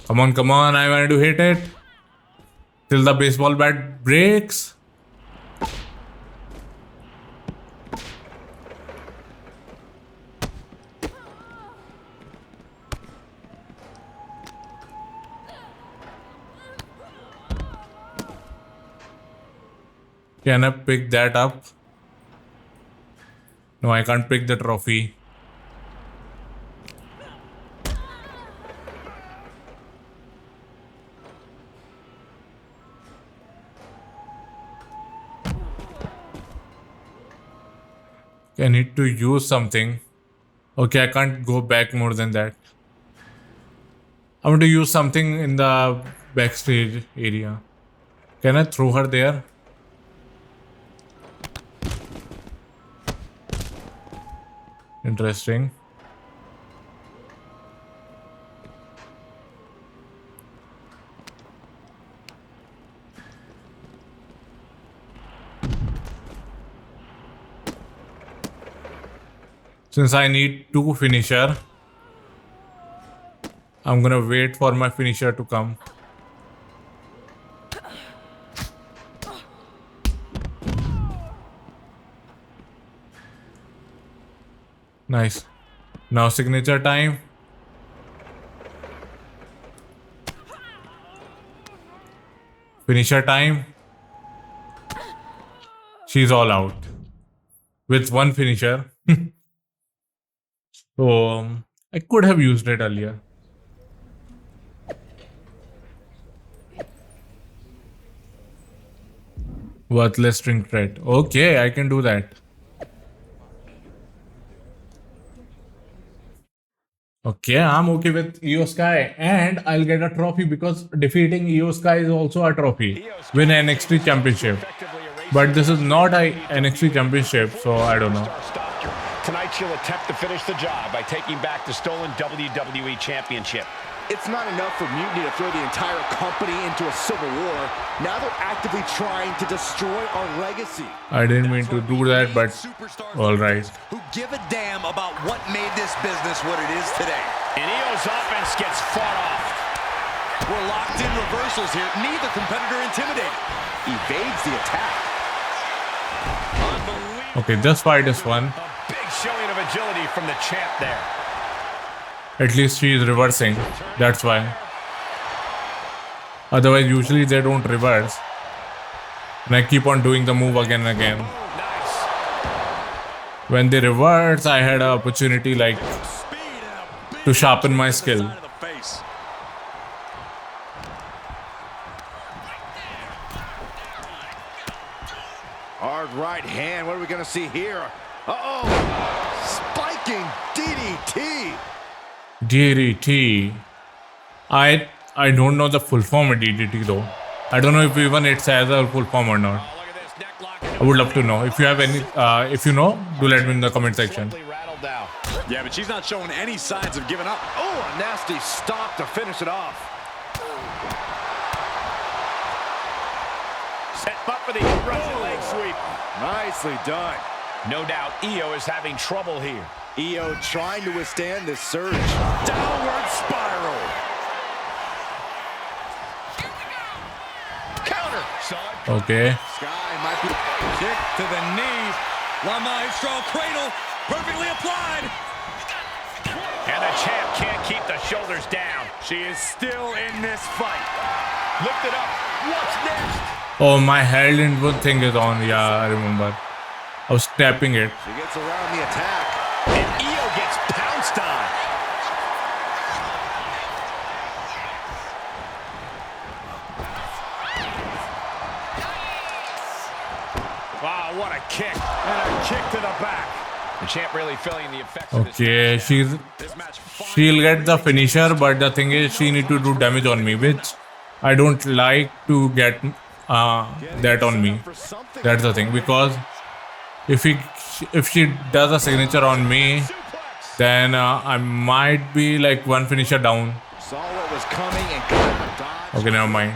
Come on, I want to hit it. Till the baseball bat breaks. Can I pick that up? No, I can't pick the trophy. I need to use something. Okay, I can't go back more than that. I want to use something in the backstage area. Can I throw her there? Interesting. Since I need 2 finisher, I'm gonna wait for my finisher to come. Nice. Now signature time. Finisher time. She's all out. With 1 finisher. So, I could have used it earlier. Worthless string thread. Okay, I can do that. Okay, I'm okay with Io Sky, and I'll get a trophy because defeating Io Sky is also a trophy. Win NXT Championship. But this is not a NXT Championship, so I don't know. Tonight she'll attempt to finish the job by taking back the stolen WWE Championship. It's not enough for Mutiny to throw the entire company into a civil war. Now they're actively trying to destroy our legacy. I didn't mean to do that, but alright. Who give a damn about what made this business what it is today. And Io's offense gets fought off. We're locked in reversals here. Neither competitor intimidated. Evades the attack. Okay, this fight is fun. Big showing of agility from the champ there. At least she is reversing. That's why. Otherwise, usually they don't reverse. And I keep on doing the move again and again. When they reverse, I had an opportunity like to sharpen my skill. Hard right hand. What are we going to see here? Uh-oh. Spiking DDT. DDT. I don't know the full form of DDT though. I don't know if even it has a full form or not. I would love to know. If you have any, if you know, do let me in the comment section. Yeah, but she's not showing any signs of giving up. Oh, a nasty stop to finish it off. Set up for the Russian leg sweep. Nicely done. No doubt Io is having trouble here. Io trying to withstand this surge. Downward spiral. Counter. Okay. Sky might be kick to the knee. La Maestro cradle perfectly applied. And the champ can't keep the shoulders down. She is still in this fight. Lift it up. What's next? Oh, my held input thing is on. Yeah, I remember. I was tapping it. She gets around the attack. And Io gets pounced on. Wow, what a kick. And a kick to the back. The champ really feeling the effects of Okay, she'll get the finisher, but the thing is she need to do damage on me, which I don't like to get that on me. That's the thing, because if she does a signature on me, then I might be like one finisher down. Saw what was coming and kind of dodged. Okay, never mind.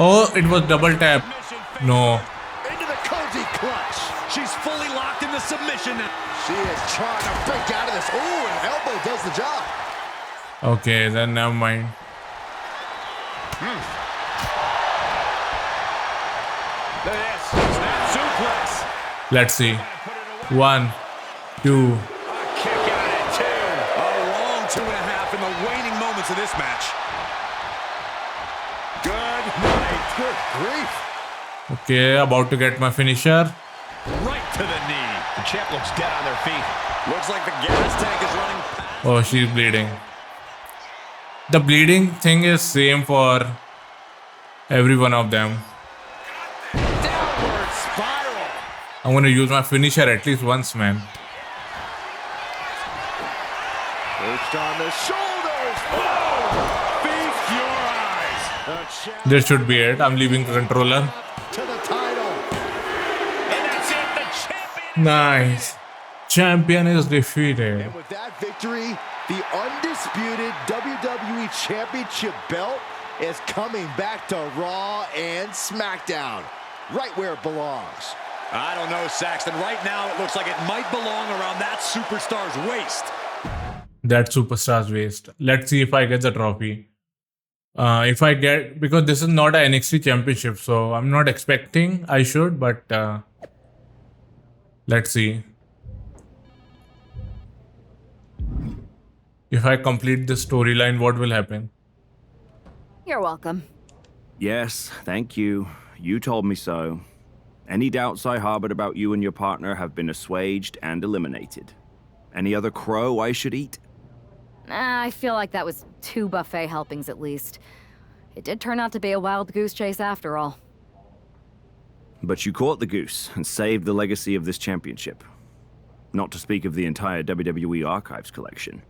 Oh, it was double tap. No. Into the cozy clutch. She's fully locked in the submission now. She is trying to break out of this. Ooh, an elbow does the job. Okay, then never mind. Let's see. 1, 2. A long 2.5 in the waning moments of this match. Good night. Good grief. Okay, about to get my finisher. Right to the knee. The champ looks dead on their feet. Looks like the gas tank is running. Oh, she's bleeding. The bleeding thing is same for every one of them. Downward spiral. I'm gonna use my finisher at least once, man. Perched on the shoulders. Oh! Feast your eyes. This should be it. I'm leaving the controller. To the title. And that's it. The champion. Nice. Champion is defeated. And with that victory, the undisputed WWE Championship belt is coming back to Raw and SmackDown, right where it belongs. I don't know, Saxton. Right now, it looks like it might belong around that superstar's waist. That superstar's waist. Let's see if I get the trophy. If I get, because this is not an NXT championship, so I'm not expecting I should, but let's see. If I complete this storyline, what will happen? You're welcome. Yes, thank you. You told me so. Any doubts I harbored about you and your partner have been assuaged and eliminated. Any other crow I should eat? I feel like that was 2 buffet helpings at least. It did turn out to be a wild goose chase after all. But you caught the goose and saved the legacy of this championship. Not to speak of the entire WWE Archives collection.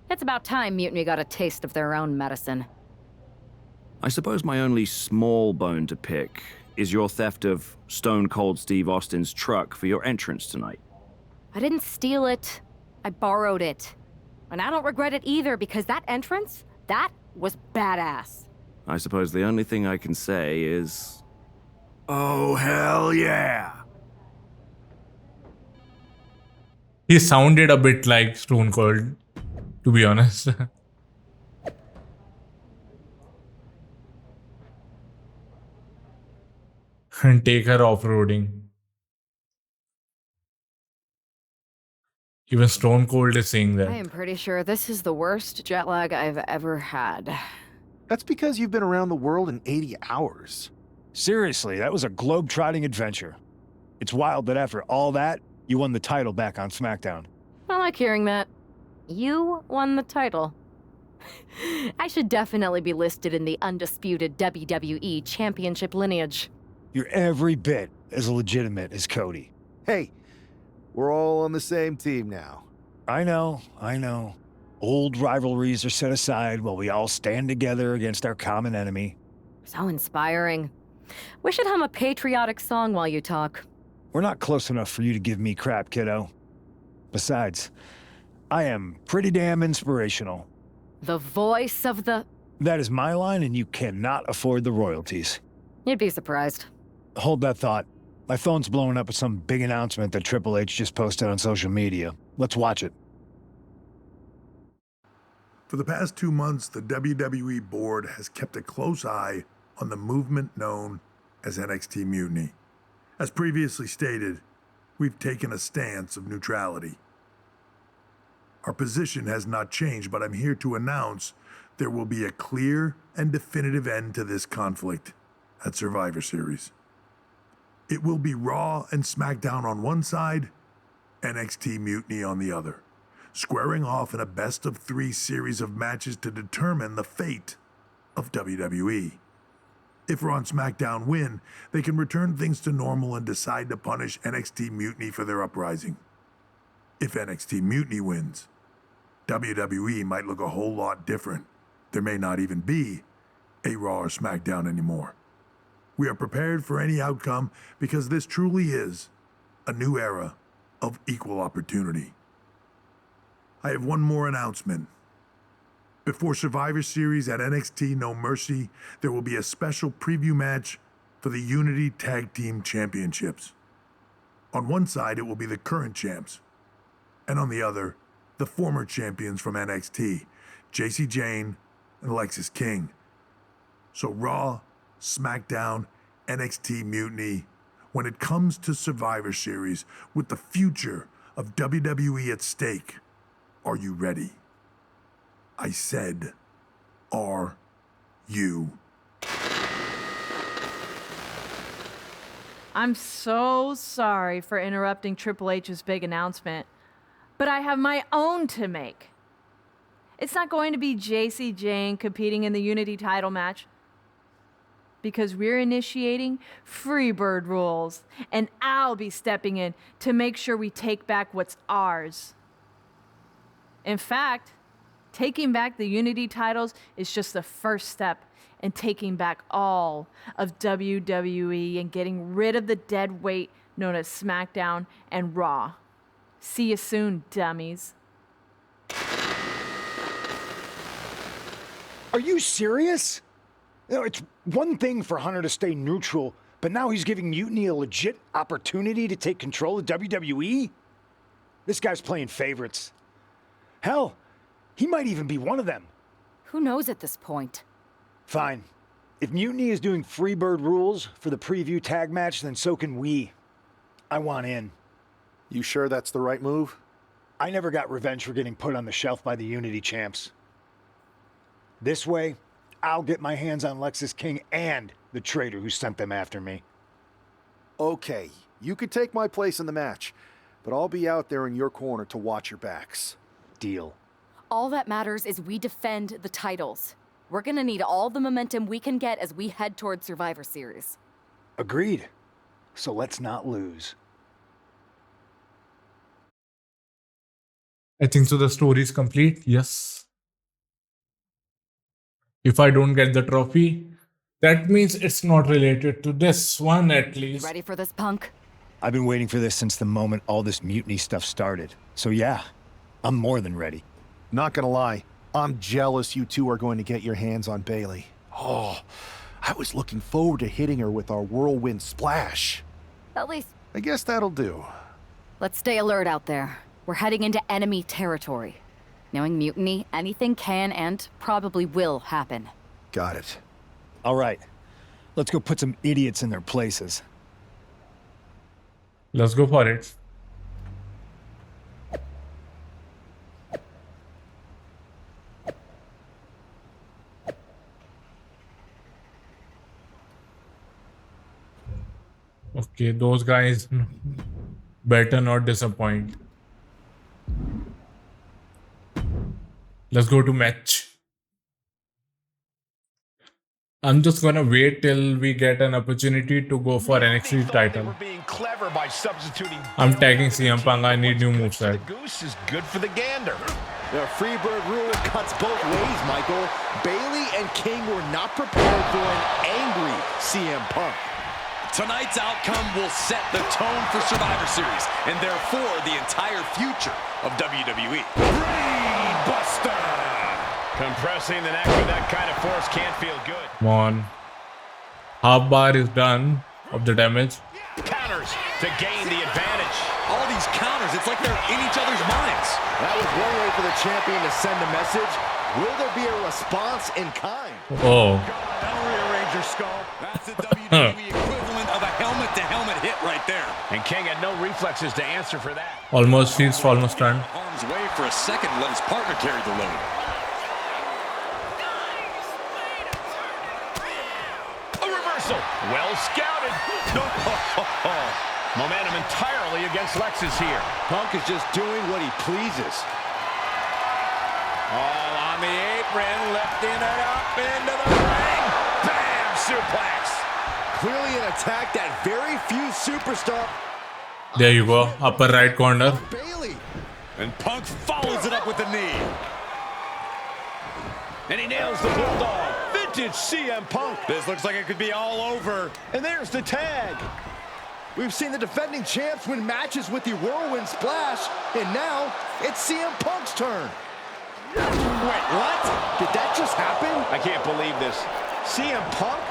It's about time Mutiny got a taste of their own medicine. I suppose my only small bone to pick is your theft of Stone Cold Steve Austin's truck for your entrance tonight. I didn't steal it. I borrowed it. And I don't regret it either, because that entrance, that was badass. I suppose the only thing I can say is... oh, hell yeah! He sounded a bit like Stone Cold, to be honest. And take her off-roading. Even Stone Cold is saying that. I am pretty sure this is the worst jet lag I've ever had. That's because you've been around the world in 80 hours. Seriously, that was a globe-trotting adventure. It's wild that after all that, you won the title back on SmackDown. I like hearing that. You won the title. I should definitely be listed in the undisputed WWE Championship lineage. You're every bit as legitimate as Cody. Hey, we're all on the same team now. I know. Old rivalries are set aside while we all stand together against our common enemy. So inspiring. We should hum a patriotic song while you talk. We're not close enough for you to give me crap, kiddo. Besides, I am pretty damn inspirational. The voice of the... That is my line, and you cannot afford the royalties. You'd be surprised. Hold that thought. My phone's blowing up with some big announcement that Triple H just posted on social media. Let's watch it. For the past 2 months, the WWE board has kept a close eye on the movement known as NXT Mutiny. As previously stated, we've taken a stance of neutrality. Our position has not changed, but I'm here to announce there will be a clear and definitive end to this conflict at Survivor Series. It will be Raw and SmackDown on one side, NXT Mutiny on the other. squaring off in a best-of-3 series of matches to determine the fate of WWE. If Raw and SmackDown win, they can return things to normal and decide to punish NXT Mutiny for their uprising. If NXT Mutiny wins, WWE might look a whole lot different. There may not even be a Raw or SmackDown anymore. We are prepared for any outcome because this truly is a new era of equal opportunity. I have one more announcement. Before Survivor Series at NXT No Mercy, there will be a special preview match for the Unity Tag Team Championships. On one side, it will be the current champs, and on the other, the former champions from NXT, Jacy Jayne and Lexis King. So Raw, SmackDown, NXT Mutiny, when it comes to Survivor Series, with the future of WWE at stake, are you ready? I said, are you? I'm so sorry for interrupting Triple H's big announcement, but I have my own to make. It's not going to be Jacy Jayne competing in the Unity title match, because we're initiating Freebird rules, and I'll be stepping in to make sure we take back what's ours. In fact, taking back the Unity titles is just the first step in taking back all of WWE and getting rid of the dead weight known as SmackDown and Raw. See you soon, dummies. Are you serious? You know, it's one thing for Hunter to stay neutral, but now he's giving Mutiny a legit opportunity to take control of WWE? This guy's playing favorites. Hell, he might even be one of them. Who knows at this point? Fine. If Mutiny is doing Freebird rules for the preview tag match, then so can we. I want in. You sure that's the right move? I never got revenge for getting put on the shelf by the Unity champs. This way, I'll get my hands on Lexis King and the traitor who sent them after me. Okay, you could take my place in the match, but I'll be out there in your corner to watch your backs. Deal. All that matters is we defend the titles. We're gonna need all the momentum we can get as we head toward Survivor Series. Agreed. So let's not lose. I think so. The story is complete. Yes. If I don't get the trophy, that means it's not related to this one at least. Ready for this, punk? I've been waiting for this since the moment all this Mutiny stuff started. So yeah, I'm more than ready. Not gonna lie, I'm jealous you two are going to get your hands on Bayley. Oh, I was looking forward to hitting her with our whirlwind splash. At least, I guess that'll do. let's stay alert out there. We're heading into enemy territory. Knowing Mutiny, anything can and probably will happen. Got it. All right, let's go put some idiots in their places. Let's go for it. Okay, those guys better not disappoint. Let's go to match. I'm just gonna wait till we get an opportunity to go for NXT title. Being clever by substituting. I'm tagging CM Punk. I need new moveset. The goose is good for the gander. The Freebird rule cuts both ways, Michael. Bayley and King were not prepared for an angry CM Punk. Tonight's outcome will set the tone for Survivor Series, and therefore the entire future of WWE. Brainbuster! Compressing the neck with that kind of force can't feel good. Come on. Half bar is done of the damage. Counters to gain the advantage. All these counters, it's like they're in each other's minds. That was one way for the champion to send a message. Will there be a response in kind? Oh. That'll rearrange your skull. That's the WWE equivalent of a helmet-to-helmet hit right there. And King had no reflexes to answer for that. Almost feels almost done. Arms way for a second, let his partner carry the load. A reversal. Well scouted. Momentum entirely against Lexis here. Punk is just doing what he pleases. All on the apron, lifting it up into the ring. Bam! Suplex. Clearly an attack that very few superstars. There you go, upper right corner. Bailey. And Punk follows it up with the knee. And he nails the Bulldog. Vintage CM Punk. This looks like it could be all over. And there's the tag. We've seen the defending champs win matches with the Whirlwind Splash, and now it's CM Punk's turn. Wait, what? Did that just happen? I can't believe this. CM Punk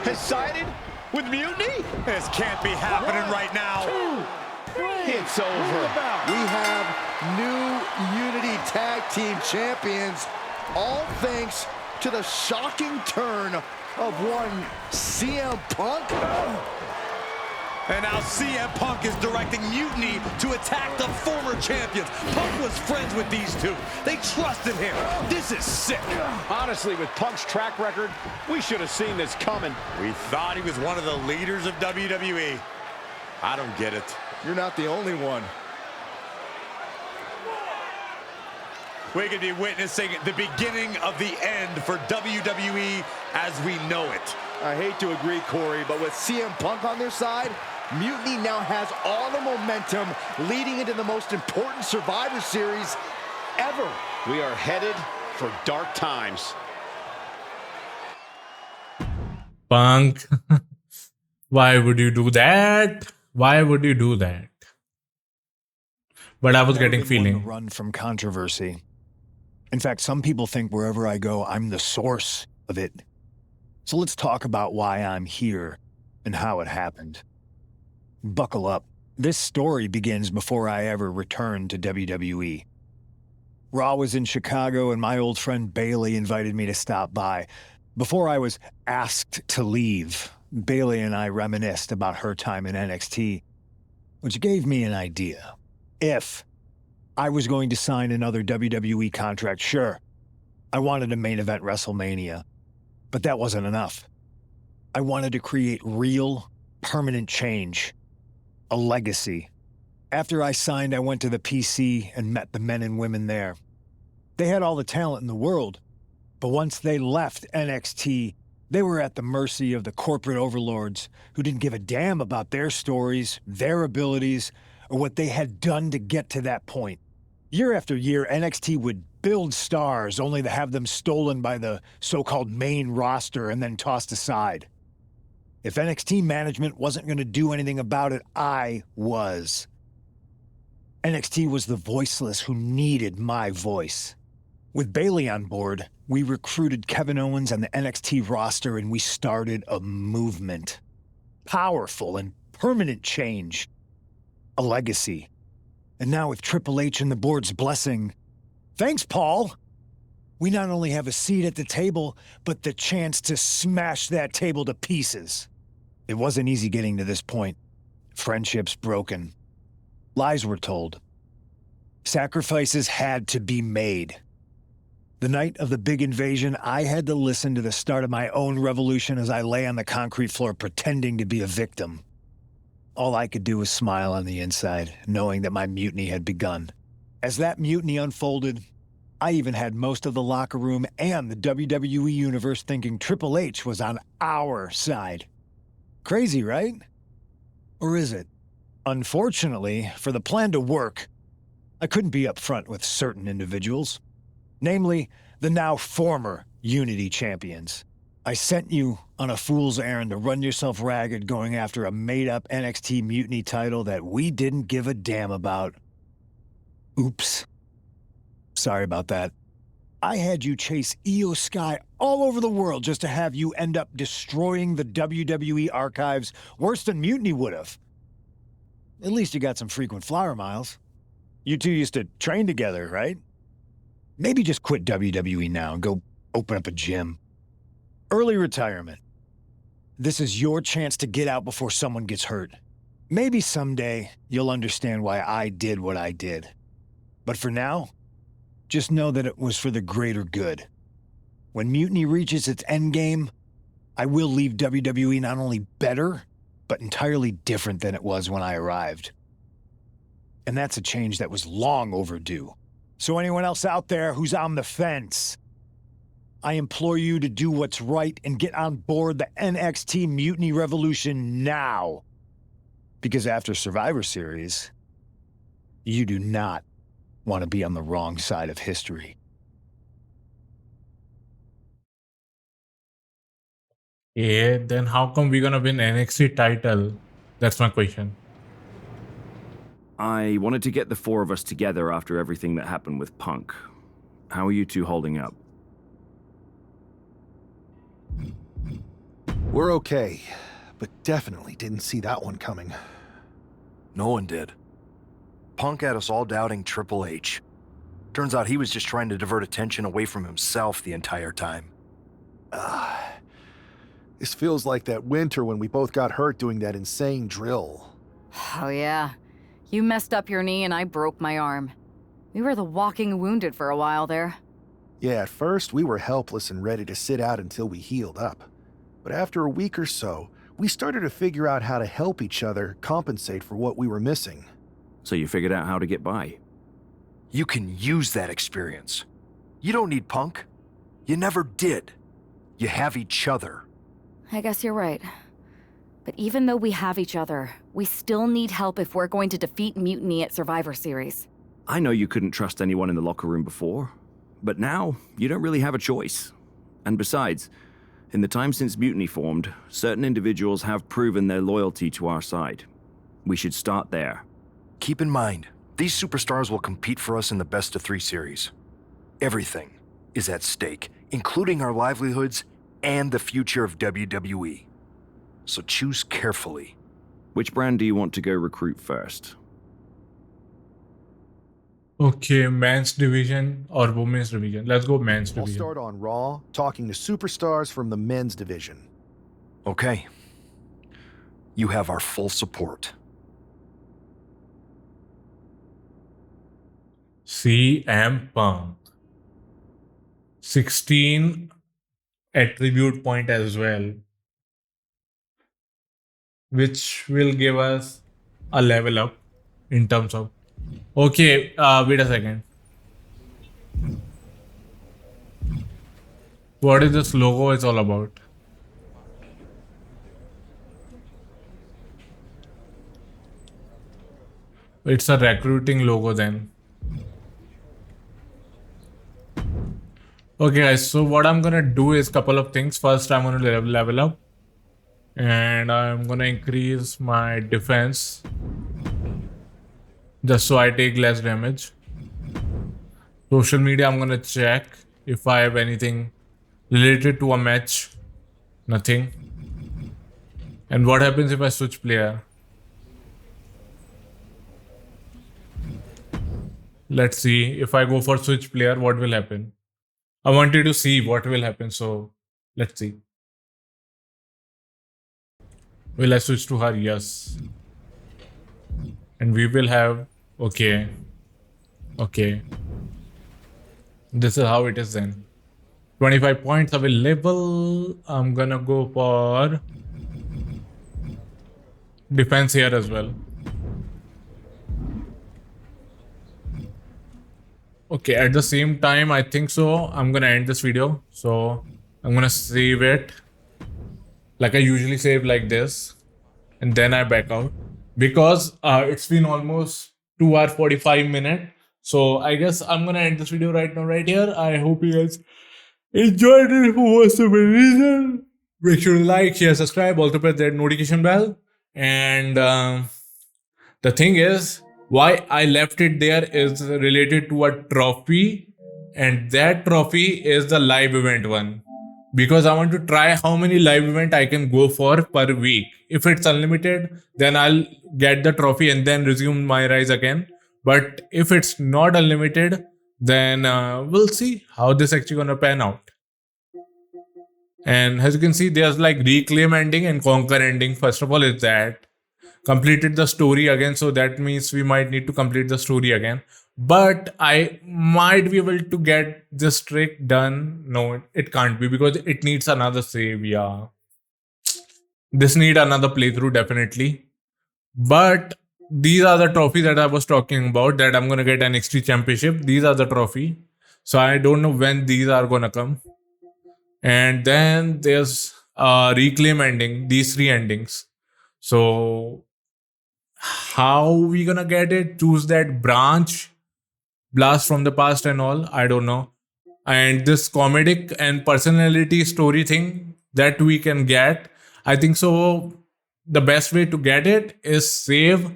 has sided with Mutiny? This can't be happening right now. It's over. We have new Unity Tag Team Champions, all thanks to the shocking turn of one CM Punk. And now CM Punk is directing Mutiny to attack the former champions. Punk was friends with these two. They trusted him. This is sick. Honestly, with Punk's track record, we should have seen this coming. We thought he was one of the leaders of WWE. I don't get it. You're not the only one. We could be witnessing the beginning of the end for WWE as we know it. I hate to agree, Corey, but with CM Punk on their side, Mutiny now has all the momentum leading into the most important Survivor Series ever. We are headed for dark times. Punk, why would you do that? Why would you do that? But I was getting feeling. Run from controversy. In fact, some people think wherever I go, I'm the source of it. So let's talk about why I'm here and how it happened. Buckle up. This story begins before I ever returned to WWE. Raw was in Chicago and my old friend Bailey invited me to stop by. Before I was asked to leave, Bailey and I reminisced about her time in NXT, which gave me an idea. If I was going to sign another WWE contract, sure, I wanted a main event WrestleMania, but that wasn't enough. I wanted to create real, permanent change, a legacy. After I signed, I went to the PC and met the men and women there. They had all the talent in the world, but once they left NXT, they were at the mercy of the corporate overlords who didn't give a damn about their stories, their abilities, or what they had done to get to that point. Year after year, NXT would build stars only to have them stolen by the so-called main roster and then tossed aside. If NXT management wasn't going to do anything about it, I was. NXT was the voiceless who needed my voice. With Bailey on board, we recruited Kevin Owens and the NXT roster and we started a movement. Powerful and permanent change. A legacy. And now with Triple H and the board's blessing, thanks, Paul! We not only have a seat at the table, but the chance to smash that table to pieces. It wasn't easy getting to this point. Friendships broken. Lies were told. Sacrifices had to be made. The night of the big invasion, I had to listen to the start of my own revolution as I lay on the concrete floor pretending to be a victim. All I could do was smile on the inside, knowing that my mutiny had begun. As that mutiny unfolded, I even had most of the locker room and the WWE Universe thinking Triple H was on our side. Crazy, right? Or is it? Unfortunately, for the plan to work, I couldn't be upfront with certain individuals. Namely, the now former Unity champions. I sent you on a fool's errand to run yourself ragged going after a made-up NXT Mutiny title that we didn't give a damn about. Oops. Sorry about that. I had you chase Io Sky all over the world just to have you end up destroying the WWE archives worse than Mutiny would have. At least you got some frequent flower miles. You two used to train together, right? Maybe just quit WWE now and go open up a gym. Early retirement. This is your chance to get out before someone gets hurt. Maybe someday you'll understand why I did what I did. But for now, just know that it was for the greater good. When Mutiny reaches its endgame, I will leave WWE not only better, but entirely different than it was when I arrived. And that's a change that was long overdue. So anyone else out there who's on the fence, I implore you to do what's right and get on board the NXT Mutiny Revolution now. Because after Survivor Series, you do not want to be on the wrong side of history. Yeah, then how come we're gonna win NXT title? That's my question. I wanted to get the four of us together after everything that happened with Punk. How are you two holding up? We're okay, but definitely didn't see that one coming. No one did. Punk had us all doubting Triple H. Turns out he was just trying to divert attention away from himself the entire time. This feels like that winter when we both got hurt doing that insane drill. Oh yeah. You messed up your knee and I broke my arm. We were the walking wounded for a while there. Yeah, at first we were helpless and ready to sit out until we healed up. But after a week or so, we started to figure out how to help each other compensate for what we were missing. So you figured out how to get by? You can use that experience. You don't need Punk. You never did. You have each other. I guess you're right. But even though we have each other, we still need help if we're going to defeat Mutiny at Survivor Series. I know you couldn't trust anyone in the locker room before, but now you don't really have a choice. And besides, in the time since Mutiny formed, certain individuals have proven their loyalty to our side. We should start there. Keep in mind, these superstars will compete for us in the best-of-3 series. Everything is at stake, including our livelihoods and the future of WWE. So choose carefully. Which brand do you want to go recruit first? Okay, men's division or women's division? Let's go men's I'll division. start on Raw, talking to superstars from the men's division. Okay. You have our full support. CM Punk. 16 attribute point as well, which will give us a level up in terms of. Okay, wait a second. What is this logo is all about? It's a recruiting logo then. Okay guys, so what I'm gonna do is couple of things. First, I'm gonna level up. And I'm gonna increase my defense. Just so I take less damage. Social media, I'm gonna check if I have anything related to a match. Nothing. And what happens if I switch player? Let's see. If I go for switch player, what will happen? I wanted to see what will happen, so let's see. Will I switch to her? Yes. And we will have... Okay. Okay. This is how it is then. 25 points available. I'm gonna go for defense here as well. Okay, at the same time, I think so. I'm gonna end this video. So I'm gonna save it. Like I usually save like this. And then I back out. Because it's been almost 2 hours 45 minutes. So I guess I'm gonna end this video right now, right here. I hope you guys enjoyed it for whatever reason. Make sure to like, share, subscribe, also press that notification bell. And the thing is, why I left it there is related to a trophy. And that trophy is the live event one. Because I want to try how many live event I can go for per week. If it's unlimited, then I'll get the trophy and then resume my rise again. But if it's not unlimited, then we'll see how this actually gonna pan out. And as you can see, there's like reclaim ending and conquer ending. First of all, is that completed the story again, so that means we might need to complete the story again. But I might be able to get this trick done. No, it can't be because it needs another save. Yeah, this need another playthrough definitely. But these are the trophy that I was talking about, that I'm gonna get NXT Championship. These are the trophy. So I don't know when these are gonna come. And then there's Reclaim ending, these 3 endings. So how we gonna get it? Choose that branch, blast from the past and all, I don't know. And this comedic and personality story thing that we can get, I think so the best way to get it is save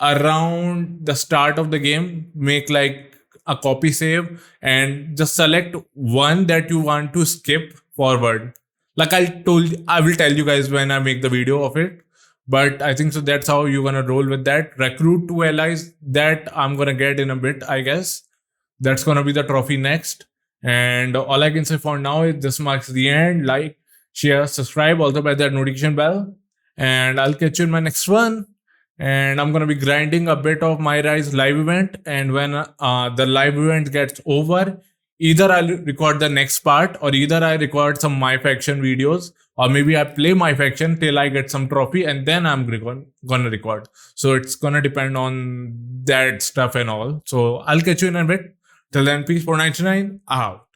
around the start of the game, make like a copy save and just select one that you want to skip forward. Like I will tell you guys when I make the video of it. But I think so that's how you're gonna roll with that. Recruit 2 allies, that I'm gonna get in a bit, I guess. That's gonna be the trophy next. And all I can say for now is this marks the end. Like, share, subscribe, also by that notification bell. And I'll catch you in my next one. And I'm gonna be grinding a bit of my Rise live event. And when the live event gets over, either I'll record the next part, or either I record some My Faction videos, or maybe I play My Faction till I get some trophy, and then I'm gonna record. So it's gonna depend on that stuff and all. So I'll catch you in a bit. Till then, peace for 99. Out.